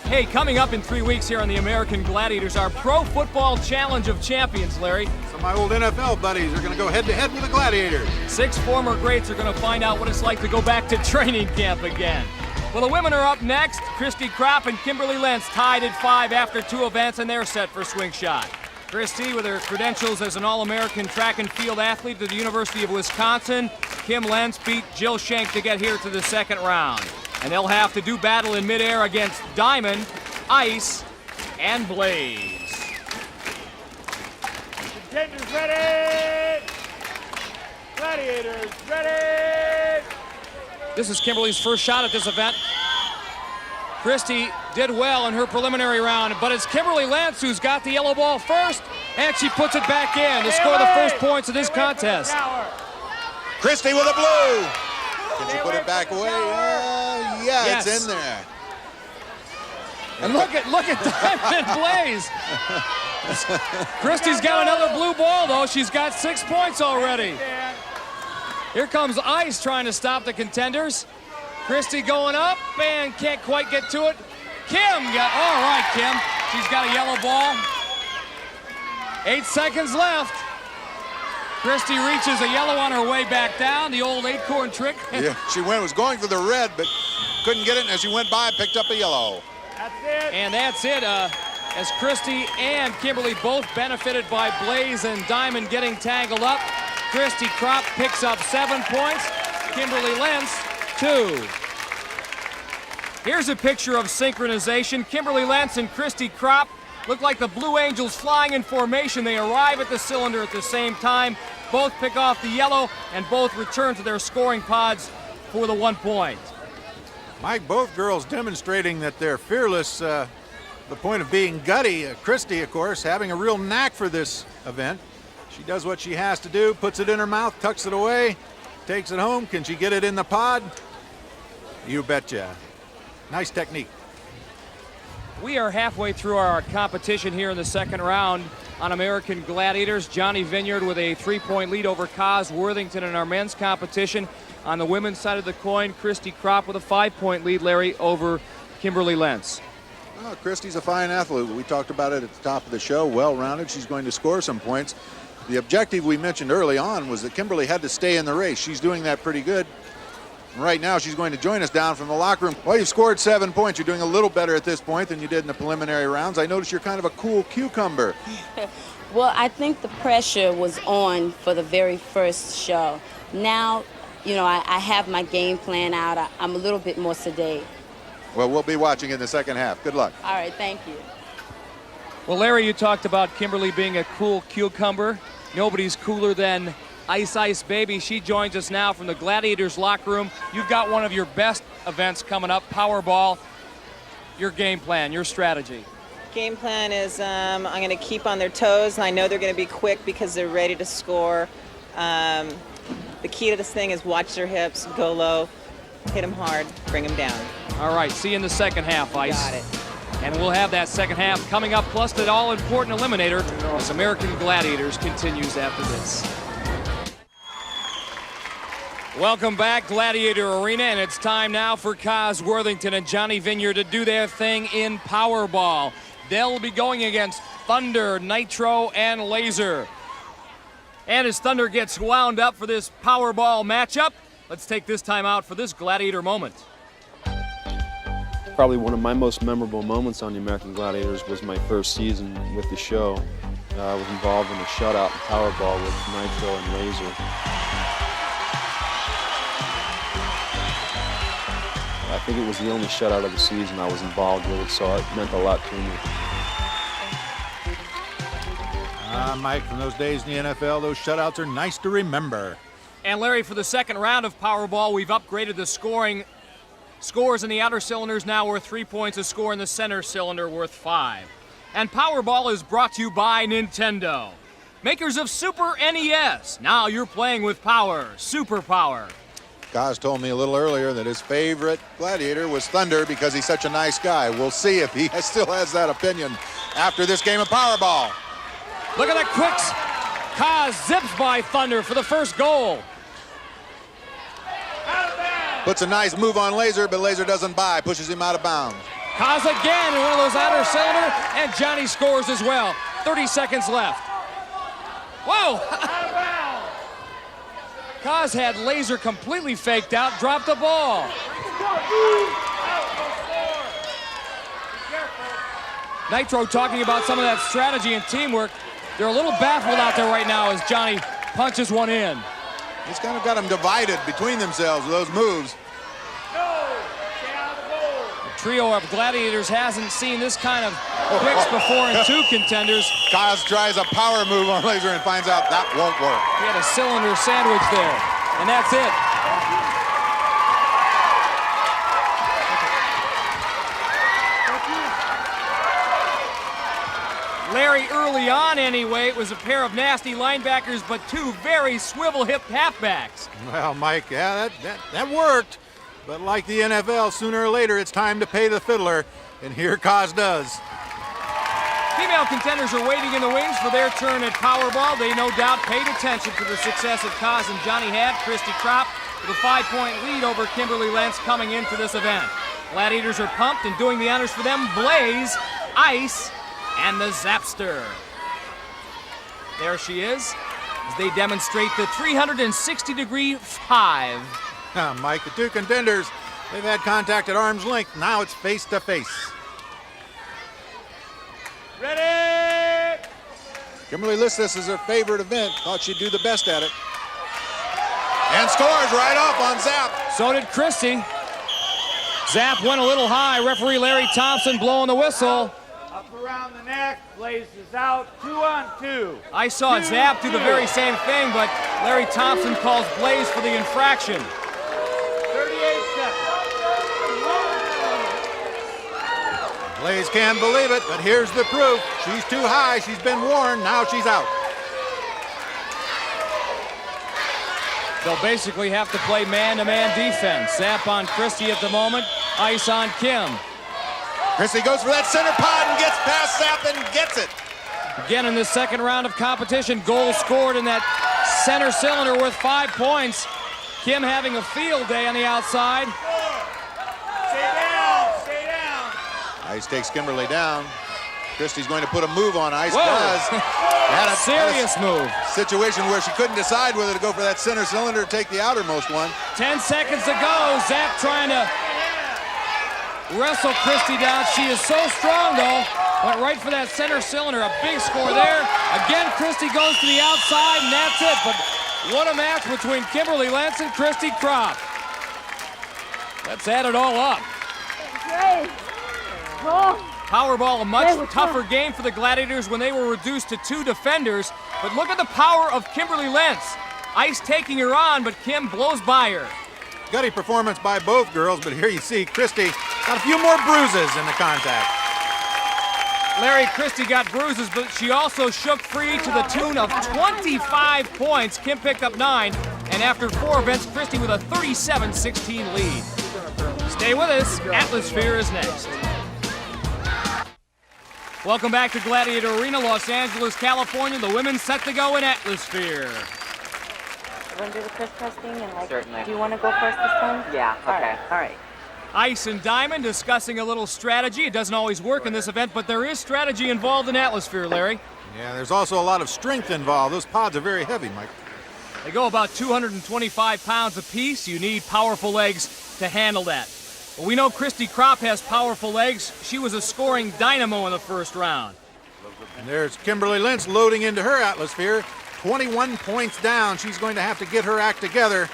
Hey, coming up in 3 weeks here on the American Gladiators, our Pro Football Challenge of Champions, Larry. So my old NFL buddies are going to go head-to-head with the Gladiators. 6 former greats are going to find out what it's like to go back to training camp again. Well, the women are up next. Christy Kropp and Kimberly Lentz tied at 5 after 2 events, and they're set for swing shot. Christy, with her credentials as an All-American track and field athlete to the University of Wisconsin, Kim Lentz beat Jill Schenk to get here to the second round. And they'll have to do battle in midair against Diamond, Ice, and Blaze. Contenders ready! Gladiators ready! This is Kimberly's first shot at this event. Christy did well in her preliminary round, but it's Kimberly Lentz who's got the yellow ball first, and she puts it back in to score the first points of this contest. Christy with a blue. Can she put it back away? Yeah, yes. It's in there. And look at Diamond and Blaze. Christy's got another blue ball, though. She's got 6 points already. Here comes Ice trying to stop the contenders. Christy going up and can't quite get to it. All right, Kim. She's got a yellow ball. 8 seconds left. Christy reaches a yellow on her way back down, the old acorn trick. Yeah, she was going for the red, but couldn't get it, and as she went by, picked up a yellow. That's it. And that's it, as Christy and Kimberly both benefited by Blaze and Diamond getting tangled up. Christy Kropp picks up 7 points, Kimberly Lentz 2. Here's a picture of synchronization. Kimberly Lentz and Christy Kropp look like the Blue Angels flying in formation. They arrive at the cylinder at the same time. Both pick off the yellow and both return to their scoring pods for the 1 point. Mike, both girls demonstrating that they're fearless. The point of being gutty. Christy, of course, having a real knack for this event. She does what she has to do, puts it in her mouth, tucks it away, takes it home. Can she get it in the pod? You betcha. Nice technique. We are halfway through our competition here in the second round on American Gladiators. Johnny Vineyard with a 3-point lead over Kaz Worthington in our men's competition. On the women's side of the coin, Christy Kropp with a 5-point lead, Larry, over Kimberly Lentz. Well, Christy's a fine athlete. We talked about it at the top of the show. Well-rounded. She's going to score some points. The objective we mentioned early on was that Kimberly had to stay in the race. She's doing that pretty good. Right now, she's going to join us down from the locker room. Well, you've scored 7 points. You're doing a little better at this point than you did in the preliminary rounds. I notice you're kind of a cool cucumber. Well, I think the pressure was on for the very first show. Now, you know, I have my game plan out. I'm a little bit more sedate. Well, we'll be watching in the second half. Good luck. All right, thank you. Well, Larry, you talked about Kimberly being a cool cucumber. Nobody's cooler than Ice Ice Baby. She joins us now from the Gladiators locker room. You've got one of your best events coming up, Powerball. Your game plan, your strategy. Game plan is I'm going to keep on their toes, and I know they're going to be quick because they're ready to score. The key to this thing is watch their hips, go low, hit them hard, bring them down. All right, see you in the second half, Ice. Got it. And we'll have that second half coming up, plus that all-important eliminator as American Gladiators continues after this. Welcome back, Gladiator Arena, and it's time now for Kaz Worthington and Johnny Vineyard to do their thing in Powerball. They'll be going against Thunder, Nitro, and Laser. And as Thunder gets wound up for this Powerball matchup, let's take this time out for this Gladiator moment. Probably one of my most memorable moments on the American Gladiators was my first season with the show. I was involved in a shutout in Powerball with Nitro and Laser. I think it was the only shutout of the season I was involved with, so it meant a lot to me. Mike, from those days in the NFL, those shutouts are nice to remember. And Larry, for the second round of Powerball, we've upgraded the scoring. Scores in the outer cylinders now worth 3 points, a score in the center cylinder worth 5. And Powerball is brought to you by Nintendo, makers of Super NES. Now you're playing with power, super power. Kaz told me a little earlier that his favorite Gladiator was Thunder because he's such a nice guy. We'll see if he still has that opinion after this game of Powerball. Look at that quick. Kaz zips by Thunder for the first goal. Puts a nice move on Laser, but Laser doesn't buy, pushes him out of bounds. Kaz again in one of those outer cylinder, and Johnny scores as well. 30 seconds left. Whoa! Kaz had Laser completely faked out, dropped the ball. Nitro talking about some of that strategy and teamwork. They're a little baffled out there right now as Johnny punches one in. He's kind of got them divided between themselves with those moves. The trio of Gladiators hasn't seen this kind of quicks before in two contenders. Kaz tries a power move on Laser and finds out that won't work. He had a cylinder sandwich there, and that's it. Larry, early on anyway, it was a pair of nasty linebackers, but two very swivel-hipped halfbacks. Well, Mike, yeah, that worked. But like the NFL, sooner or later, it's time to pay the fiddler, and here Kaz does. Female contenders are waiting in the wings for their turn at Powerball. They no doubt paid attention to the success that Kaz and Johnny had. Christy Kropp with a 5-point lead over Kimberly Lentz coming into this event. Gladiators are pumped, and doing the honors for them, Blaze, Ice, and the Zapster. There she is, as they demonstrate the 360-degree 5. Mike, the two contenders, they've had contact at arm's length. Now it's face-to-face. Ready! Kimberly lists this as her favorite event. Thought she'd do the best at it. And scores right off on Zap. So did Christy. Zap went a little high. Referee Larry Thompson blowing the whistle. Up around the neck, Blaze is out, 2-on-2. I saw Zap do the very same thing, but Larry Thompson calls Blaze for the infraction. 38 seconds. Blaze can't believe it, but here's the proof. She's too high, she's been warned, now she's out. They'll basically have to play man-to-man defense. Zap on Christy at the moment, Ice on Kim. Christy goes for that center pod and gets past Zap and gets it. Again in this second round of competition, goal scored in that center cylinder worth 5 points. Kim having a field day on the outside. Stay down, stay down. Ice takes Kimberly down. Christy's going to put a move on Ice. Whoa. Had a serious move. Situation where she couldn't decide whether to go for that center cylinder or take the outermost one. 10 seconds to go. Zap trying to wrestle Christy down. She is so strong, though. Went right for that center cylinder. A big score there. Again, Christy goes to the outside, and that's it. But what a match between Kimberly Lentz and Christy Kropp. Let's add it all up. Powerball, a much tougher game for the Gladiators when they were reduced to 2 defenders. But look at the power of Kimberly Lentz. Ice taking her on, but Kim blows by her. Gutty performance by both girls, but here you see Christy got a few more bruises in the contact. Larry, Christy got bruises, but she also shook free to the tune of 25 points. Kim picked up 9, and after 4 events, Christy with a 37-16 lead. Stay with us. Atmosphere is next. Welcome back to Gladiator Arena, Los Angeles, California. The women set to go in Atmosphere. You want to do the crisscross thing? And like, Certainly. Do you want to go first this time? Yeah, okay. All right. Ice and Diamond discussing a little strategy. It doesn't always work in this event, but there is strategy involved in Atmosphere, Larry. Yeah, there's also a lot of strength involved. Those pods are very heavy, Mike. They go about 225 pounds apiece. You need powerful legs to handle that. Well, we know Christy Kropp has powerful legs. She was a scoring dynamo in the first round. And there's Kimberly Lentz loading into her Atmosphere. 21 points down. She's going to have to get her act together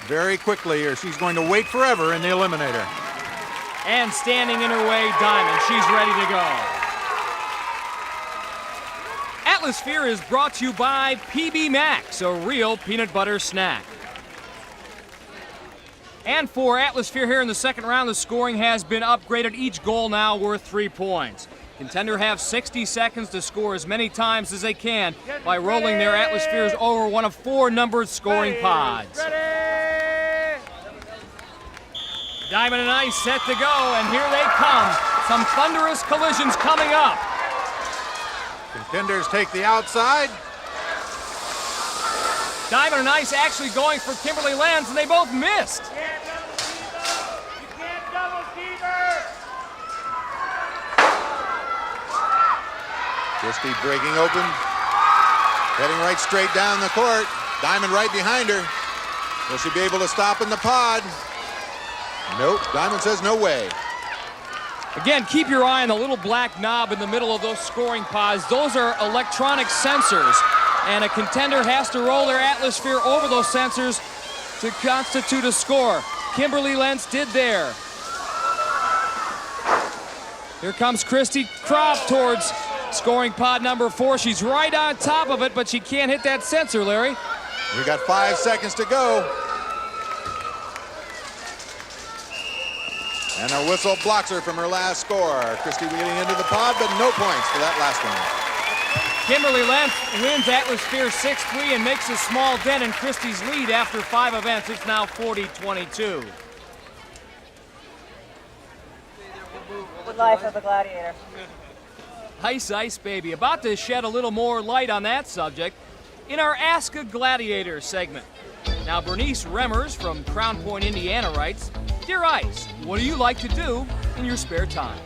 very quickly, or she's going to wait forever in the Eliminator. And standing in her way, Diamond. She's ready to go. Atmosphere is brought to you by PB Max, a real peanut butter snack. And for Atmosphere here in the second round, the scoring has been upgraded. Each goal now worth 3 points. Contender have 60 seconds to score as many times as they can by rolling their Atmospheres over one of 4 numbered scoring pods. Diamond and Ice set to go, and here they come. Some thunderous collisions coming up. Contenders take the outside. Diamond and Ice actually going for Kimberly Lentz, and they both missed. Christy breaking open, heading right straight down the court. Diamond right behind her. Will she be able to stop in the pod? Nope, Diamond says no way. Again, keep your eye on the little black knob in the middle of those scoring pods. Those are electronic sensors, and a contender has to roll their Atmosphere over those sensors to constitute a score. Kimberly Lentz did there. Here comes Christy Kropp towards scoring pod number 4. She's right on top of it, but she can't hit that sensor, Larry. We got 5 seconds to go. And a whistle blocks her from her last score. Christy getting into the pod, but no points for that last one. Kimberly Lentz wins Atmosphere 6-3 and makes a small dent in Christy's lead after 5 events. It's now 40-22. The life of a gladiator. Ice, Ice, baby. About to shed a little more light on that subject in our Ask a Gladiator segment. Now, Bernice Remmers from Crown Point, Indiana writes, Dear Ice, what do you like to do in your spare time?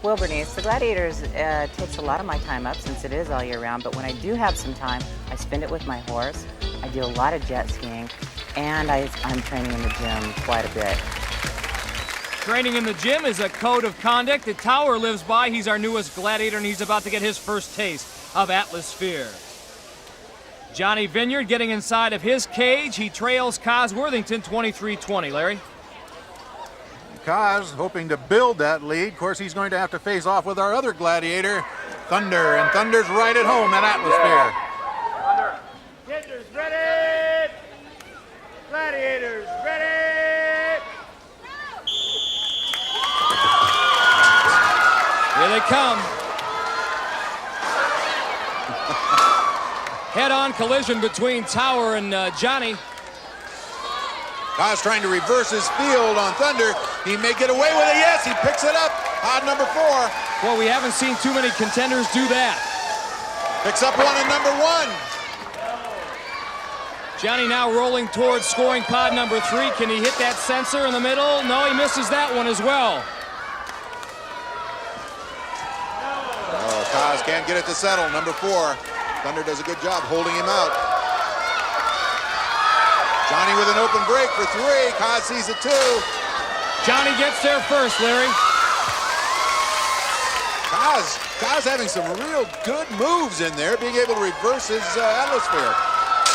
Well, Bernice, the Gladiators takes a lot of my time up since it is all year round, but when I do have some time, I spend it with my horse. I do a lot of jet skiing, and I'm training in the gym quite a bit. Training in the gym is a code of conduct that Tower lives by. He's our newest gladiator, and he's about to get his first taste of Atmosphere. Johnny Vineyard getting inside of his cage. He trails Kaz Worthington 23-20. Larry? Kaz hoping to build that lead. Of course, he's going to have to face off with our other gladiator, Thunder, and Thunder's right at home at Atmosphere. Contenders ready! Gladiators ready! Here they come. Head-on collision between Tower and Johnny. Kaz trying to reverse his field on Thunder. He may get away with it. Yes, he picks it up. Pod number 4. Well, we haven't seen too many contenders do that. Picks up one at number 1. Johnny now rolling towards scoring pod number 3. Can he hit that sensor in the middle? No, he misses that one as well. Oh, Kaz can't get it to settle. Number 4. Thunder does a good job holding him out. Johnny with an open break for 3. Kaz sees it 2. Johnny gets there first, Larry. Kaz having some real good moves in there, being able to reverse his Atmosphere.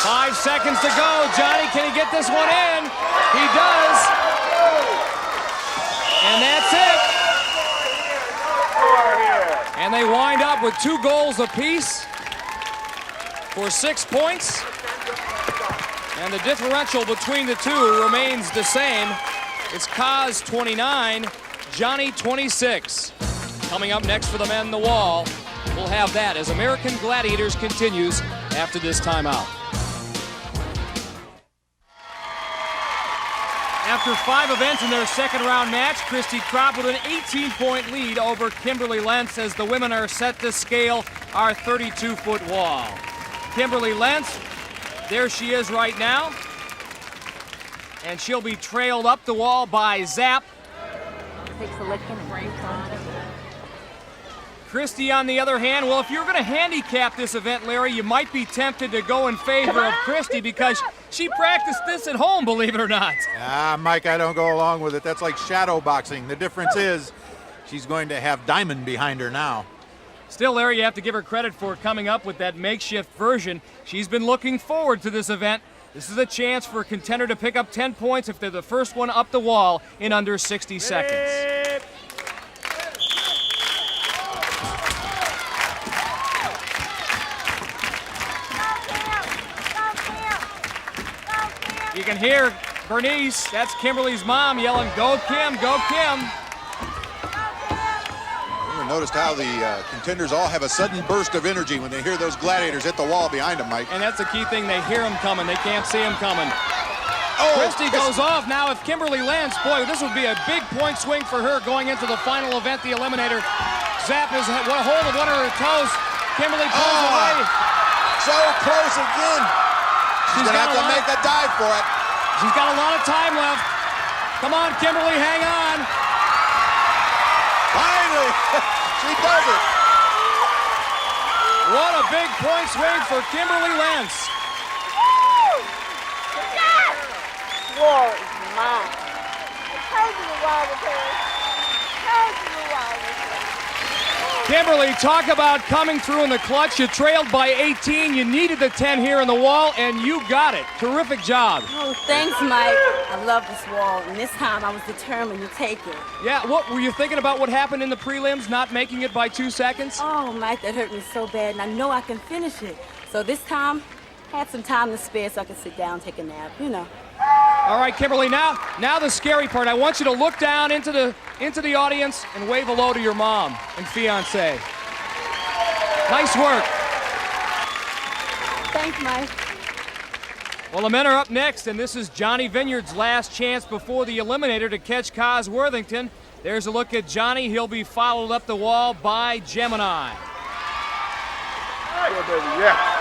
5 seconds to go. Johnny, can he get this one in? He does. And that's it. And they wind up with 2 goals apiece for 6 points. And the differential between the two remains the same. It's Kaz 29, Johnny 26. Coming up next for the men in the wall, we'll have that as American Gladiators continues after this timeout. After 5 events in their second round match, Christy Kropp with an 18-point lead over Kimberly Lentz as the women are set to scale our 32-foot wall. Kimberly Lentz There she is right now. And she'll be trailed up the wall by Zap. Takes a licking and breaks on it. Christy, on the other hand, well, if you're going to handicap this event, Larry, you might be tempted to go in favor of Christy because she practiced this at home, believe it or not. Mike, I don't go along with it. That's like shadow boxing. The difference is she's going to have Diamond behind her now. Still, Larry, you have to give her credit for coming up with that makeshift version. She's been looking forward to this event. This is a chance for a contender to pick up 10 points if they're the first one up the wall in under 60 seconds. You can hear Bernice, that's Kimberly's mom, yelling, "Go Kim, go Kim." You noticed how the contenders all have a sudden burst of energy when they hear those gladiators hit the wall behind them, Mike. And that's the key thing, they hear them coming, they can't see them coming. Oh, Christy goes off. Now if Kimberly lands, boy, this would be a big point swing for her going into the final event, the Eliminator. Zap is a hold of one of her toes. Kimberly pulls away. So close again. She's going to have to make a dive for it. She's got a lot of time left. Come on, Kimberly, hang on. Finally, she does it. What a big point swing for Kimberly Lentz. War is mine. I told you the wall was hers. I told you the wall was hers. Kimberly, talk about coming through in the clutch. You trailed by 18. You needed the 10 here in the wall, and you got it. Terrific job. Oh, thanks, Mike. I love this wall, and this time I was determined to take it. Yeah, what were you thinking about what happened in the prelims, not making it by 2 seconds? Oh, Mike, that hurt me so bad, and I know I can finish it. So this time, I had some time to spare so I could sit down, take a nap, you know. All right, Kimberly, now the scary part. I want you to look down into the audience and wave hello to your mom and fiancé. Nice work. Thanks, Mike. Well, the men are up next, and this is Johnny Vineyard's last chance before the Eliminator to catch Kaz Worthington. There's a look at Johnny. He'll be followed up the wall by Gemini. Yeah, baby, yeah.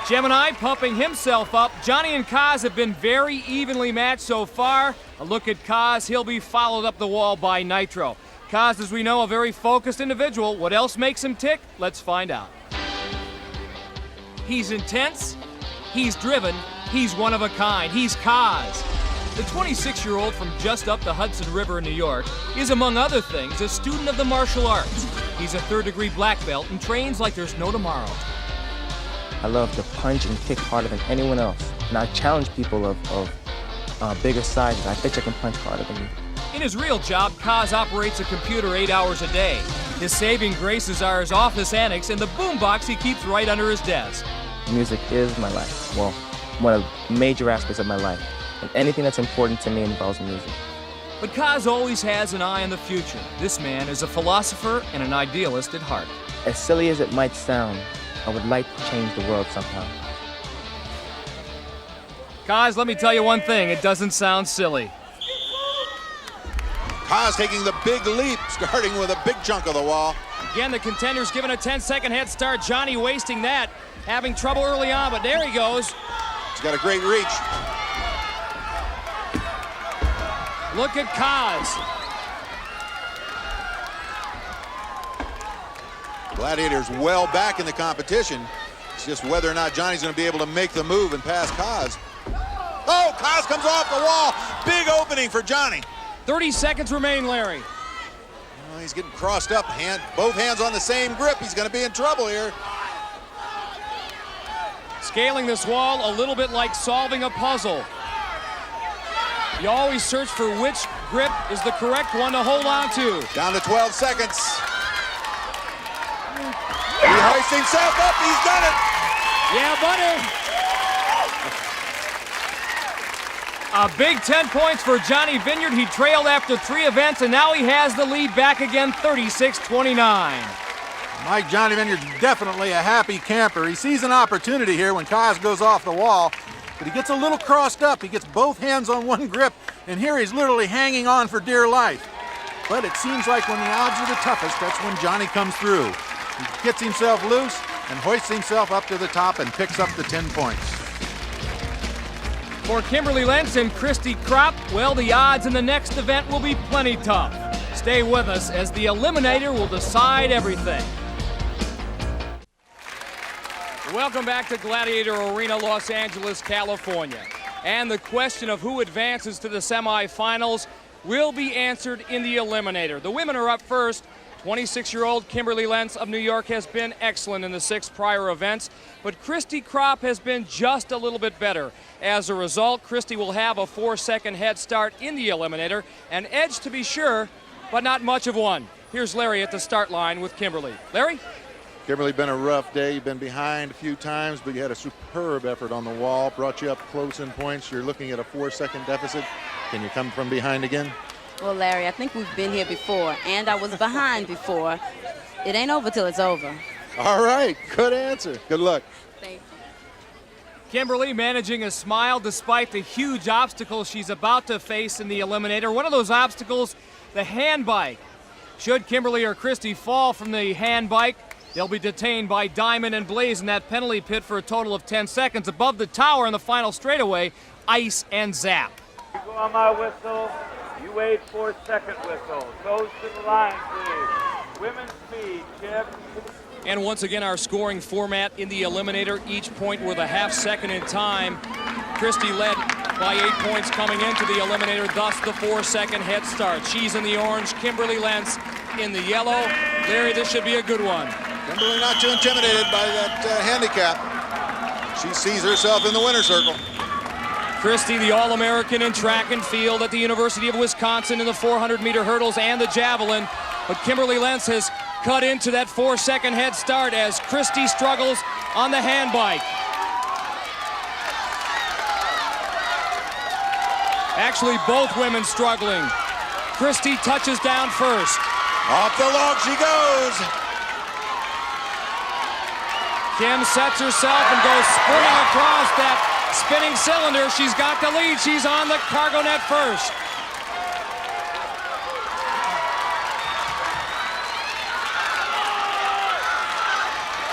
Gemini pumping himself up. Johnny and Kaz have been very evenly matched so far. A look at Kaz. He'll be followed up the wall by Nitro. Kaz, as we know, a very focused individual. What else makes him tick? Let's find out. He's intense. He's driven. He's one of a kind. He's Kaz. The 26-year-old from just up the Hudson River in New York is, among other things, a student of the martial arts. He's a third-degree black belt and trains like there's no tomorrow. I love to punch and kick harder than anyone else. And I challenge people of bigger sizes. I bet I can punch harder than you. In his real job, Kaz operates a computer 8 hours a day. His saving graces are his office annex and the boombox he keeps right under his desk. Music is my life. Well, one of the major aspects of my life. And anything that's important to me involves music. But Kaz always has an eye on the future. This man is a philosopher and an idealist at heart. As silly as it might sound, I would like to change the world somehow. Kaz, let me tell you one thing. It doesn't sound silly. Kaz taking the big leap, starting with a big chunk of the wall. Again, the contenders given a 10-second head start. Johnny wasting that. Having trouble early on, but there he goes. He's got a great reach. Look at Kaz. Gladiators well back in the competition. It's just whether or not Johnny's going to be able to make the move and pass Kaz. Oh, Kaz comes off the wall. Big opening for Johnny. 30 seconds remain, Larry. Well, he's getting crossed up. Both hands on the same grip. He's going to be in trouble here. Scaling this wall a little bit like solving a puzzle. You always search for which grip is the correct one to hold on to. Down to 12 seconds. He hoists himself up. He's done it. Yeah, buddy. A big 10 points for Johnny Vineyard. He trailed after 3 events, and now he has the lead back again, 36-29. Mike, Johnny Vineyard's definitely a happy camper. He sees an opportunity here when Kaz goes off the wall, but he gets a little crossed up. He gets both hands on one grip, and here he's literally hanging on for dear life. But it seems like when the odds are the toughest, that's when Johnny comes through. He gets himself loose and hoists himself up to the top and picks up the 10 points. For Kimberly Lentz and Christy Kropp, well, the odds in the next event will be plenty tough. Stay with us as the Eliminator will decide everything. Welcome back to Gladiator Arena, Los Angeles, California. And the question of who advances to the semifinals will be answered in the Eliminator. The women are up first. 26-year-old Kimberly Lentz of New York has been excellent in the 6 prior events, but Christy Kropp has been just a little bit better. As a result, Christy will have a 4-second head start in the Eliminator, an edge to be sure, but not much of one. Here's Larry at the start line with Kimberly. Larry? Kimberly, been a rough day. You've been behind a few times, but you had a superb effort on the wall, brought you up close in points. You're looking at a 4-second deficit. Can you come from behind again? Well, Larry, I think we've been here before, and I was behind before. It ain't over till it's over. All right, good answer. Good luck. Thank you. Kimberly managing a smile despite the huge obstacles she's about to face in the Eliminator. One of those obstacles, the hand bike. Should Kimberly or Christy fall from the hand bike, they'll be detained by Diamond and Blaze in that penalty pit for a total of 10 seconds. Above the tower in the final straightaway, Ice and Zap. You go on my whistle. You wait for second whistle. Goes to the line, please. Women's speed, Chip. And once again, our scoring format in the Eliminator, each point worth a half second in time. Christy led by 8 points coming into the Eliminator, thus the 4-second head start. She's in the orange, Kimberly Lentz in the yellow. Larry, this should be a good one. Kimberly not too intimidated by that handicap. She sees herself in the winner's circle. Christy, the All-American in track and field at the University of Wisconsin in the 400-meter hurdles and the javelin. But Kimberly Lentz has cut into that 4-second head start as Christy struggles on the hand bike. Actually, both women struggling. Christy touches down first. Off the log she goes. Kim sets herself and goes sprinting across that spinning cylinder. She's got the lead. She's on the cargo net first.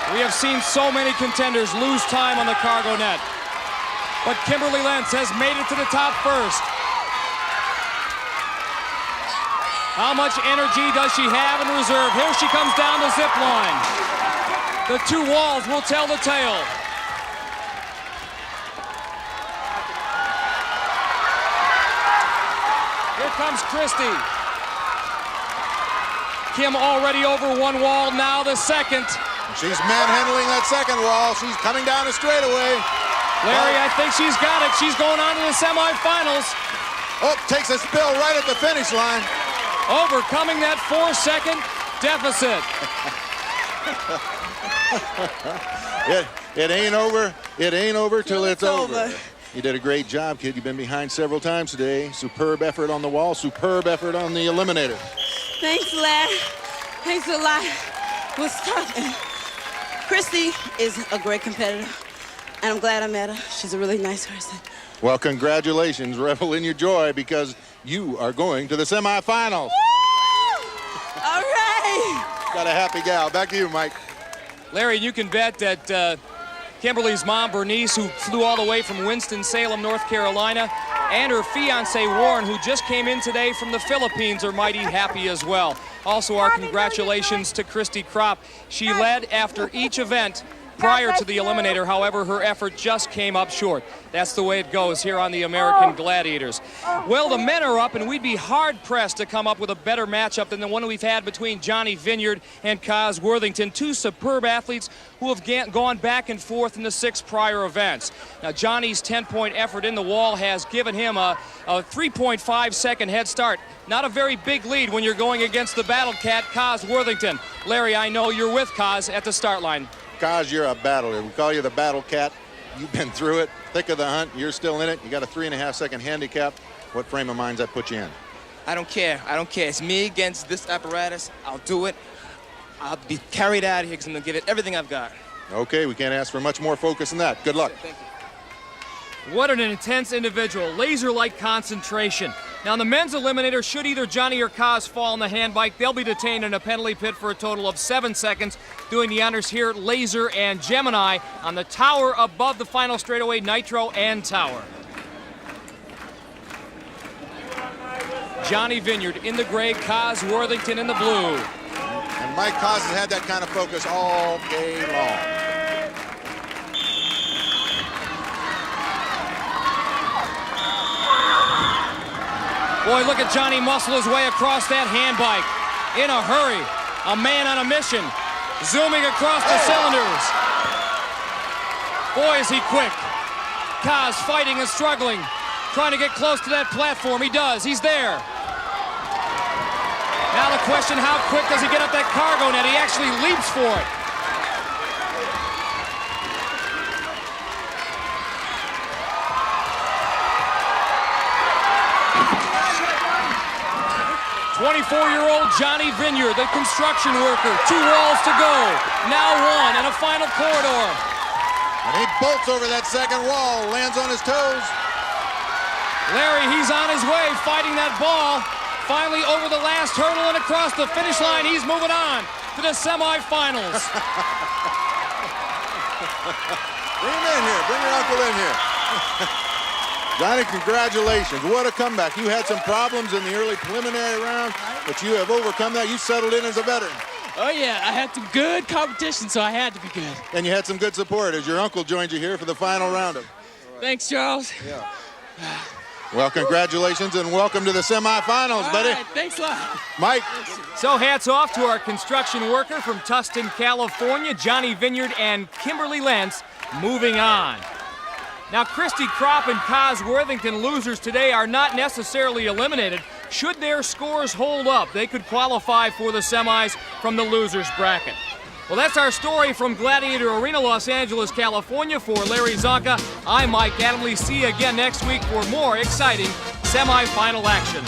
We have seen so many contenders lose time on the cargo net. But Kimberly Lentz has made it to the top first. How much energy does she have in reserve? Here she comes down the zip line. The 2 walls will tell the tale. Here comes Christy. Kim already over 1 wall, now the second. She's manhandling that second wall. She's coming down a straightaway. Larry, I think she's got it. She's going on to the semifinals. Oh, takes a spill right at the finish line. Overcoming that 4-second deficit. It ain't over. It ain't over till it's over. You did a great job, kid. You've been behind several times today. Superb effort on the wall. Superb effort on the Eliminator. Thanks, Larry. Thanks a lot. It was tough. Christy is a great competitor, and I'm glad I met her. She's a really nice person. Well, congratulations. Revel in your joy because you are going to the semifinals. All right. Got a happy gal. Back to you, Mike. Larry, you can bet that Kimberly's mom, Bernice, who flew all the way from Winston-Salem, North Carolina, and her fiancé, Warren, who just came in today from the Philippines, are mighty happy as well. Also, our congratulations to Christy Kropp. She led after each event prior to the Eliminator. However, her effort just came up short. That's the way it goes here on the American Gladiators. Well, the men are up, and we'd be hard-pressed to come up with a better matchup than the one we've had between Johnny Vineyard and Kaz Worthington, 2 superb athletes who have gone back and forth in the 6 prior events. Now, Johnny's 10-point effort in the wall has given him a 3.5-second head start. Not a very big lead when you're going against the battle cat, Kaz Worthington. Larry, I know you're with Kaz at the start line. Kaz, you're a battler. We call you the battle cat. You've been through it, thick of the hunt. You're still in it. You got a 3.5-second handicap. What frame of mind's that put you in? I don't care. I don't care. It's me against this apparatus. I'll do it. I'll be carried out of here because I'm going to give it everything I've got. Okay, we can't ask for much more focus than that. Good luck. Thank you. What an intense individual, laser-like concentration. Now in the men's eliminator, should either Johnny or Kaz fall on the hand bike, they'll be detained in a penalty pit for a total of 7 seconds. Doing the honors here, Laser and Gemini on the tower above the final straightaway, Nitro and Tower. Johnny Vineyard in the gray, Kaz Worthington in the blue. And Mike Kaz has had that kind of focus all day long. Boy, look at Johnny muscle his way across that hand bike. In a hurry, a man on a mission, zooming across the cylinders. Boy, is he quick. Kaz fighting and struggling, trying to get close to that platform. He does, he's there. Now the question, how quick does he get up that cargo net? He actually leaps for it. 24-year-old Johnny Vineyard, the construction worker. 2 walls to go. Now 1 and a final corridor. And he bolts over that second wall, lands on his toes. Larry, he's on his way, fighting that ball. Finally over the last hurdle and across the finish line. He's moving on to the semifinals. Bring him in here. Bring your uncle in here. Johnny, congratulations. What a comeback. You had some problems in the early preliminary round, but you have overcome that. You settled in as a veteran. Oh, yeah. I had some good competition, so I had to be good. And you had some good support as your uncle joined you here for the final round. Thanks, Charles. Yeah. Well, congratulations and welcome to the semifinals, buddy. All right, thanks a lot. Mike. So hats off to our construction worker from Tustin, California, Johnny Vineyard and Kimberly Lentz, moving on. Now, Christy Kropp and Kaz Worthington, losers today, are not necessarily eliminated. Should their scores hold up, they could qualify for the semis from the losers bracket. Well, that's our story from Gladiator Arena, Los Angeles, California. For Larry Zonka, I'm Mike Adamley. See you again next week for more exciting semifinal action.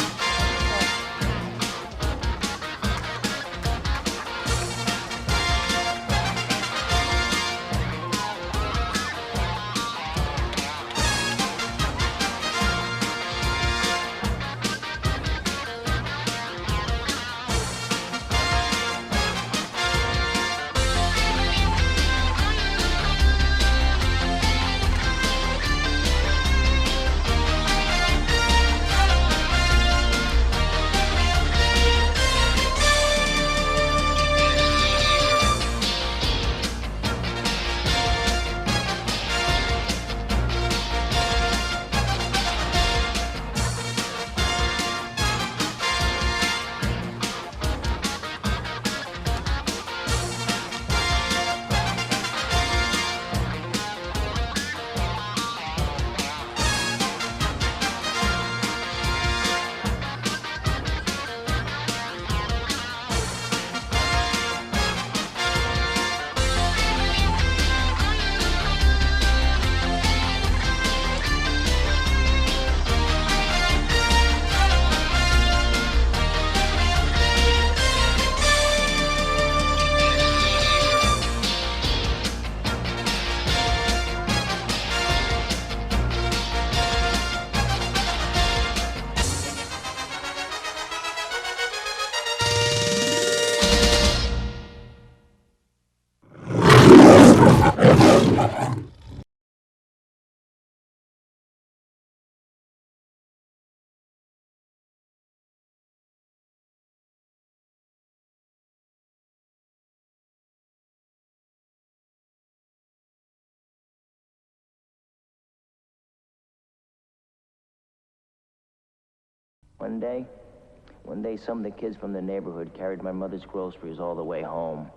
One day some of the kids from the neighborhood carried my mother's groceries all the way home.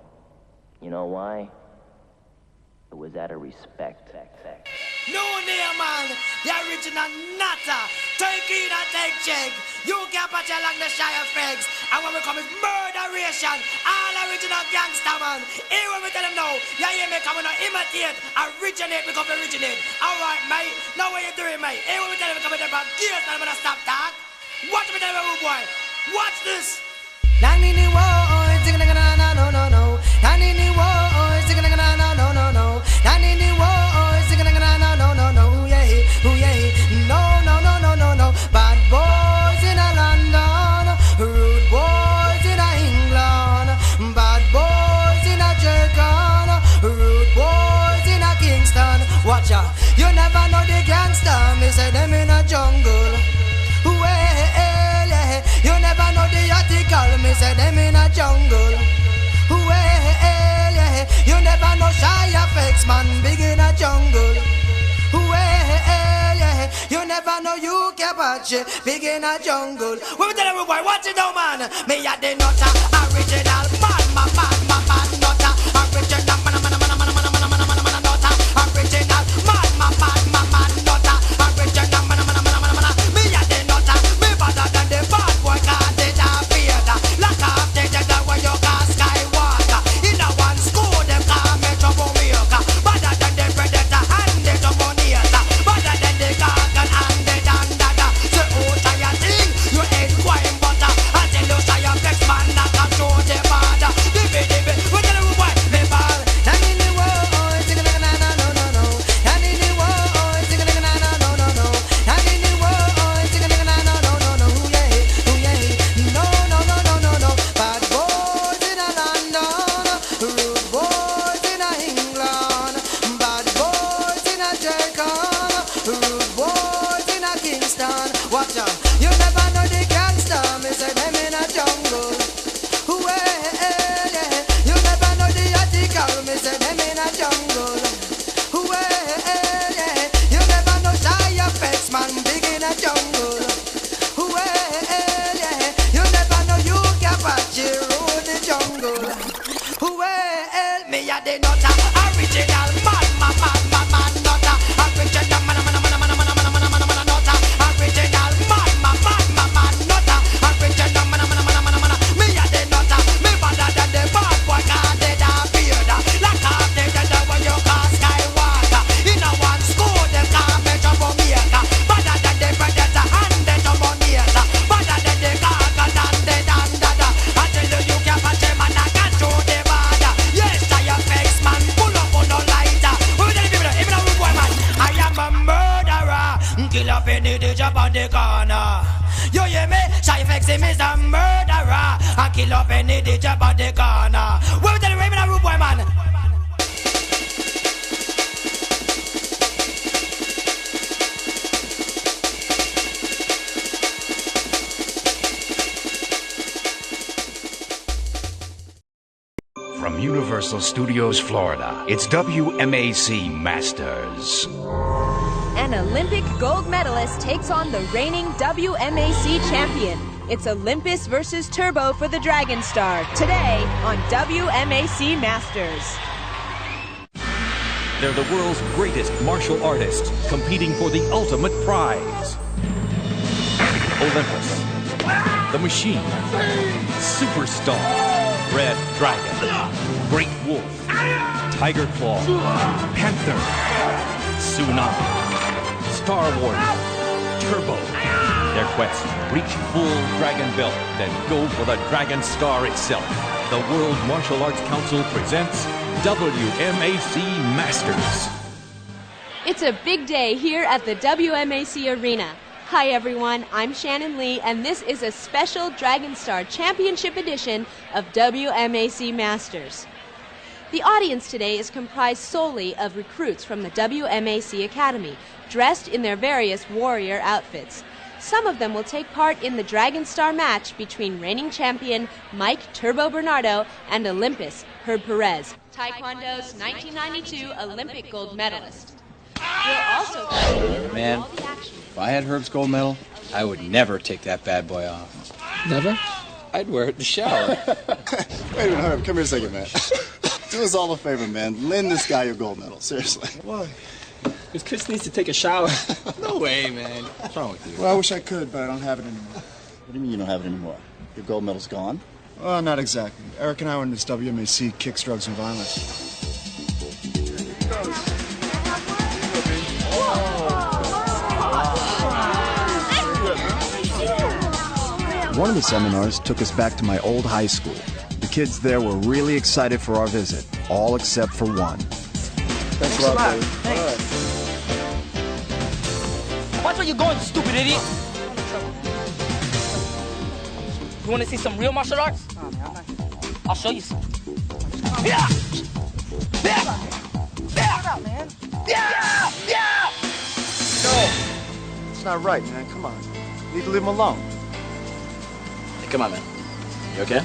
You know why? It was out of respect. No name, man. The original nutter. Take in and take check. You can't patch along the shy effects. And when we come with murderation, all original gangster, man. Here when we tell them no, you hear me coming to imitate, originate, we come to originate. Alright, mate. Now what you doing, mate? Here when we tell them we come with them from gears, and I'm gonna stop that. Watch me tell them, boy. Watch this. Nanini wo, zing na na na no no no. Nanini wo, zing na na na no no no. Nanini wo, zing na na na no no no. Yeah, no no no no no no. Bad boys in a London, rude boys in a England. Bad boys in a Jamaica, rude boys in a Kingston. Watch out, you never know the gangster. Me say them in a jungle. Well, yeah. me say them in a jungle. Well, yeah, you never know shy effects, man, big in a jungle. Well, yeah, you never know you can watch it, big in a jungle. When we tell every boy, watch it now, man. Me a the nutter, original man, nutter, original man, nutter, original man, nutter, original me a the nutter, me better than the bad boy, 'cause they are feared. Lock off the jet where you call Skywalker. In a one school, them call me troublemaker. Better than the predator and the dominator. Better than the gargan and the dandada. So who try a thing? You ain't quite butter. I tell you, say your flex man, not a show the border. Dibby, we tell you why me ball. And in the world, sing na na na no no no. And in the world, sing na na na no no no. And in the world, sing na na no no no no. Yeah, yeah. No no no no no no. Bad boys in a London, rude boys in a England, bad boys in a Jamaica, rude boys in a Kingston. Watch out, you never know the gangster. Me say them in a jungle. Well, yeah, you never know the article. Me say them in a jungle. Well, yeah, you never know shy effects, man, big in a jungle. Well, yeah, you never know you can watch it round the jungle. Well, me a the nutter, original man, nutter, original man, nutter, original man, nutter, original man, me a the nutter, me better than the bad boy, 'cause they are feared. Lock off the jet where you call Skywalker. In a one school, them call me troublemaker. Better than the predator and the dominator. Better than the gargan and the dandada. I tell you, you can't patch him and I can't show the border. Yes, I am flex man, pull up on no lighter. We tell the people, even a rude boy man, I am a murderer. Kill up any DJ on the corner. You hear me? Shy flex him is a murderer. I kill up any DJ on the corner. We tell the even a rude boy man. From Universal Studios, Florida, it's WMAC Masters. An Olympic gold medalist takes on the reigning WMAC champion. It's Olympus versus Turbo for the Dragon Star, today on WMAC Masters. They're the world's greatest martial artists competing for the ultimate prize. Olympus, the Machine, Superstar, Red Dragon, Great Wolf, Tiger Claw, Panther, Tsunami, Star Warrior, Turbo. Their quest, reach full dragon belt, then go for the Dragon Star itself. The World Martial Arts Council presents WMAC Masters. It's a big day here at the WMAC Arena. Hi everyone, I'm Shannon Lee, and this is a special Dragon Star Championship edition of WMAC Masters. The audience today is comprised solely of recruits from the WMAC Academy, dressed in their various warrior outfits. Some of them will take part in the Dragon Star match between reigning champion Mike Turbo Bernardo and Olympus Herb Perez, Taekwondo's 1992 Olympic gold medalist. We'll also Man, if I had Herb's gold medal, I would never take that bad boy off. Never? I'd wear it in the shower. Wait a minute, Herb, come here a second, man. Do us all a favor, man. Lend this guy your gold medal, seriously. Why? Because Chris needs to take a shower. No way, man. What's wrong with you? Well, I wish I could, but I don't have it anymore. What do you mean you don't have it anymore? Your gold medal's gone? Well, not exactly. Eric and I were in this WMAC Kicks, Drugs, and Violence. One of the seminars took us back to my old high school. The kids there were really excited for our visit, all except for one. Thanks a lot, buddy. Thanks. Watch where you're going, you stupid idiot. You want to see some real martial arts? I'll show you some. Yeah! Yeah! Yeah! Yeah! Yeah! No! It's not right, man. Come on. You need to leave him alone. Hey, come on, man. You okay?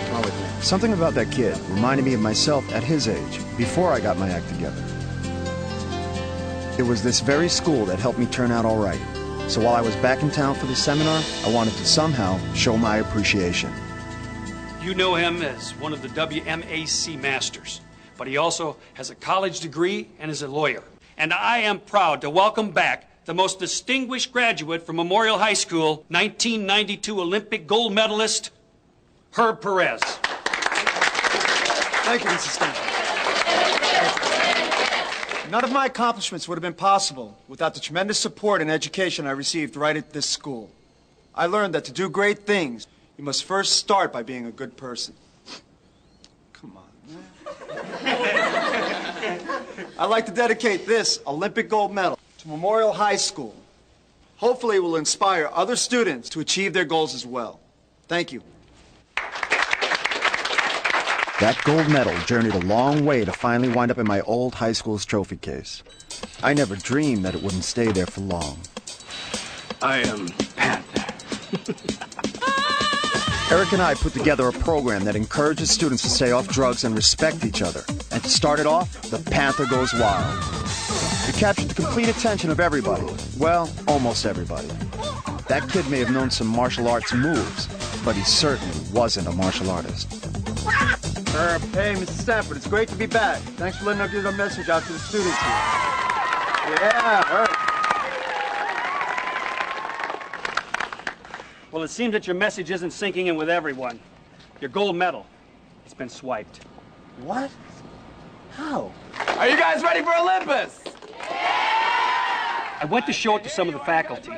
Come on with me. Something about that kid reminded me of myself at his age, before I got my act together. It was this very school that helped me turn out all right. So while I was back in town for the seminar, I wanted to somehow show my appreciation. You know him as one of the WMAC masters, but he also has a college degree and is a lawyer. And I am proud to welcome back the most distinguished graduate from Memorial High School, 1992 Olympic gold medalist, Herb Perez. Thank you, Mrs. Stanton. None of my accomplishments would have been possible without the tremendous support and education I received right at this school. I learned that to do great things, you must first start by being a good person. Come on, man. I'd like to dedicate this Olympic gold medal to Memorial High School. Hopefully it will inspire other students to achieve their goals as well. Thank you. That gold medal journeyed a long way to finally wind up in my old high school's trophy case. I never dreamed that it wouldn't stay there for long. I am Panther. Eric and I put together a program that encourages students to stay off drugs and respect each other. And to start it off, the Panther Goes Wild. It captured the complete attention of everybody. Well, almost everybody. That kid may have known some martial arts moves, but he certainly wasn't a martial artist. Hey, Mr. Stanford, it's great to be back. Thanks for letting us get our message out to the students here. Yeah, Herb. Well, it seems that your message isn't sinking in with everyone. Your gold medal, it's been swiped. What? How? Are you guys ready for Olympus? I went to show it to some of the faculty,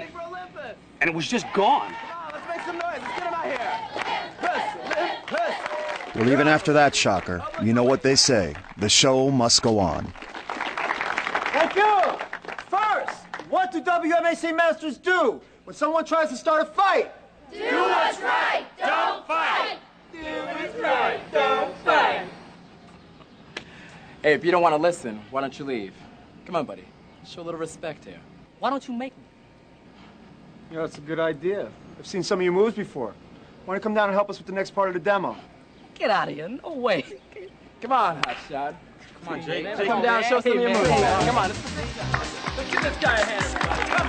and it was just gone. Let's make some noise. Let's get him out here. Olympus. Well, even after that shocker, you know what they say. The show must go on. Thank you. First, what do WMAC masters do when someone tries to start a fight? Do what's right, don't fight. Do what's right, don't fight. Hey, if you don't want to listen, why don't you leave? Come on, buddy. Show a little respect here. Why don't you make me? You know, it's a good idea. I've seen some of your moves before. Why don't you come down and help us with the next part of the demo? Get out of here. No way. Come on, hotshot. Come on, Jake. Come down and show some of your moves, man. Come on. Let's give this guy a hand, everybody. Come on.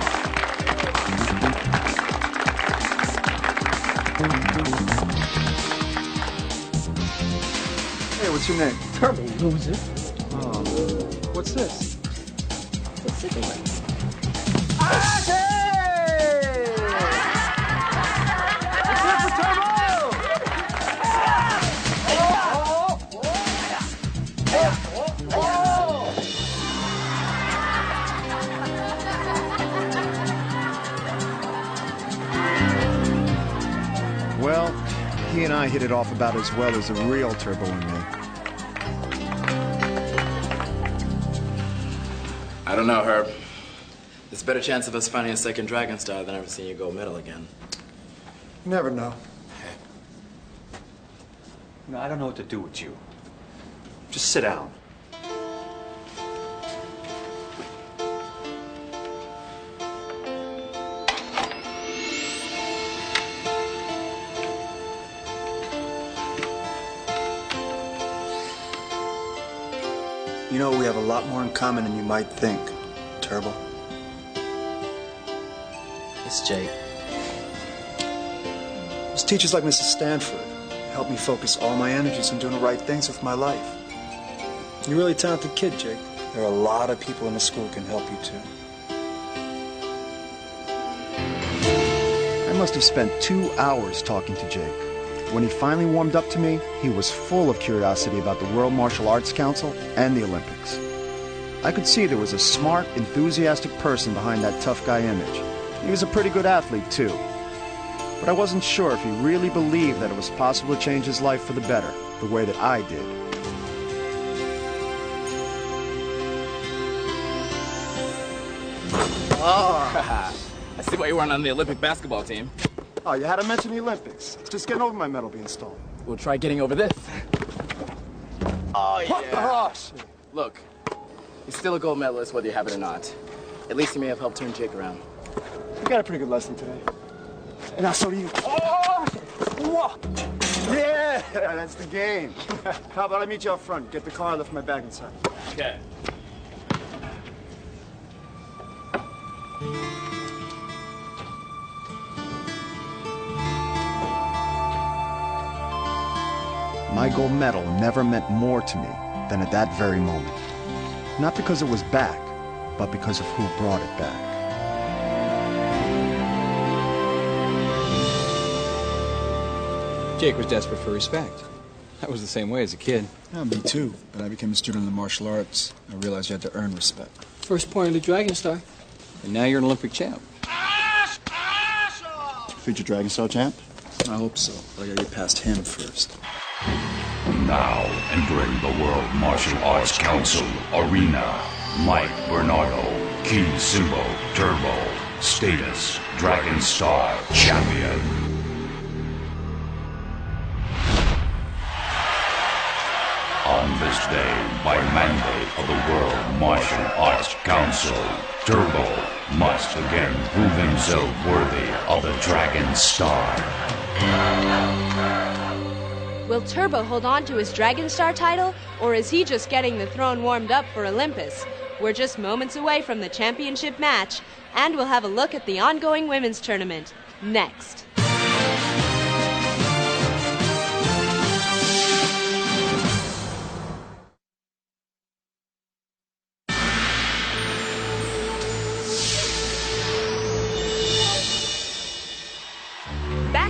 Hey, what's your name? Turbo loser. Oh, what's this? It's a cigarette. Well, he and I hit it off about as well as a real Turbo and me. I don't know, Herb. There's a better chance of us finding a second Dragon Star than ever seeing you gold medal again. You never know. No, I don't know what to do with you. Just sit down. You know, we have a lot more in common than you might think, Turbo. It's Jake. It's teachers like Mrs. Stanford who helped me focus all my energies on doing the right things with my life. You're a really talented kid, Jake. There are a lot of people in the school who can help you, too. I must have spent 2 hours talking to Jake. When he finally warmed up to me, he was full of curiosity about the World Martial Arts Council and the Olympics. I could see there was a smart, enthusiastic person behind that tough guy image. He was a pretty good athlete, too. But I wasn't sure if he really believed that it was possible to change his life for the better, the way that I did. Oh. I see why you weren't on the Olympic basketball team. Oh, you had to mention the Olympics. Just getting over my medal being stolen. We'll try getting over this. Oh, yeah. What the gosh? Look, you're still a gold medalist whether you have it or not. At least you may have helped turn Jake around. You got a pretty good lesson today. And now so do you. Oh! Yeah, that's the game. How about I meet you up front? Get the car, lift my bag inside. Okay. My gold medal never meant more to me than at that very moment. Not because it was back, but because of who brought it back. Jake was desperate for respect. I was the same way as a kid. Yeah, me too. But I became a student of the martial arts. I realized you had to earn respect. First point of the Dragon Star. And now you're an Olympic champ. Future Dragon Star champ? I hope so. But I gotta get past him first. Now entering the World Martial Arts Council Arena, Mike Bernardo, Key Symbol, Turbo, Status, Dragon Star Champion. On this day, by mandate of the World Martial Arts Council, Turbo must again prove himself worthy of the Dragon Star. Will Turbo hold on to his Dragon Star title, or is he just getting the throne warmed up for Olympus? We're just moments away from the championship match, and we'll have a look at the ongoing women's tournament next.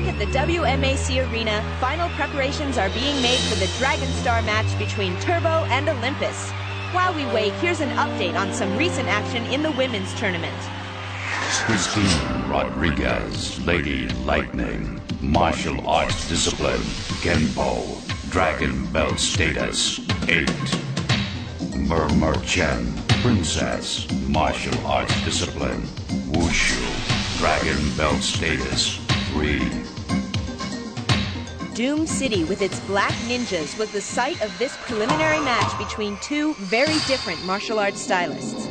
At the WMAC Arena, final preparations are being made for the Dragon Star match between Turbo and Olympus. While we wait, here's an update on some recent action in the women's tournament. Christine Rodriguez, Lady Lightning, Martial Arts Discipline, Kenpo, Dragon Belt Status, 8. Murmur Chen, Princess, Martial Arts Discipline, Wushu, Dragon Belt Status, 3. Doom City, with its black ninjas, was the site of this preliminary match between two very different martial arts stylists.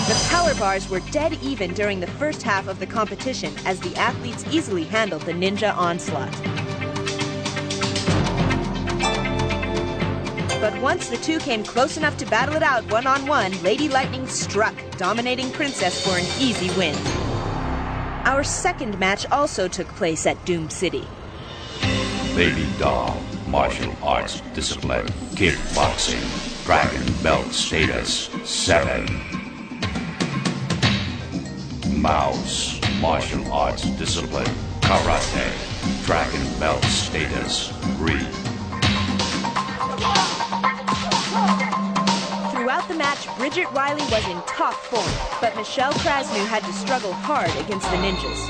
The power bars were dead even during the first half of the competition as the athletes easily handled the ninja onslaught. But once the two came close enough to battle it out one-on-one, Lady Lightning struck, dominating Princess for an easy win. Our second match also took place at Doom City. Baby Doll, Martial Arts Discipline, Kickboxing, Dragon Belt Status, 7. Mouse, Martial Arts Discipline, Karate, Dragon Belt Status, 3. Throughout the match, Bridget Riley was in top form, but Michelle Krasnu had to struggle hard against the ninjas.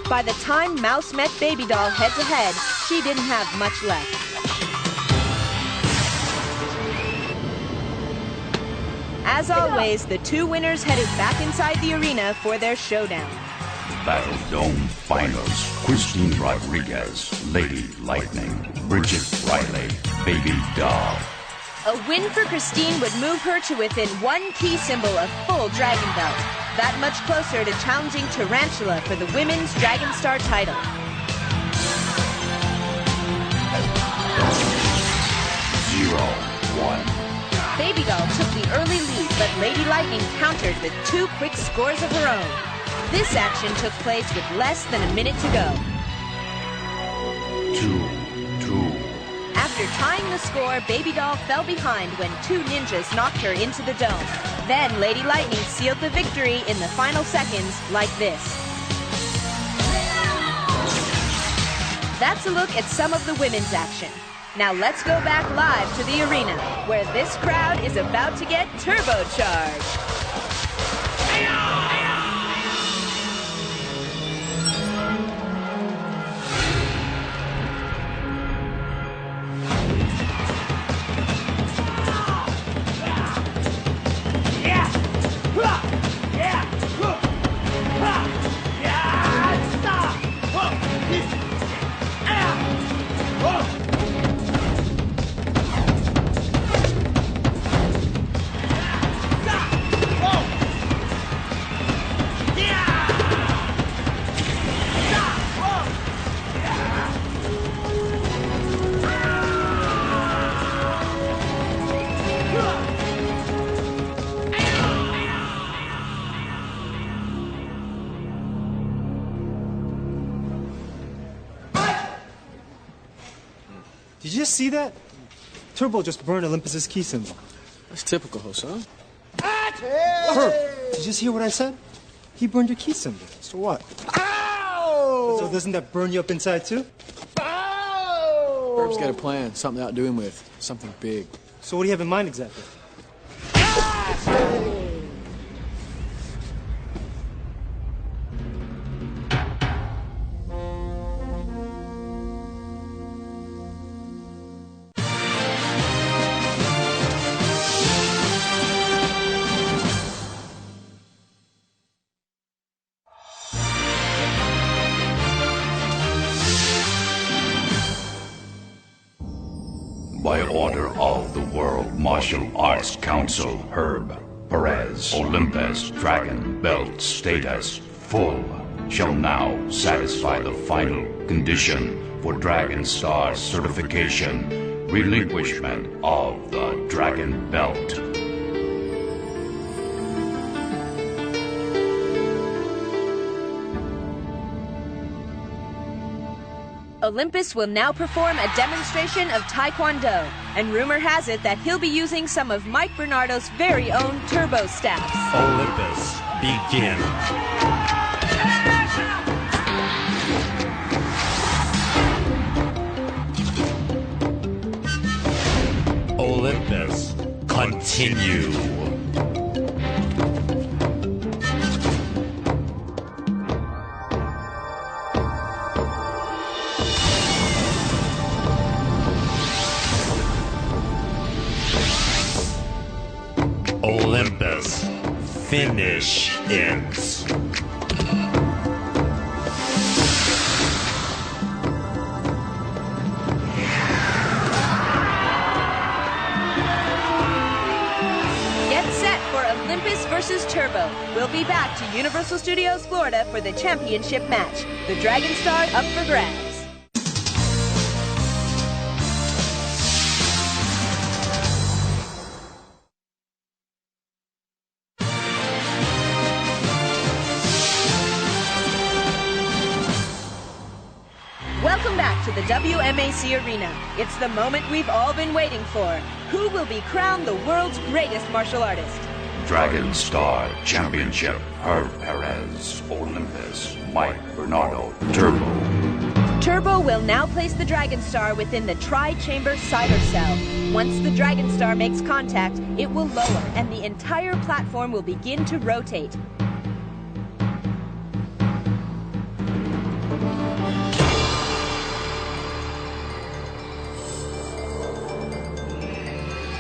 By the time Mouse met Baby Doll head-to-head, she didn't have much left. As always, the two winners headed back inside the arena for their showdown. Battle Dome Finals, Christine Rodriguez, Lady Lightning, Bridget Riley, Baby Doll. A win for Christine would move her to within one key symbol of full Dragon Belt, that much closer to challenging Tarantula for the women's Dragon Star title. Zero, 1. Baby Doll took the early lead, but Lady Lightning countered with 2 quick scores of her own. This action took place with less than a minute to go. 2-2. After tying the score, Baby Doll fell behind when 2 ninjas knocked her into the dome. Then Lady Lightning sealed the victory in the final seconds like this. That's a look at some of the women's action. Now let's go back live to the arena, where this crowd is about to get turbocharged. Did you just see that? Turbo just burned Olympus's key symbol. That's typical, Hosan. Herb, did you just hear what I said? He burned your key symbol. So what? Ow! So doesn't that burn you up inside too? Ow! Herb's got a plan, something out doing with, something big. So what do you have in mind exactly? By order of the World Martial Arts Council, Herb Perez, Olympus Dragon Belt status full, shall now satisfy the final condition for Dragon Star certification, relinquishment of the Dragon Belt. Olympus will now perform a demonstration of Taekwondo, and rumor has it that he'll be using some of Mike Bernardo's very own turbo staffs. Olympus, begin. Olympus, continue. Olympus, finish it. Get set for Olympus versus Turbo. We'll be back to Universal Studios Florida for the championship match. The Dragon Star up for grabs. Welcome back to the WMAC Arena. It's the moment we've all been waiting for. Who will be crowned the world's greatest martial artist? Dragon Star Championship, Herb Perez, Olympus, Mike Bernardo, Turbo. Turbo will now place the Dragon Star within the tri-chamber cyber cell. Once the Dragon Star makes contact, it will lower and the entire platform will begin to rotate.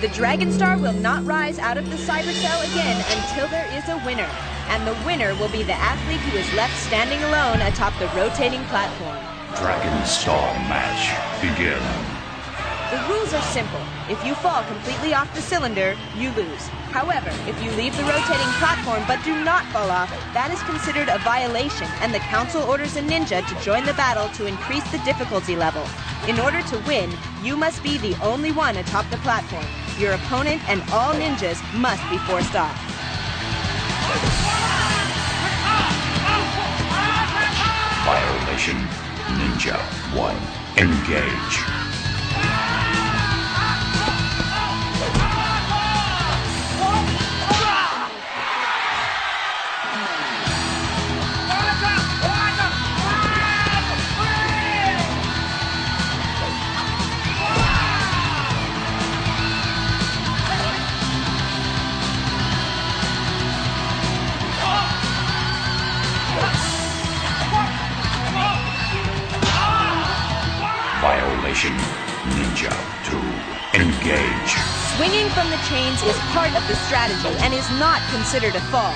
The Dragon Star will not rise out of the cyber cell again until there is a winner. And the winner will be the athlete who is left standing alone atop the rotating platform. Dragon Star match, begin. The rules are simple. If you fall completely off the cylinder, you lose. However, if you leave the rotating platform but do not fall off, that is considered a violation, and the council orders a ninja to join the battle to increase the difficulty level. In order to win, you must be the only one atop the platform. Your opponent and all ninjas must be forced off. Violation, Ninja 1, engage. Violation, Ninja 2, engage. Swinging from the chains is part of the strategy and is not considered a fall.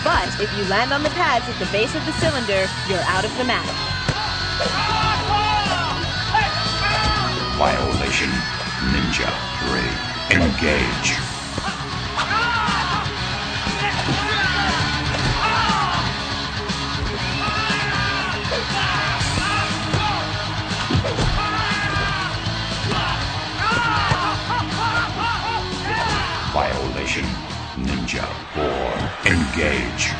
But if you land on the pads at the base of the cylinder, you're out of the match. Violation, Ninja 3, engage. Violation, Ninja 4, engage.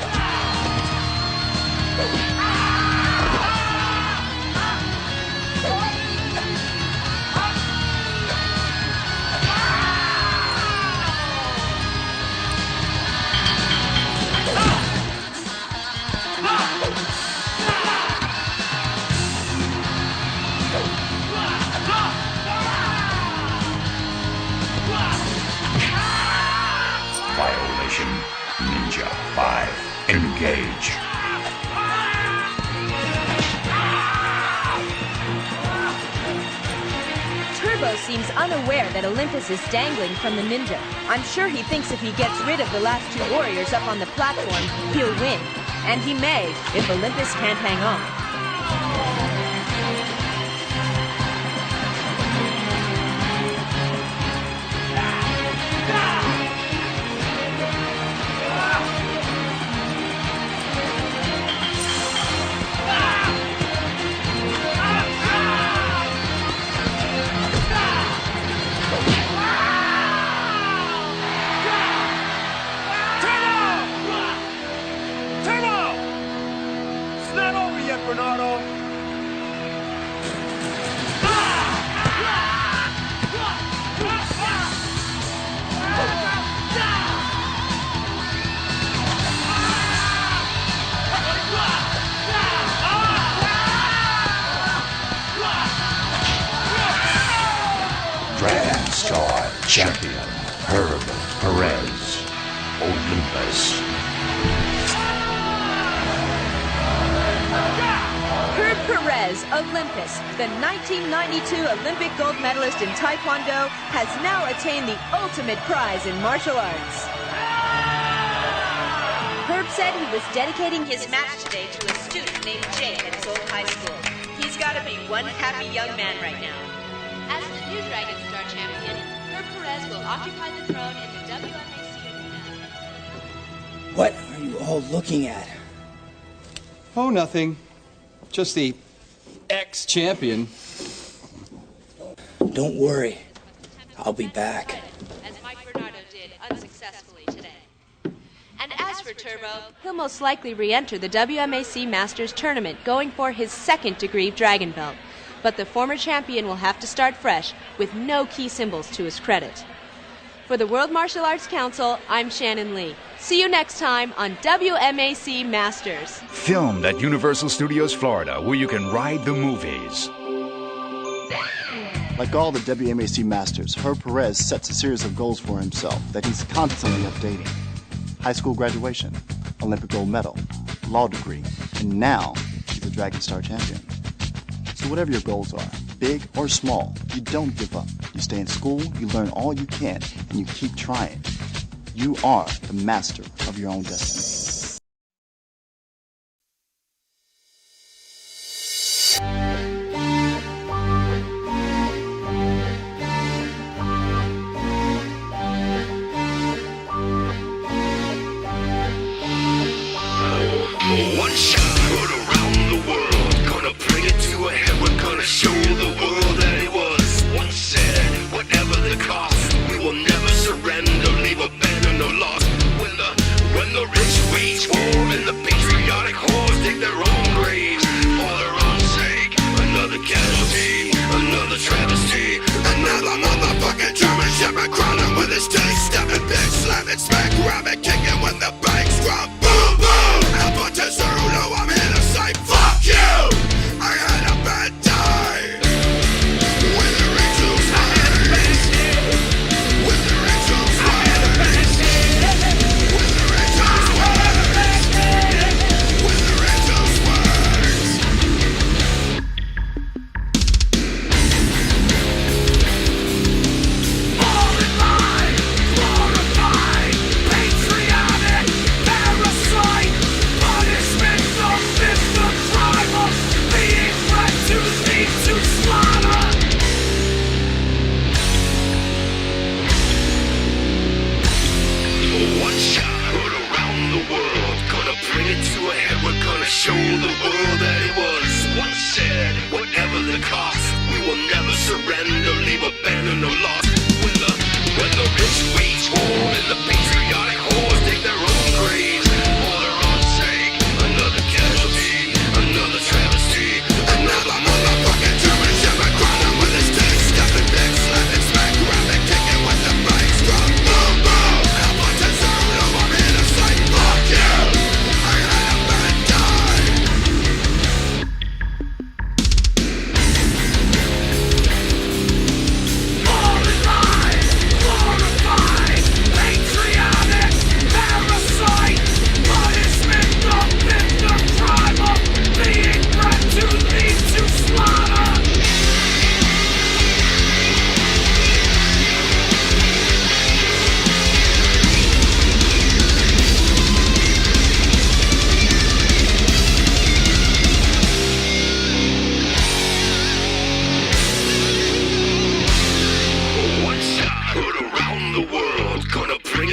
Turbo seems unaware that Olympus is dangling from the ninja. I'm sure he thinks if he gets rid of the last two warriors up on the platform, he'll win. And he may, if Olympus can't hang on. Dragon Star Champion Herb Perez, Olympus. Herb Perez, Olympus, the 1992 Olympic gold medalist in Taekwondo, has now attained the ultimate prize in martial arts. Herb said he was dedicating his match today to a student named Jake at his old high school. He's got to be one happy young man right now. As the new Dragon Star champion, Herb Perez will occupy the throne in the WMAC arena. What are you all looking at? Oh, nothing. Just the ex-champion. Don't worry. I'll be back. As Mike Bernardo did unsuccessfully today. And as for Turbo, he'll most likely re-enter the WMAC Masters tournament, going for his second degree Dragon Belt. But the former champion will have to start fresh with no key symbols to his credit. For the World Martial Arts Council, I'm Shannon Lee. See you next time on WMAC Masters. Filmed at Universal Studios Florida, where you can ride the movies. Like all the WMAC Masters, Herb Perez sets a series of goals for himself that he's constantly updating. High school graduation, Olympic gold medal, law degree, and now he's a Dragon Star champion. So whatever your goals are, big or small, you don't give up. You stay in school, you learn all you can, and you keep trying. You are the master of your own destiny. One shot heard around the world, gonna bring it to a head. We're gonna show the world that it was once said. Whatever the cost, we will never surrender, leave a banner no loss. When the rich wage war and the patriotic whores dig their own graves for their own sake, another casualty, another travesty, another motherfucking German shepherd crawling with his teeth, stepping big, slamming, smack, grabbing, kicking when the banks drop. Boom, boom! But to Zulu, I'm here to say fuck you! I had a bad day. When the angels hurt. When the angels hurt. When the angels hurt. When the angels Glorified, glorified, patriotic, parasite. Punishment of system tribal, being bred to lead to slaughter. One shot heard around the world, gonna bring it to a head. We're gonna show the world that it was once said. Whatever the cost, we will never surrender, leave a banner no loss. When the rich wage war and the patriotic whores dig their own graves for their own sake, another casualty, another travesty, another motherfucking German shepherd crawling with his teeth, stepping back, slapping, smack, grabbing, kicking with the banks drop. Boom, boom! Alpha to Zulu, I'm here to say fuck you! I had a bad day. Falling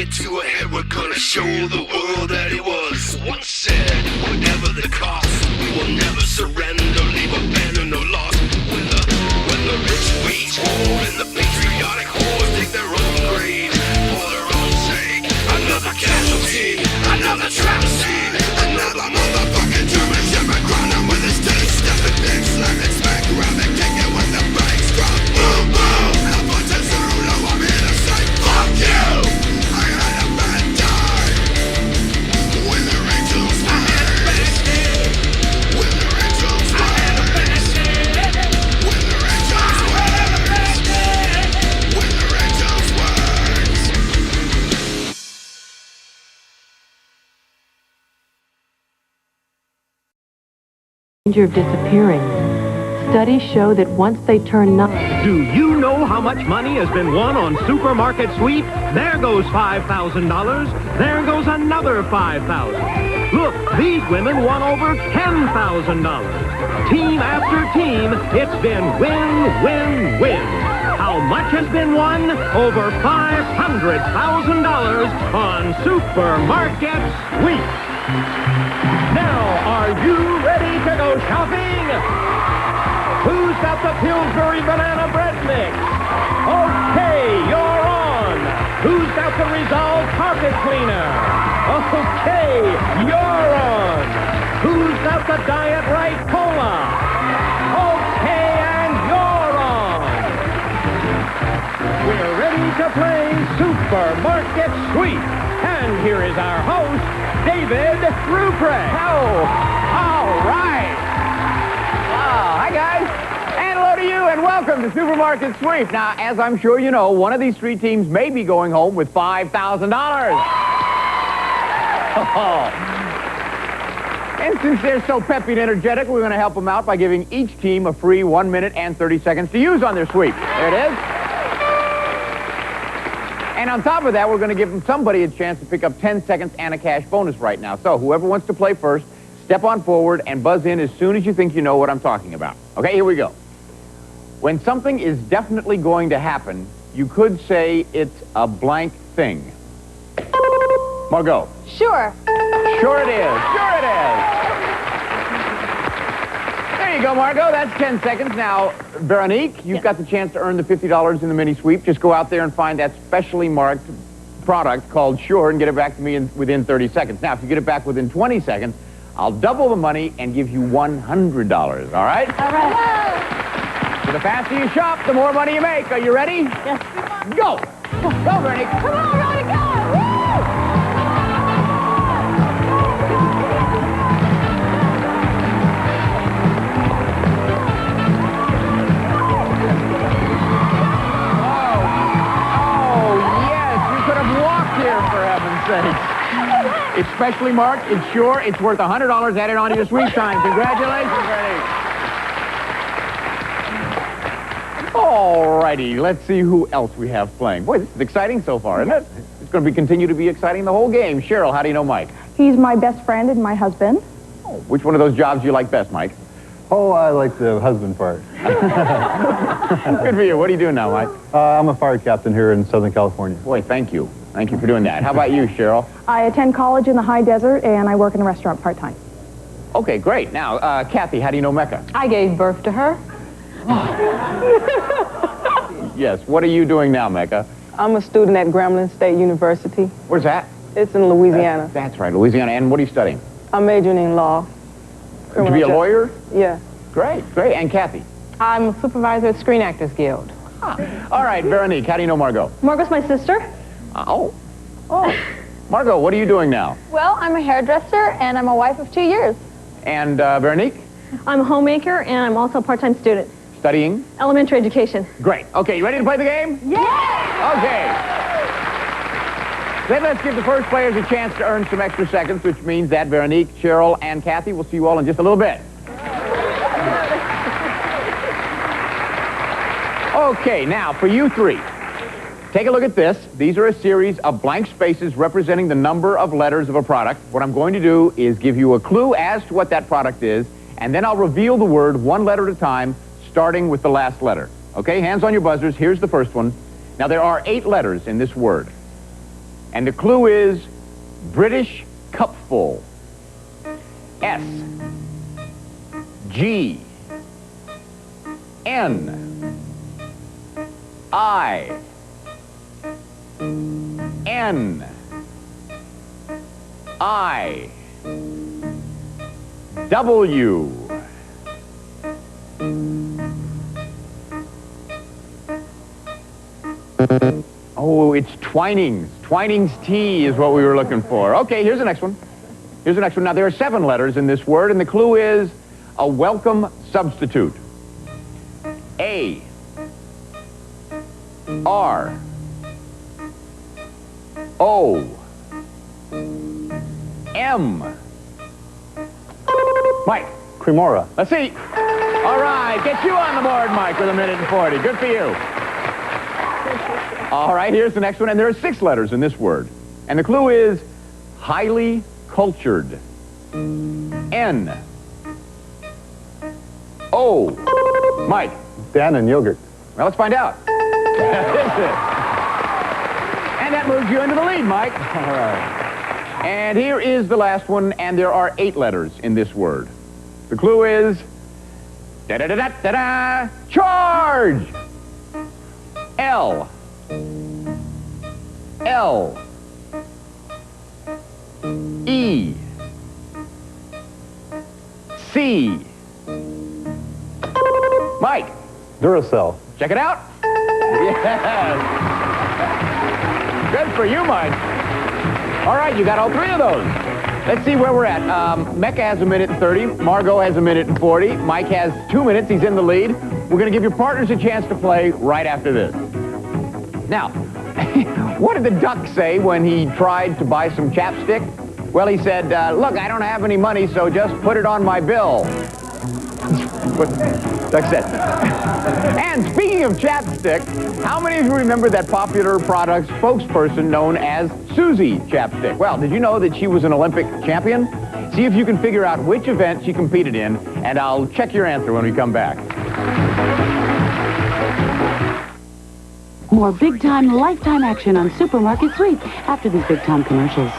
it to a head. We're gonna show the world that it was once said. Whatever the cost, we will never surrender. Leave a banner, no loss. When the rich wage war and the patriotic whores dig their own grave for their own sake. Another casualty, another travesty, another motherfucking German shepherd grinding with his teeth, stepping big, slamming, smack, grabbing, kicking with the brakes. Drop, boom, boom. Alpha to Zulu, I'm here to say fuck you. I had a bad time when the angels raised. When the angels raised. When the angels raised. When the angels raised. Danger of disappearing. Studies show that once they turn 9... Do you know how much money has been won on Supermarket Sweep? There goes $5,000. There goes another $5,000. Look, these women won over $10,000. Team after team, it's been win, win, win. How much has been won? Over $500,000 on Supermarket Sweep. Now, are you ready to go shopping? Who's got the Pillsbury Banana Bread Mix? Okay, you're on. Who's got the Resolve Carpet Cleaner? Okay, you're on. Who's got the Diet Right Cola? Okay, and you're on. We're ready to play Supermarket Sweep. And here is our host, David Ruprecht. Oh, all right. Wow, hi guys. And hello to you, and welcome to Supermarket Sweep. Now, as I'm sure you know, one of these three teams may be going home with $5,000. And since they're so peppy and energetic, we're going to help them out by giving each team a free 1 minute and 30 seconds to use on their sweep. There it is. And on top of that, we're going to give somebody a chance to pick up 10 seconds and a cash bonus right now. So whoever wants to play first, step on forward and buzz in as soon as you think you know what I'm talking about. Okay, here we go. When something is definitely going to happen, you could say it's a blank thing. Margot. Sure. Sure it is. Sure it is. There you go, Margot. That's 10 seconds. Now, Veronique, you've got the chance to earn the $50 in the mini sweep. Just go out there and find that specially marked product called Sure and get it back to me within 30 seconds. Now, if you get it back within 20 seconds, I'll double the money and give you $100, all right? All right. So the faster you shop, the more money you make. Are you ready? Yes. Go! Go, Veronique. Come on, Ronnie, go! It's specially marked, it's Sure, it's worth $100 added onto your sweep time. Congratulations, Veronique. All righty, let's see who else we have playing. Boy, this is exciting so far, isn't it? It's going to continue to be exciting the whole game. Cheryl, how do you know Mike? He's my best friend and my husband. Oh, which one of those jobs do you like best, Mike? Oh, I like the husband part. Good for you. What are you doing now, Mike? I'm a fire captain here in Southern California. Boy, thank you. Thank you for doing that. How about you, Cheryl? I attend college in the high desert, and I work in a restaurant part-time. Okay, great. Now, Kathy, how do you know Mecca? I gave birth to her. Yes, what are you doing now, Mecca? I'm a student at Grambling State University. Where's that? It's in Louisiana. That's right, Louisiana. And what are you studying? I'm majoring in law. To be a lawyer? Yeah. Great, great. And Kathy? I'm a supervisor at Screen Actors Guild. All right, Veronique, how do you know Margot? Margot's my sister. Oh. Margot, what are you doing now? Well, I'm a hairdresser, and I'm a wife of 2 years. And Veronique? I'm a homemaker, and I'm also a part-time student. Studying? Elementary education. Great. Okay, you ready to play the game? Yeah! Okay. Then let's give the first players a chance to earn some extra seconds, which means that Veronique, Cheryl, and Kathy will see you all in just a little bit. Okay, now for you three, take a look at this. These are a series of blank spaces representing the number of letters of a product. What I'm going to do is give you a clue as to what that product is, and then I'll reveal the word one letter at a time, starting with the last letter. Okay, hands on your buzzers. Here's the first one. Now, there are 8 letters in this word. And the clue is British cupful. S, G, N, I, N, I, W. Oh, it's Twinings. Twinings tea is what we were looking for. Okay, here's the next one. Here's the next one. Now, there are 7 letters in this word, and the clue is a welcome substitute. A, R, O, M. Mike. Cremora. Let's see. All right, get you on the board, Mike, with 1:40. Good for you. All right, here's the next one, and there are 6 letters in this word. And the clue is highly cultured. N, O. Mike. Dan and yogurt. Well, let's find out. That is it. And that moves you into the lead, Mike. All right. And here is the last one, and there are 8 letters in this word. The clue is da-da-da-da-da-da, charge. L, L, E, C. Mike. Duracell. Check it out. Yes. Good for you, Mike. All right, you got all 3 of those. Let's see where we're at. Mecca has 1:30. Margot has 1:40. Mike has 2 minutes. He's in the lead. We're going to give your partners a chance to play right after this. Now, what did the duck say when he tried to buy some chapstick? Well, he said, look, I don't have any money, so just put it on my bill. What Duck said. And speaking of chapstick, how many of you remember that popular product spokesperson known as Susie Chapstick? Well, did you know that she was an Olympic champion? See if you can figure out which event she competed in, and I'll check your answer when we come back. More big-time, lifetime action on Supermarket Sweep after these big-time commercials.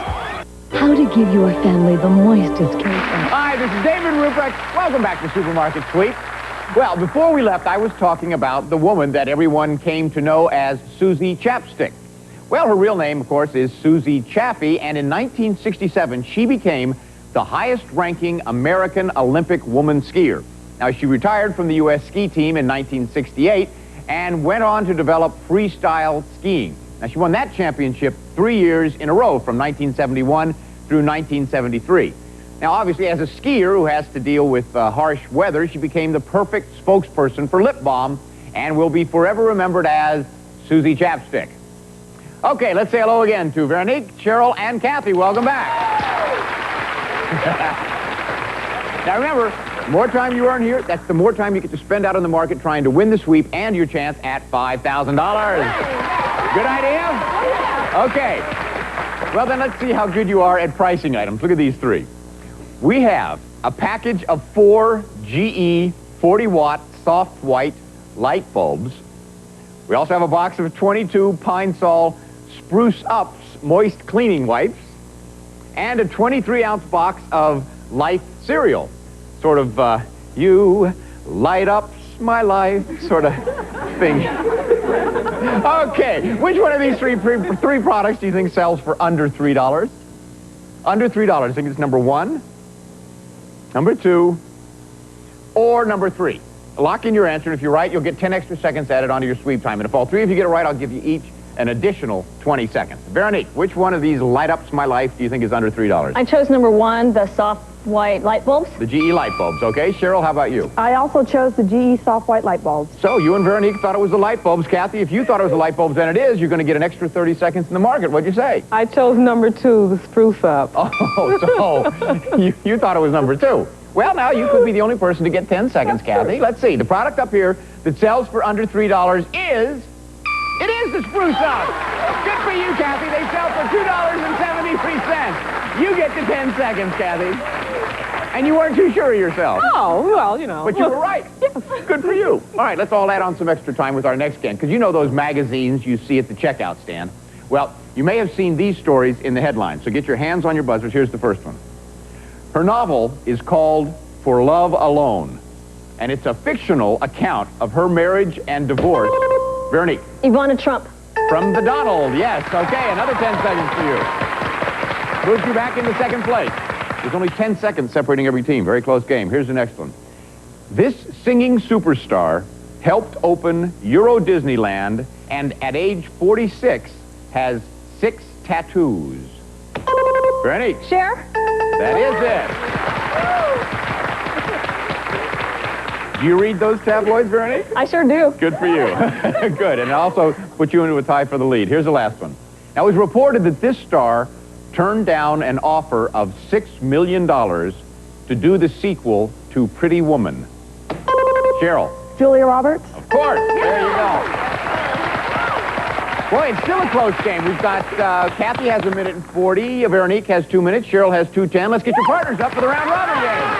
How to give your family the moistest cake. Hi, this is David Ruprecht. Welcome back to Supermarket Sweep. Well, before we left, I was talking about the woman that everyone came to know as Susie Chapstick. Well, her real name, of course, is Susie Chaffee, and in 1967, she became the highest-ranking American Olympic woman skier. Now, she retired from the U.S. ski team in 1968 and went on to develop freestyle skiing. Now, she won that championship 3 years in a row from 1971 through 1973. Now, obviously, as a skier who has to deal with harsh weather, she became the perfect spokesperson for lip balm and will be forever remembered as Susie Chapstick. Okay, let's say hello again to Veronique, Cheryl, and Kathy. Welcome back. Now, remember, the more time you earn here, that's the more time you get to spend out on the market trying to win the sweep and your chance at $5,000. Good idea? Okay. Well, then let's see how good you are at pricing items. Look at these 3. We have a package of 4 GE 40-watt soft white light bulbs. We also have a box of 22 Pine Sol Spruce Ups moist cleaning wipes and a 23-ounce box of Life cereal. Sort of, you light up my life sort of thing. Okay, which one of these three products do you think sells for under $3? Under $3. I think it's number 1, number 2, or number 3. Lock in your answer, and if you're right, you'll get 10 extra seconds added onto your sweep time. And if all 3 of you get it right, I'll give you each an additional 20 seconds. Veronique, which one of these light ups my life do you think is under $3? I chose number 1, the soft white light bulbs. The GE light bulbs, okay. Cheryl, how about you? I also chose the GE soft white light bulbs. So you and Veronique thought it was the light bulbs. Kathy, if you thought it was the light bulbs, then it is. You're going to get an extra 30 seconds in the market. What'd you say? I chose number 2, the spruce up. Oh, so you thought it was number 2. Well, now you could be the only person to get 10 seconds, Kathy. Let's see. The product up here that sells for under $3 is... It is the spruce up. Good for you, Kathy. They sell for $2.73. You get to 10 seconds, Kathy. And you weren't too sure of yourself. Oh, well, you know. But you were right. Yes. Good for you. All right, let's all add on some extra time with our next game, because you know those magazines you see at the checkout stand. Well, you may have seen these stories in the headlines, so get your hands on your buzzers. Here's the first one. Her novel is called For Love Alone, and it's a fictional account of her marriage and divorce. Veronique. Ivana Trump. From the Donald, yes. Okay, another 10 seconds for you. Moves you back into second place. There's only 10 seconds separating every team. Very close game. Here's the next one. This singing superstar helped open Euro Disneyland and at age 46 has 6 tattoos. Veronique. Cher. That is it. Do you read those tabloids, Veronique? I sure do. Good for you. Good. And it also put you into a tie for the lead. Here's the last one. Now, it was reported that this star turned down an offer of $6 million to do the sequel to Pretty Woman. Cheryl. Julia Roberts. Of course. There you go. Boy, it's still a close game. We've got Kathy has 1 minute and 40. Veronique has 2 minutes. Cheryl has 2:10. Let's get your partners up for the round robin game.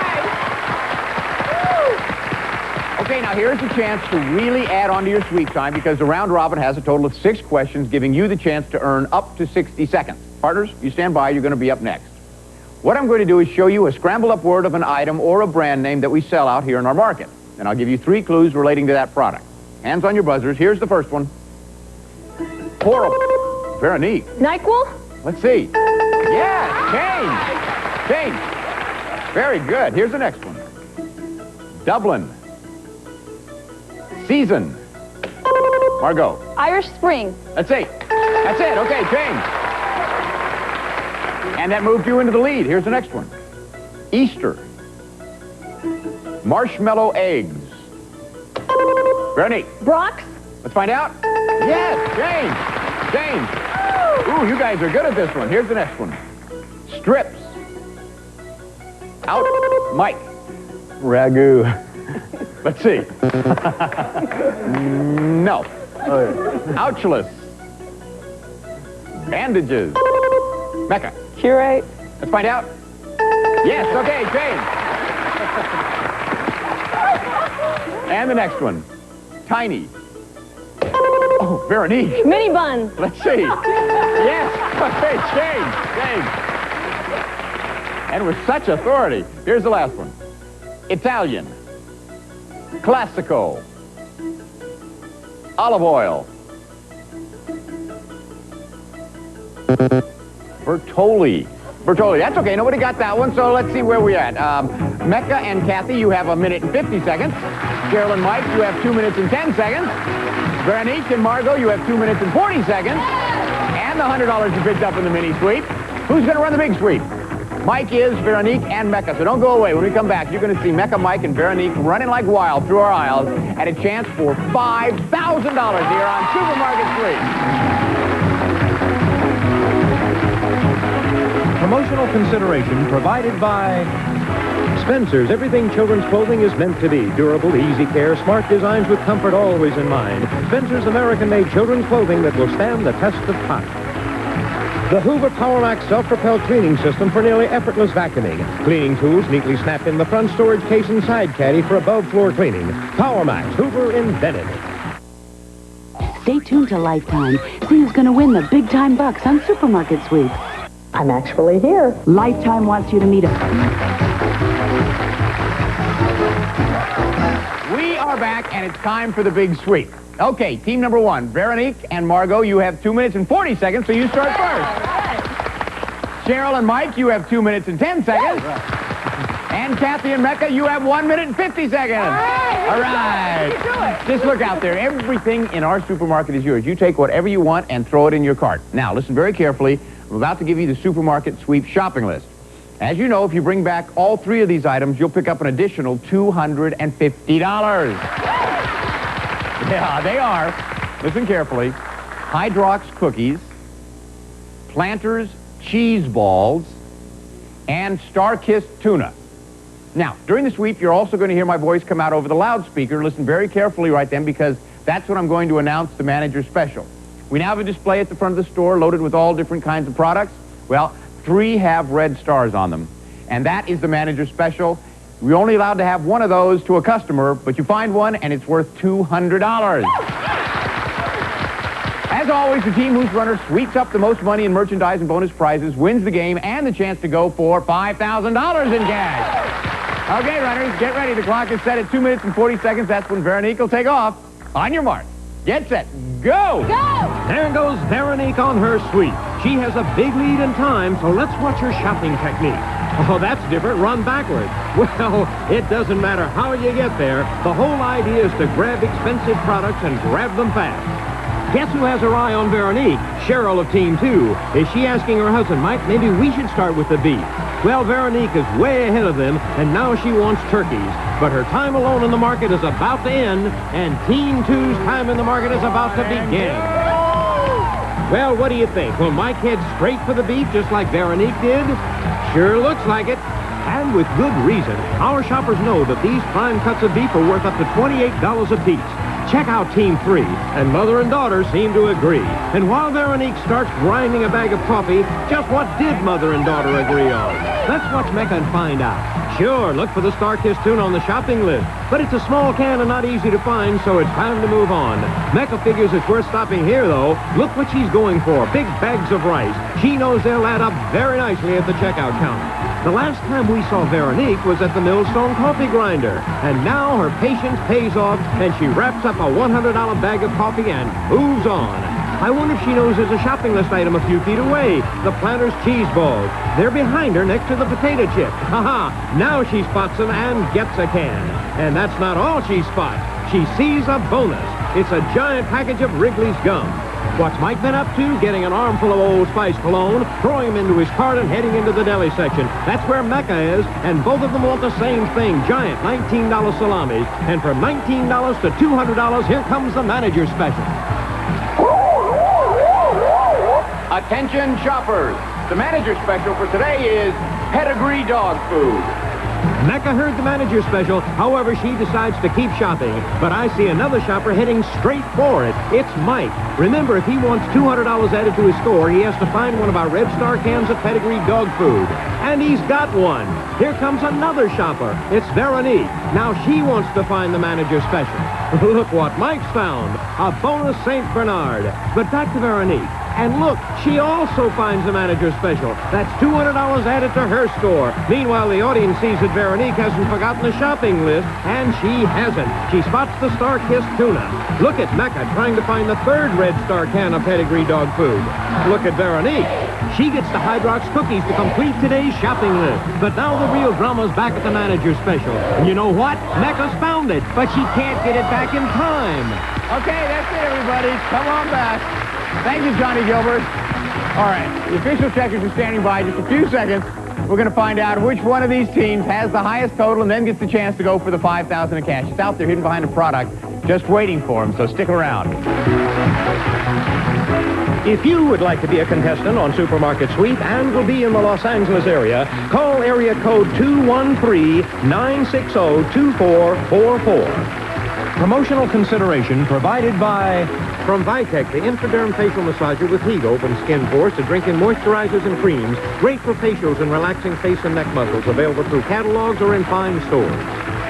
Okay, now here's a chance to really add on to your sweep time because the round robin has a total of 6 questions, giving you the chance to earn up to 60 seconds. Partners, you stand by. You're going to be up next. What I'm going to do is show you a scrambled-up word of an item or a brand name that we sell out here in our market. And I'll give you 3 clues relating to that product. Hands on your buzzers. Here's the first one. Horrible. Veronique. NyQuil? Let's see. Yes, change. Very good. Here's the next one. Dublin. Season. Margot. Irish Spring. Let's see. That's it. Okay, change. And that moved you into the lead. Here's the next one. Easter. Marshmallow eggs. Veronique. Brock's. Let's find out. Yes, James. Ooh, you guys are good at this one. Here's the next one. Strips. Out. Mike. Ragu. Let's see. No. Ouchless. Bandages. Mecca. Curate. Let's find out. Yes, okay, James. And the next one. Tiny. Oh, Veronique. Mini bun. Let's see. Yes. Okay, James. And with such authority. Here's the last one. Italian. Classico. Olive oil. Bertolli. That's okay. Nobody got that one, so let's see where we're at. Mecca and Kathy, you have 1 minute and 50 seconds. Cheryl and Mike, you have 2 minutes and 10 seconds. Veronique and Margot, you have 2 minutes and 40 seconds. And the $100 you picked up in the mini sweep. Who's going to run the big sweep? Mike is, Veronique, and Mecca. So don't go away. When we come back, you're going to see Mecca, Mike, and Veronique running like wild through our aisles at a chance for $5,000 here on Supermarket Sweep. Promotional consideration provided by Spencer's. Everything children's clothing is meant to be. Durable, easy care, smart designs with comfort always in mind. Spencer's American-made children's clothing that will stand the test of time. The Hoover PowerMax self-propelled cleaning system for nearly effortless vacuuming. Cleaning tools neatly snap in the front storage case and side caddy for above-floor cleaning. PowerMax, Hoover invented it. Stay tuned to Lifetime. See who's going to win the big-time bucks on Supermarket Sweep. I'm actually here. Lifetime wants you to meet a... We are back, and it's time for the big sweep. Okay, team number 1, Veronique and Margot, you have 2 minutes and 40 seconds, so you start first. Cheryl and Mike, you have 2 minutes and 10 seconds. And Kathy and Mecca, you have 1 minute and 50 seconds. All right. Just look out there. Everything in our supermarket is yours. You take whatever you want and throw it in your cart. Now, listen very carefully. I'm about to give you the Supermarket Sweep shopping list. As you know, if you bring back all 3 of these items, you'll pick up an additional $250. Yeah, they are. Listen carefully. Hydrox cookies, Planters cheese balls, and Star-Kissed tuna. Now, during the sweep, you're also going to hear my voice come out over the loudspeaker. Listen very carefully right then, because that's when I'm going to announce the manager's special. We now have a display at the front of the store loaded with all different kinds of products. Well, 3 have red stars on them, and that is the manager's special. We're only allowed to have 1 of those to a customer, but you find one, and it's worth $200. As As always, the team whose runner sweeps up the most money in merchandise and bonus prizes wins the game and the chance to go for $5,000 in cash. Okay, runners, get ready. The clock is set at 2 minutes and 40 seconds. That's when Veronique will take off. On your mark. Get set. Go! Go! There goes Veronique on her sweep. She has a big lead in time, so let's watch her shopping technique. Oh, that's different. Run backwards. Well, it doesn't matter how you get there. The whole idea is to grab expensive products and grab them fast. Guess who has her eye on Veronique? Cheryl of Team 2. Is she asking her husband, Mike, maybe we should start with the beef? Well, Veronique is way ahead of them, and now she wants turkeys. But her time alone in the market is about to end, and Team 2's time in the market is about to begin. Well, what do you think? Will Mike head straight for the beef just like Veronique did? Sure looks like it. And with good reason. Our shoppers know that these prime cuts of beef are worth up to $28 a piece. Check out Team 3, and mother and daughter seem to agree. And while Veronique starts grinding a bag of coffee, just what did mother and daughter agree on? Let's watch Mecca and find out. Sure, look for the Star-Kissed tuna on the shopping list. But it's a small can and not easy to find, so it's time to move on. Mecca figures it's worth stopping here, though. Look what she's going for, big bags of rice. She knows they'll add up very nicely at the checkout counter. The last time we saw Veronique was at the Millstone coffee grinder. And now her patience pays off, and she wraps up a $100 bag of coffee and moves on. I wonder if she knows there's a shopping list item a few feet away. The Planters cheese balls. They're behind her next to the potato chips. Haha, now she spots them and gets a can. And that's not all she spots. She sees a bonus. It's a giant package of Wrigley's gum. What's Mike been up to? Getting an armful of Old Spice cologne, throwing him into his cart and heading into the deli section. That's where Mecca is, and both of them want the same thing, giant $19 salamis. And from $19 to $200, here comes the manager's special. Attention shoppers. The manager's special for today is pedigree dog food. Mecca heard the manager's special, however, she decides to keep shopping. But I see another shopper heading straight for it. It's Mike. Remember, if he wants $200 added to his store, he has to find one of our Red Star cans of pedigree dog food. And he's got one. Here comes another shopper. It's Veronique. Now she wants to find the manager's special. Look what Mike's found. A bonus St. Bernard. But back to Veronique. And look, she also finds the manager's special. That's $200 added to her store. Meanwhile, the audience sees that Veronique hasn't forgotten the shopping list, and she hasn't. She spots the Star-Kissed tuna. Look at Mecca trying to find the third Red Star can of pedigree dog food. Look at Veronique. She gets the Hydrox cookies to complete today's shopping list. But now the real drama's back at the manager's special. And you know what? Mecca's found it, but she can't get it back in time. Okay, that's it, everybody. Come on back. Thank you, Johnny Gilbert. All right, the official checkers are standing by. Just a few seconds. We're going to find out which one of these teams has the highest total and then gets the chance to go for the $5,000 in cash. It's out there hidden behind a product, just waiting for him, so stick around. If you would like to be a contestant on Supermarket Sweep and will be in the Los Angeles area, call area code 213-960-2444. Promotional consideration provided by... From Vitec, the Intraderm facial massager with heat open skin pores to drink in moisturizers and creams. Great for facials and relaxing face and neck muscles. Available through catalogs or in fine stores.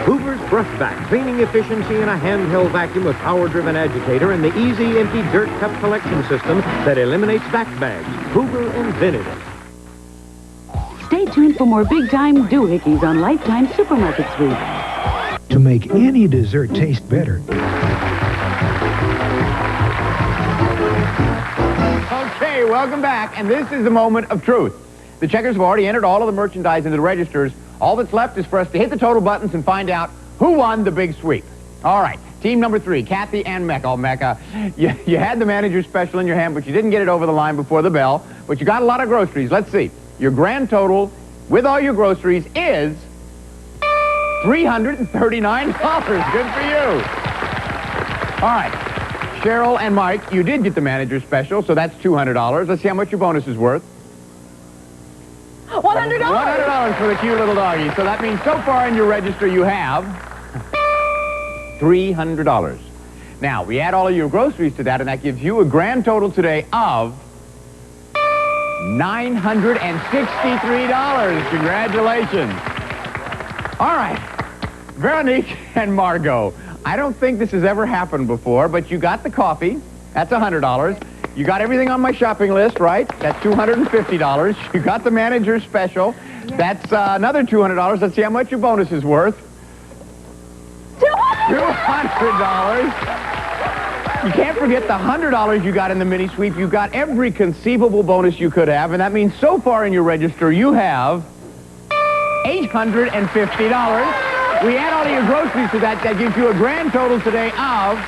Hoover's Brush Vac, cleaning efficiency in a handheld vacuum with power-driven agitator and the easy empty dirt cup collection system that eliminates vac bags. Hoover invented it. Stay tuned for more big-time doohickeys on Lifetime Supermarket Sweep. To make any dessert taste better. Okay, welcome back, and this is the moment of truth. The checkers have already entered all of the merchandise into the registers. All that's left is for us to hit the total buttons and find out who won the big sweep. All right, team number 3, Kathy and Mecca. Oh, Mecca, you had the manager's special in your hand, but you didn't get it over the line before the bell. But you got a lot of groceries. Let's see. Your grand total with all your groceries is $339. Good for you. All right. Cheryl and Mike, you did get the manager's special, so that's $200. Let's see how much your bonus is worth. $100. $100 for the cute little doggy. So that means so far in your register you have $300. Now, we add all of your groceries to that, and that gives you a grand total today of $963. Congratulations. All right. Veronique and Margot. I don't think this has ever happened before, but you got the coffee. That's $100. You got everything on my shopping list, right? That's $250. You got the manager's special. That's another $200. Let's see how much your bonus is worth. $200. You can't forget the $100 you got in the mini sweep. You got every conceivable bonus you could have, and that means so far in your register you have $850. We add all of your groceries to that. That gives you a grand total today of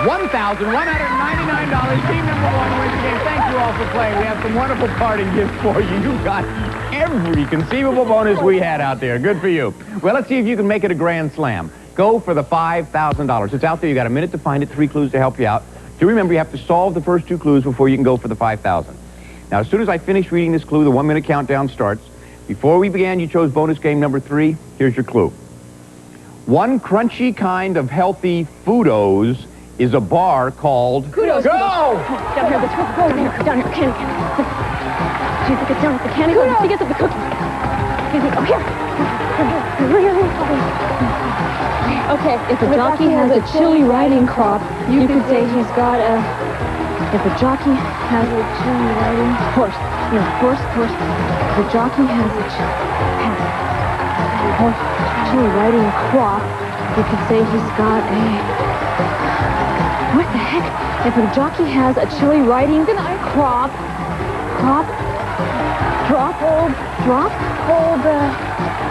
$1,199. Team number one wins the game. Thank you all for playing. We have some wonderful parting gifts for you. You got every conceivable bonus we had out there. Good for you. Well, let's see if you can make it a grand slam. Go for the $5,000. It's out there. You got a minute to find it. 3 clues to help you out. Do remember you have to solve the first 2 clues before you can go for the $5,000. Now, as soon as I finish reading this clue, the 1-minute countdown starts. Before we began, you chose bonus game number 3. Here's your clue. One crunchy kind of healthy Foodos is a bar called... Kudos. Go! Down here, let's go. Down here, candy. Do you think it's down at the candy? Or do you think it's at the cookies? Oh, here. Okay, If a jockey has a chili riding crop, you could say he's got a... If a jockey has a chili riding... Horse. No, horse. If a jockey has a chili riding crop, you could say he's got a... What the heck? If a jockey has a chili riding crop,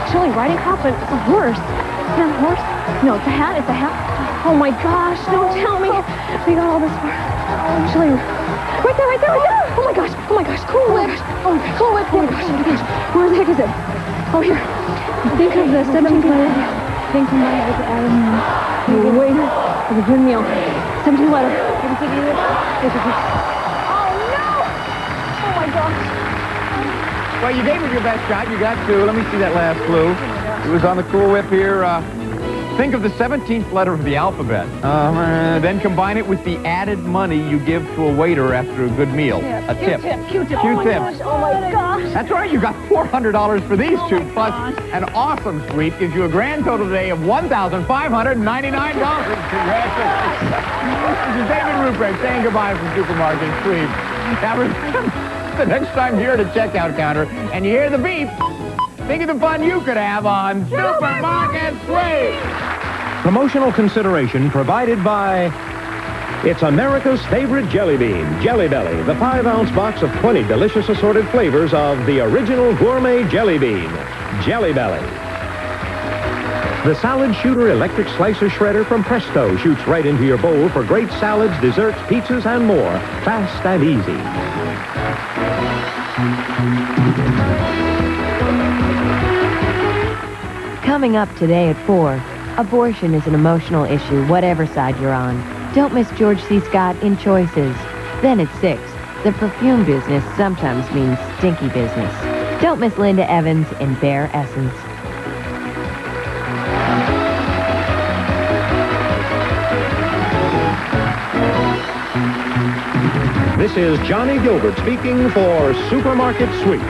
chili riding crop, but it's a horse. It's not a horse. No, it's a hat. Oh my gosh, don't tell me. We got all this for chili. Right there. Oh my gosh. Cool Whip. Cool Whip. Oh my gosh. Where the heck is it? Oh, here. Think of the 17th letter. Think of my waiter of a good meal. 17th letter. Oh no! Oh my gosh. Well, you gave it your best shot. You got 2. Let me see that last clue. It was on the Cool Whip here. Think of the 17th letter of the alphabet. Then combine it with the added money you give to a waiter after a good meal. A tip. Q-tip. Oh my gosh. That's right. You got $400 for these 2, plus an awesome sweep. Gives you a grand total today of $1,599. Congratulations. This is David Ruprecht saying goodbye from Supermarket Sweep. Now remember, the next time you're at a checkout counter and you hear the beep, think of the fun you could have on Supermarket Sweep. Promotional consideration provided by... It's America's favorite jelly bean, Jelly Belly, the 5-ounce box of 20 delicious assorted flavors of the original gourmet jelly bean, Jelly Belly. The Salad Shooter Electric Slicer Shredder from Presto shoots right into your bowl for great salads, desserts, pizzas, and more, fast and easy. Coming up today at 4, abortion is an emotional issue, whatever side you're on. Don't miss George C. Scott in Choices. Then at 6, the perfume business sometimes means stinky business. Don't miss Linda Evans in Bare Essence. This is Johnny Gilbert speaking for Supermarket Sweep.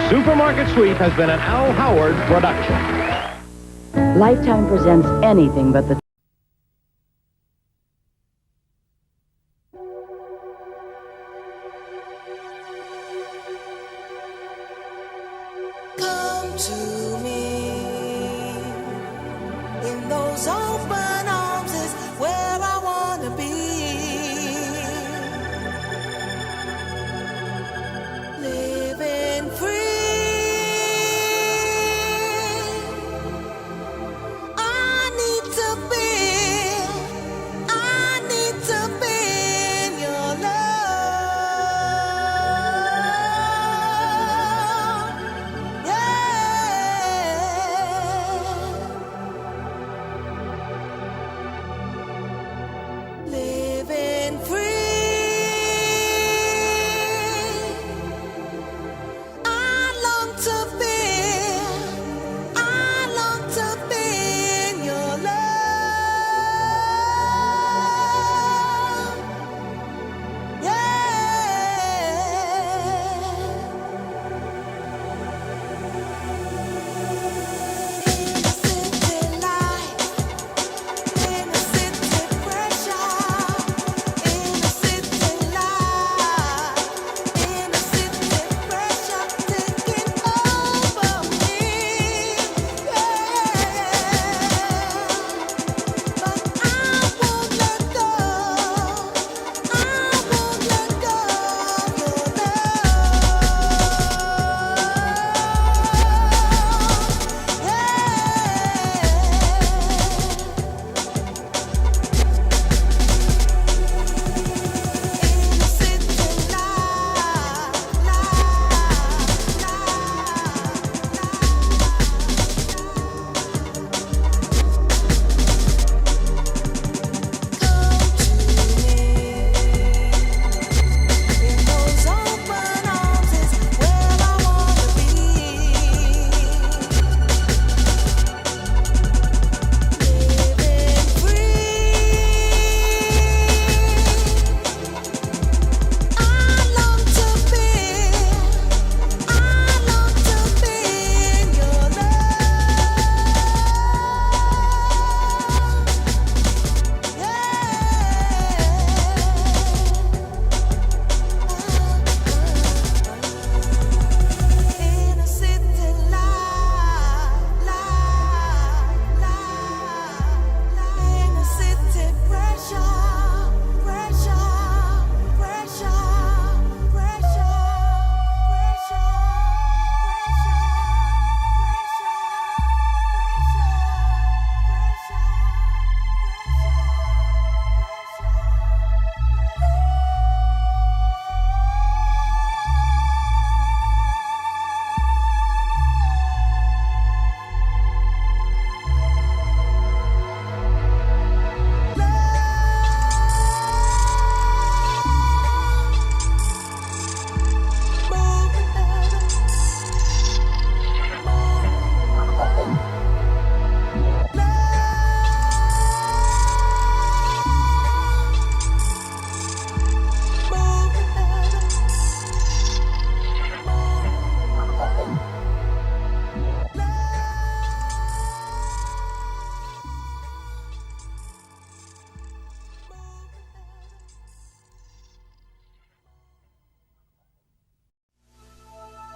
Supermarket Sweep has been an Al Howard production. Lifetime presents anything but the... Come to me in those open arms is where I want to be. Living free.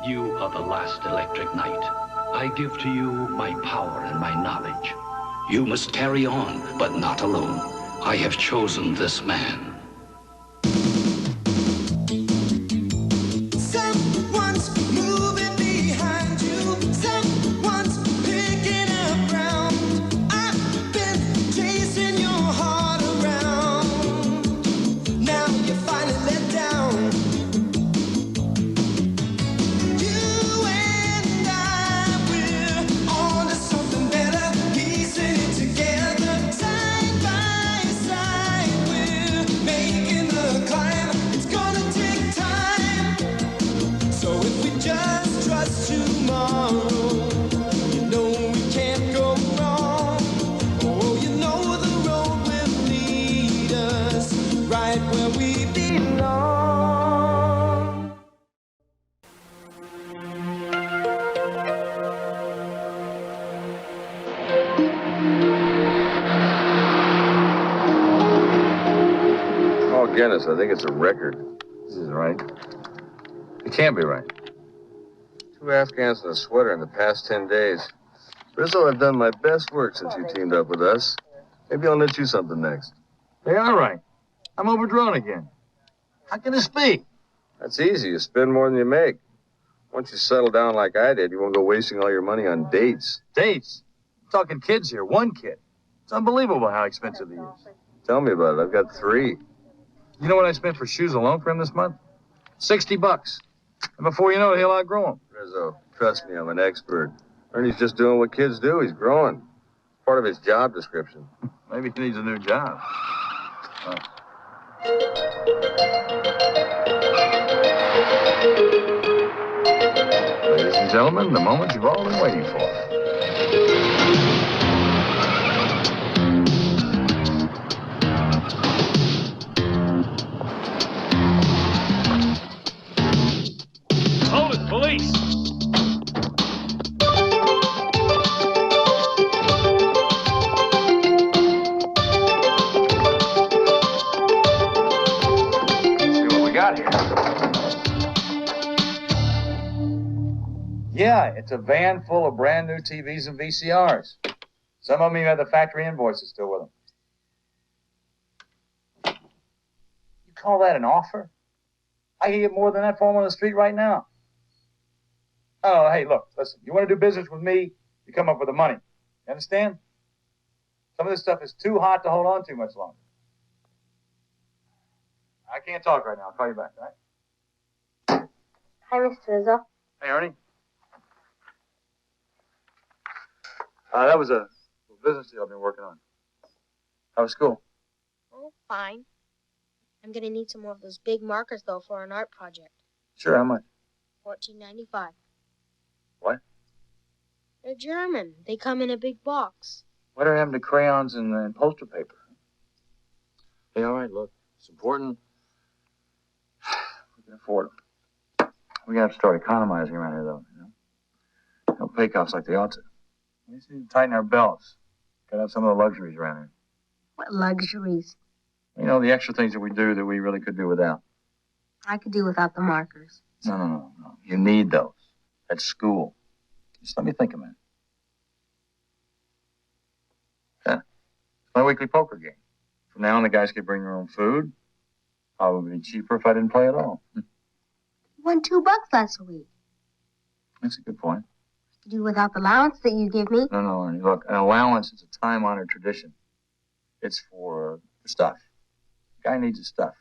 You are the last electric knight. I give to you my power and my knowledge. You must carry on, but not alone. I have chosen this man. Someone's moving behind you. Someone's picking up ground. I've been chasing your heart around. Now you're finally let down. You and I, we're on to something better. Piecing it together, side by side. We're making the climb. It's gonna take time. So if we just trust tomorrow, you know we can't go wrong. Oh, you know the road will lead us right where we belong. Oh, goodness, I think it's a record. This is right. It can't be right. 2 Afghans and a sweater in the past 10 days. Rizzo, I've done my best work since you teamed up with us. Maybe I'll knit you something next. Hey, all right. I'm overdrawn again. How can this be? That's easy. You spend more than you make. Once you settle down like I did, you won't go wasting all your money on dates. Dates? I'm talking kids here. 1 kid. It's unbelievable how expensive he is. Tell me about it. I've got 3. You know what I spent for shoes alone for him this month? $60. And before you know it, he'll outgrow them. Rizzo, trust me, I'm an expert. Ernie's just doing what kids do. He's growing. Part of his job description. Maybe he needs a new job. Ladies and gentlemen, the moment you've all been waiting for. Hold it, police! See what we got here. Yeah, it's a van full of brand new TVs and VCRs. Some of them even have the factory invoices still with them. You call that an offer? I can get more than that for them on the street right now. Oh, hey, look, listen. You want to do business with me, you come up with the money. You understand? Some of this stuff is too hot to hold on to much longer. I can't talk right now. I'll call you back, all right? Hi, Mr. Rizzo. Hey, Ernie. That was a business deal I've been working on. How was school? Oh, fine. I'm gonna need some more of those big markers, though, for an art project. Sure, how much? $14.95. What? They're German. They come in a big box. What are happening to crayons and poster paper? Hey, all right, look. It's important. We can afford them. We got to start economizing around here, though, you know? Don't pay cops like they ought to. We just need to tighten our belts. Cut out some of the luxuries around here. What luxuries? You know, the extra things that we do that we really could do without. I could do without the markers. No. You need those. At school. Just let me think a minute. Yeah. It's my weekly poker game. From now on, the guys could bring their own food. Probably cheaper if I didn't play at all. You won $2 last week. That's a good point. I could do without the allowance that you give me. No, Ernie. Look, an allowance is a time-honored tradition. It's for stuff. The guy needs his stuff.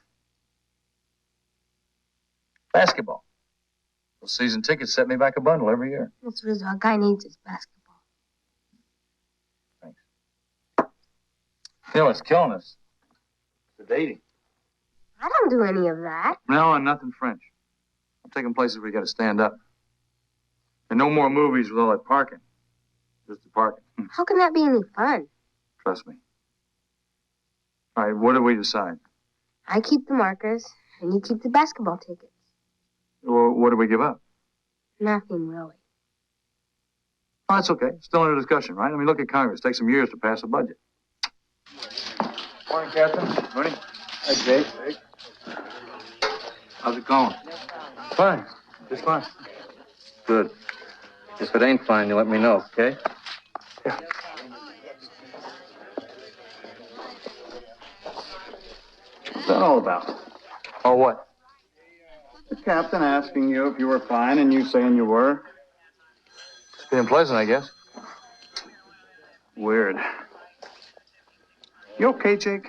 Basketball. Those season tickets set me back a bundle every year. Mr. Rizzo, a guy needs his basketball. Thanks. You know what's killing us? The dating. I don't do any of that. No, and nothing French. I'm taking places where you got to stand up. And no more movies with all that parking. Just the parking. How can that be any fun? Trust me. All right, what did we decide? I keep the markers, and you keep the basketball tickets. Well, what did we give up? Nothing, really. Oh, that's okay. Still under discussion, right? I mean, look at Congress. It takes some years to pass a budget. Morning, Captain. Morning. Hi, Jake. How's it going? Fine. Just fine. Good. If it ain't fine, you let me know, okay? Yeah. What's that all about? Oh, what? The captain asking you if you were fine and you saying you were. It's being pleasant, I guess. Weird. You okay, Jake?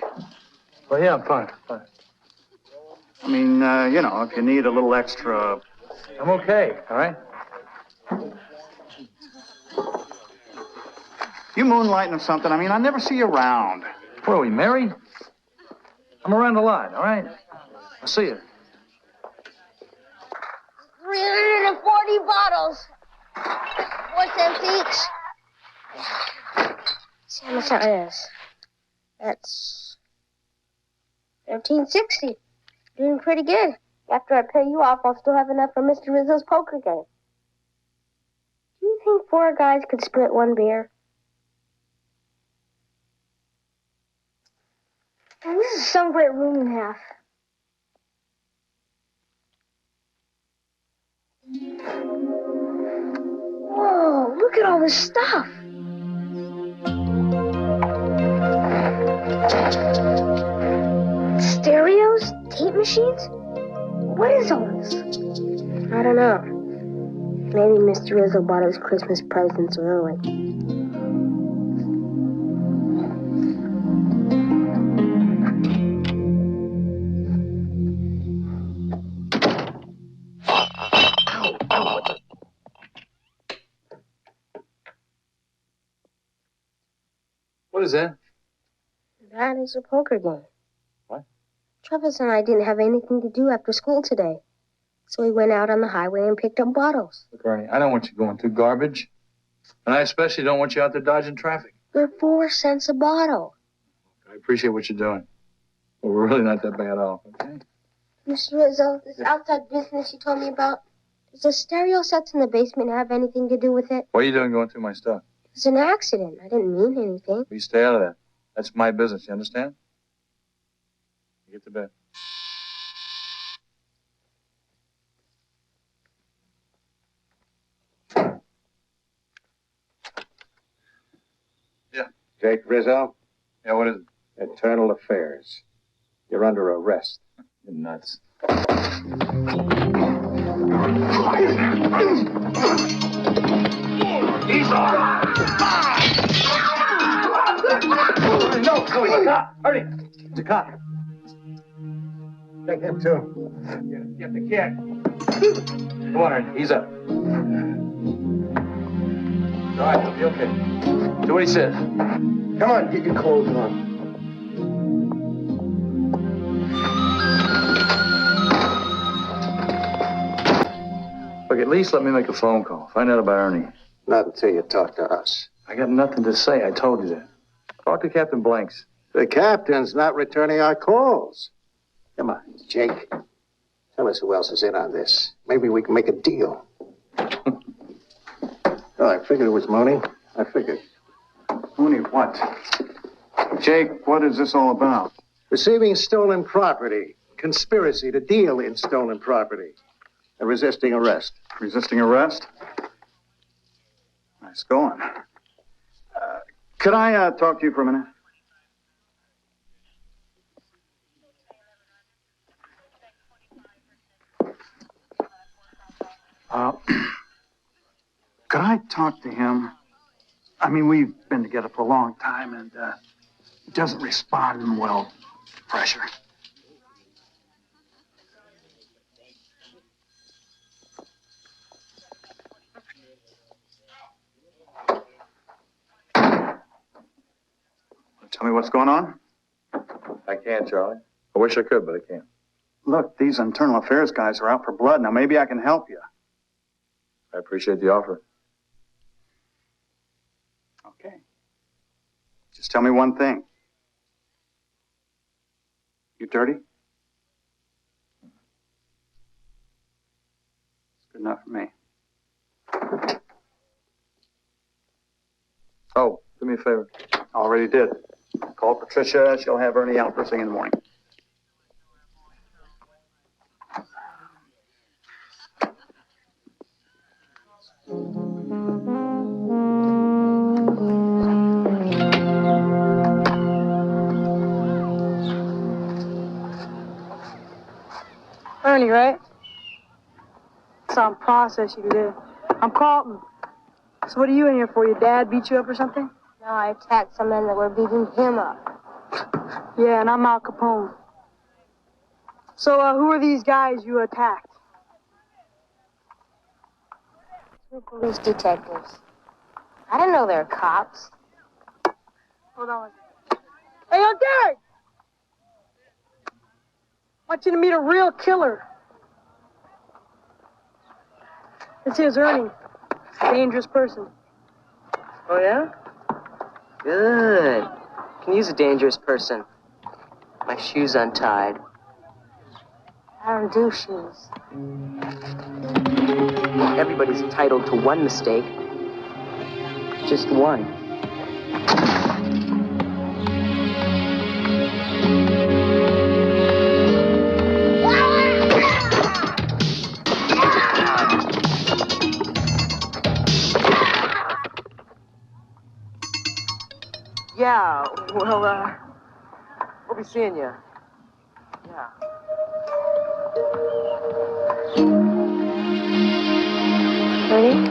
Well, yeah, I'm fine. I mean, you know, if you need a little extra... I'm okay, all right? You moonlighting or something? I mean, I never see you around. What, are we married? I'm around a lot, all right? I'll see you. 340 bottles. 4 cents each. See how much that is. That's $13.60. Doing pretty good. After I pay you off, I'll still have enough for Mr. Rizzo's poker game. Do you think 4 guys could split 1 beer? Man, this is some great room and a half. Whoa, look at all this stuff. Stereos? Tape machines? What is all this? I don't know. Maybe Mr. Rizzo bought his Christmas presents early. What is that? That is a poker game. What? Travis and I didn't have anything to do after school today. So we went out on the highway and picked up bottles. Look, Ernie, I don't want you going through garbage. And I especially don't want you out there dodging traffic. They're 4 cents a bottle. I appreciate what you're doing. But we're really not that bad off, okay? Mr. Rizzo, this outside business you told me about, does the stereo sets in the basement have anything to do with it? What are you doing going through my stuff? It was an accident. I didn't mean anything. You stay out of that. That's my business, you understand? You get to bed. Yeah. Jake Rizzo? Yeah, what is it? Internal Affairs. You're under arrest. You're nuts. He's all right. No, he's a cop. Ernie, it's a cop. Take him, too. Get the kid. Come on, Ernie. He's up. All right, he'll be okay. Do what he says. Come on, get your clothes on. Look, at least let me make a phone call. Find out about Ernie. Not until you talk to us. I got nothing to say. I told you that. Talk to Captain Blanks. The captain's not returning our calls. Come on, Jake. Tell us who else is in on this. Maybe we can make a deal. Oh, I figured it was Mooney. I figured. Mooney, what? Jake, what is this all about? Receiving stolen property. Conspiracy to deal in stolen property. And resisting arrest. Resisting arrest? Nice going. Could I talk to you for a minute? Could I talk to him? I mean, we've been together for a long time, and he doesn't respond well to pressure. Tell me what's going on? I can't, Charlie. I wish I could, but I can't. Look, these internal affairs guys are out for blood. Now, maybe I can help you. I appreciate the offer. Okay. Just tell me one thing. You dirty? It's good enough for me. Oh, do me a favor. Already did. Call Patricia. She'll have Ernie out first thing in the morning. Ernie, right? Some process you did. I'm Carlton. So what are you in here for? Your dad beat you up or something? No, I attacked some men that were beating him up. Yeah, and I'm Al Capone. So, who are these guys you attacked? Two police detectives. I didn't know they were cops. Hold on. Hey, yo, Derek! I want you to meet a real killer. This here's Ernie. A dangerous person. Oh, yeah? Good. Can use a dangerous person. My shoe's untied. I don't do shoes. Everybody's entitled to one mistake. Just one. Yeah, well, we'll be seeing you. Yeah. Ernie,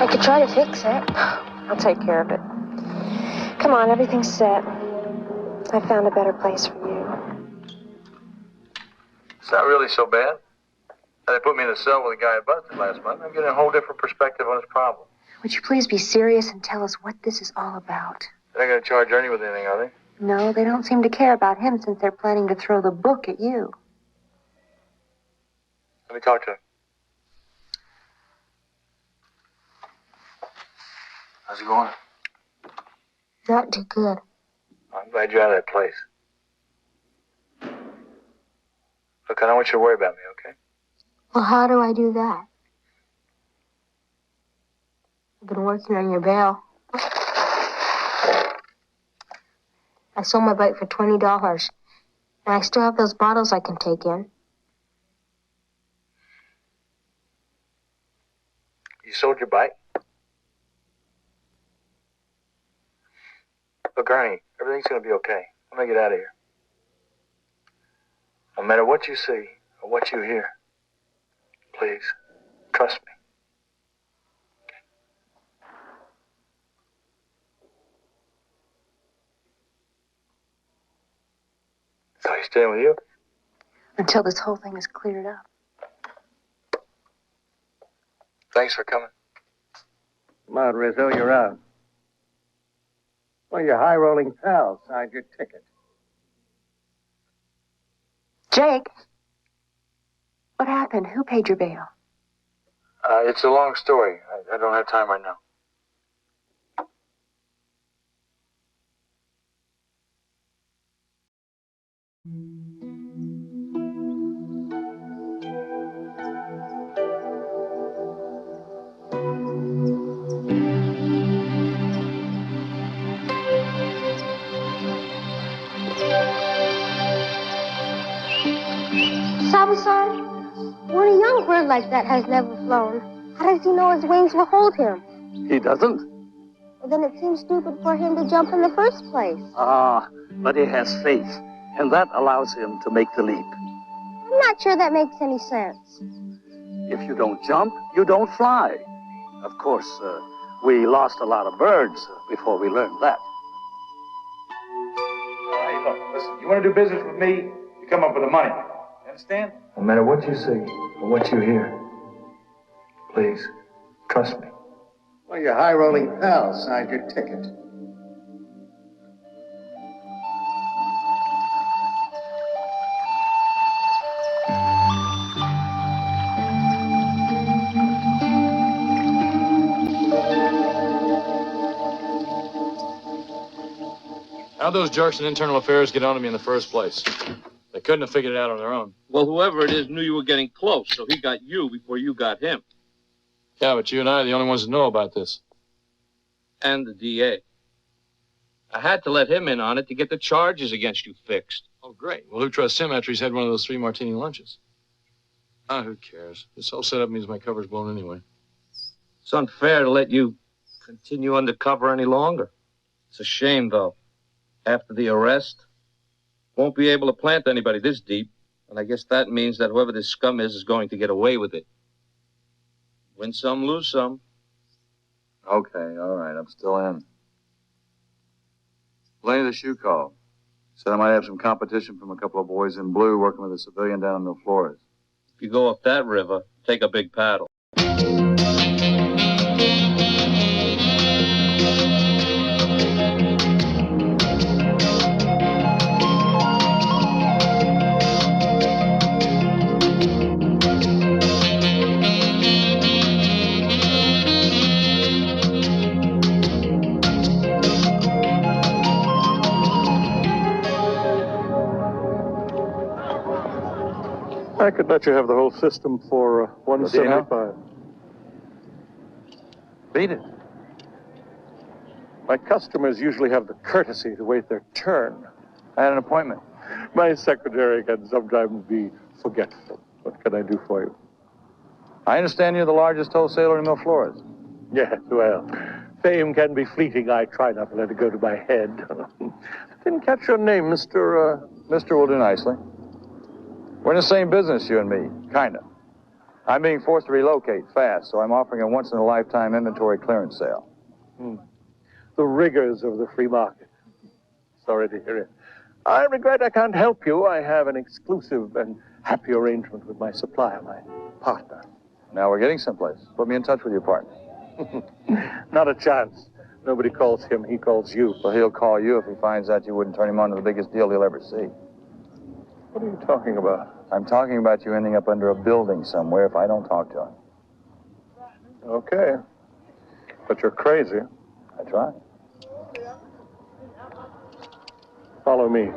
I could try to fix it. I'll take care of it. Come on, everything's set. I found a better place for you. It's not really so bad. They put me in a cell with a guy I busted last month. I'm getting a whole different perspective on his problem. Would you please be serious and tell us what this is all about? They're not going to charge Ernie with anything, are they? No, they don't seem to care about him since they're planning to throw the book at you. Let me talk to him. How's it going? Not too good. I'm glad you're out of that place. Look, I don't want you to worry about me, okay? Well, how do I do that? I've been working on your bail. I sold my bike for $20, and I still have those bottles I can take in. You sold your bike? Look, Ernie, everything's going to be okay. I'm going to get out of here. No matter what you see or what you hear, please, trust me. So he's staying with you? Until this whole thing is cleared up. Thanks for coming. Come on, Rizzo, you're out. Well, your high-rolling pal signed your ticket. Jake, what happened? Who paid your bail? It's a long story. I don't have time right now. Sabu-san, when a young bird like that has never flown, how does he know his wings will hold him? He doesn't? Well, then it seems stupid for him to jump in the first place. Ah, but he has faith, and that allows him to make the leap. I'm not sure that makes any sense. If you don't jump, you don't fly. Of course, we lost a lot of birds before we learned that. Hey, look, listen, you want to do business with me, you come up with the money. You understand? No matter what you see or what you hear, please, trust me. Well, your high-rolling pal signed your ticket. How'd those jerks in internal affairs get onto me in the first place? They couldn't have figured it out on their own. Well, whoever it is knew you were getting close, so he got you before you got him. Yeah, but you and I are the only ones that know about this. And the DA. I had to let him in on it to get the charges against you fixed. Oh, great. Well, who trusts him after he's had one of those 3 martini lunches? Ah, who cares? This whole setup means my cover's blown anyway. It's unfair to let you continue undercover any longer. It's a shame, though. After the arrest, won't be able to plant anybody this deep. And I guess that means that whoever this scum is going to get away with it. Win some, lose some. Okay, all right, I'm still in. Lenny the shoe call. Said I might have some competition from a couple of boys in blue working with a civilian down in the Flores. If you go up that river, take a big paddle. I could let you have the whole system for $175. Beat it. My customers usually have the courtesy to wait their turn. I had an appointment. My secretary can sometimes be forgetful. What can I do for you? I understand you're the largest wholesaler in Mill Flores. Yes, well, fame can be fleeting. I try not to let it go to my head. Didn't catch your name, Mr. Mr. will do nicely. We're in the same business, you and me, kinda. I'm being forced to relocate fast, so I'm offering a once-in-a-lifetime inventory clearance sale. The rigors of the free market. Sorry to hear it. I regret I can't help you. I have an exclusive and happy arrangement with my supplier, my partner. Now we're getting someplace. Put me in touch with your partner. Not a chance. Nobody calls him, he calls you. Well, he'll call you if he finds out you wouldn't turn him on to the biggest deal he'll ever see. What are you talking about? I'm talking about you ending up under a building somewhere if I don't talk to him. Okay. But you're crazy. I try. Follow me.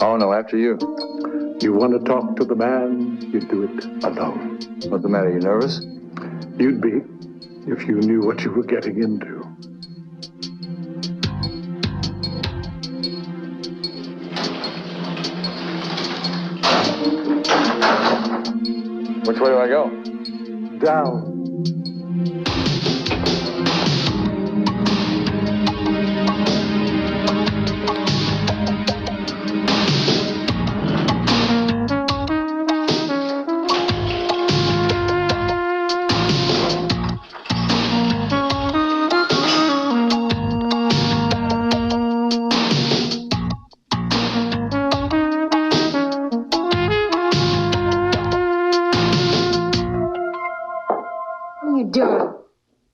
Oh, no, after you. You want to talk to the man, you do it alone. What's the matter, you nervous? You'd be, if you knew what you were getting into. Which way do I go? Down.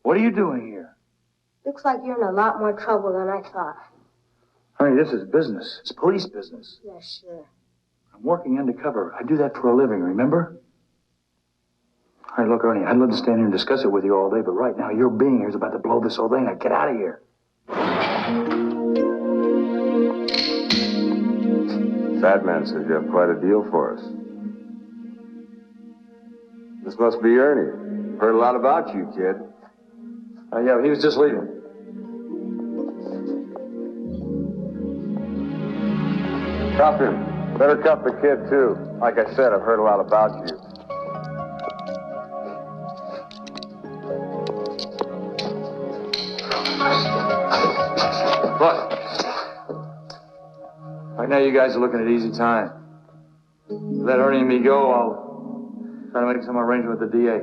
What are you doing here? Looks like you're in a lot more trouble than I thought. Honey, this is business. It's police business. Yeah, sure. I'm working undercover. I do that for a living, remember? All right, look, Ernie, I'd love to stand here and discuss it with you all day, but right now your being here is about to blow this whole thing. Now get out of here. Fat Man says you have quite a deal for us. This must be Ernie. Heard a lot about you, kid. Yeah, he was just leaving. Cuff him. Better cuff the kid, too. Like I said, I've heard a lot about you. Look. Right now you guys are looking at easy time. Let Ernie and me go, I'll try to make some arrangement with the DA.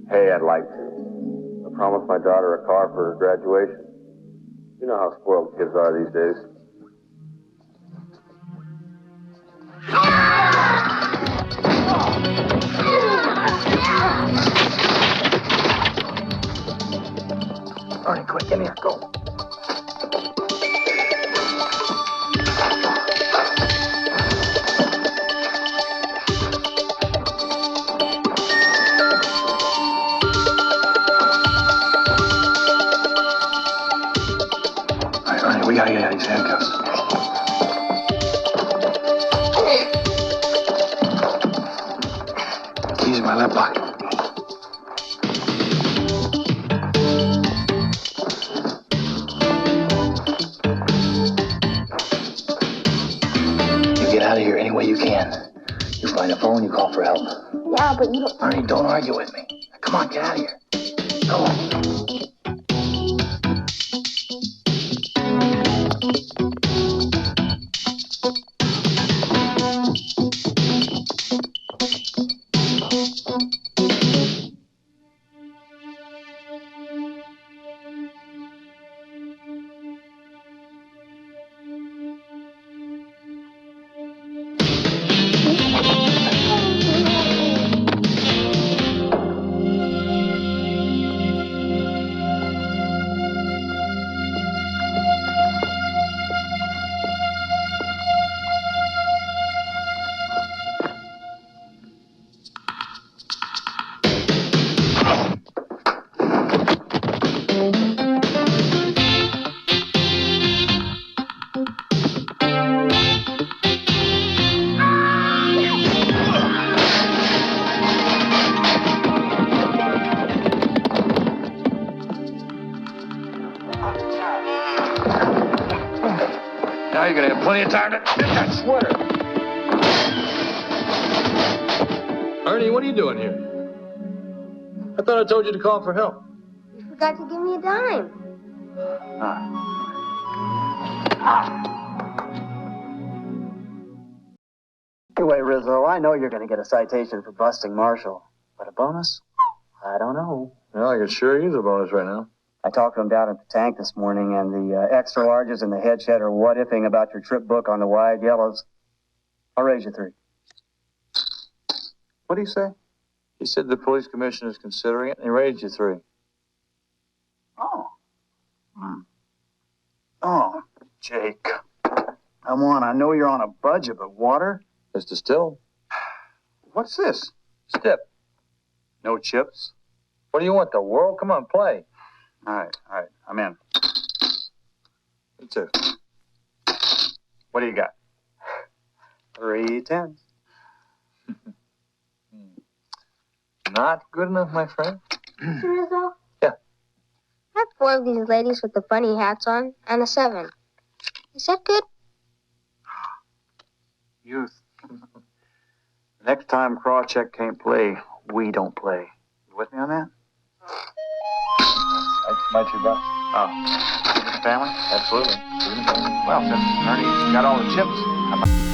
Hey, I'd like to. I promised my daughter a car for her graduation. You know how spoiled kids are these days. Ernie, quick, in here, go. We gotta get out of these handcuffs. you can. You find a phone, you call for help. Yeah, but you don't... Ernie, don't argue with me. Come on, get out of here. Go on. Now you're gonna have plenty of time to get that sweater. Ernie, what are you doing here? I thought I told you to call for help. You forgot to give me a dime. Anyway, Rizzo, I know you're going to get a citation for busting Marshall. But a bonus? I don't know. Well, I could sure use a bonus right now. I talked to him down at the tank this morning, and the extra larges in the head shed are what-ifing about your trip book on the wide yellows. I'll raise you 3. What do you say? He said the police commissioner is considering it, and he raised you 3. Oh. Oh, Jake. Come on, I know you're on a budget, but water? Mr. Still. What's this? Step. No chips? What do you want, the world? Come on, play. All right, I'm in. Me too. What do you got? 3 10s. Not good enough, my friend. Mr. Rizzo? Yeah. I have 4 of these ladies with the funny hats on and a 7. Is that good? Youth. Next time Crawcheck can't play, we don't play. You with me on that? My $2. Oh. Family? Absolutely. Well, since Ernie's got all the chips, how about...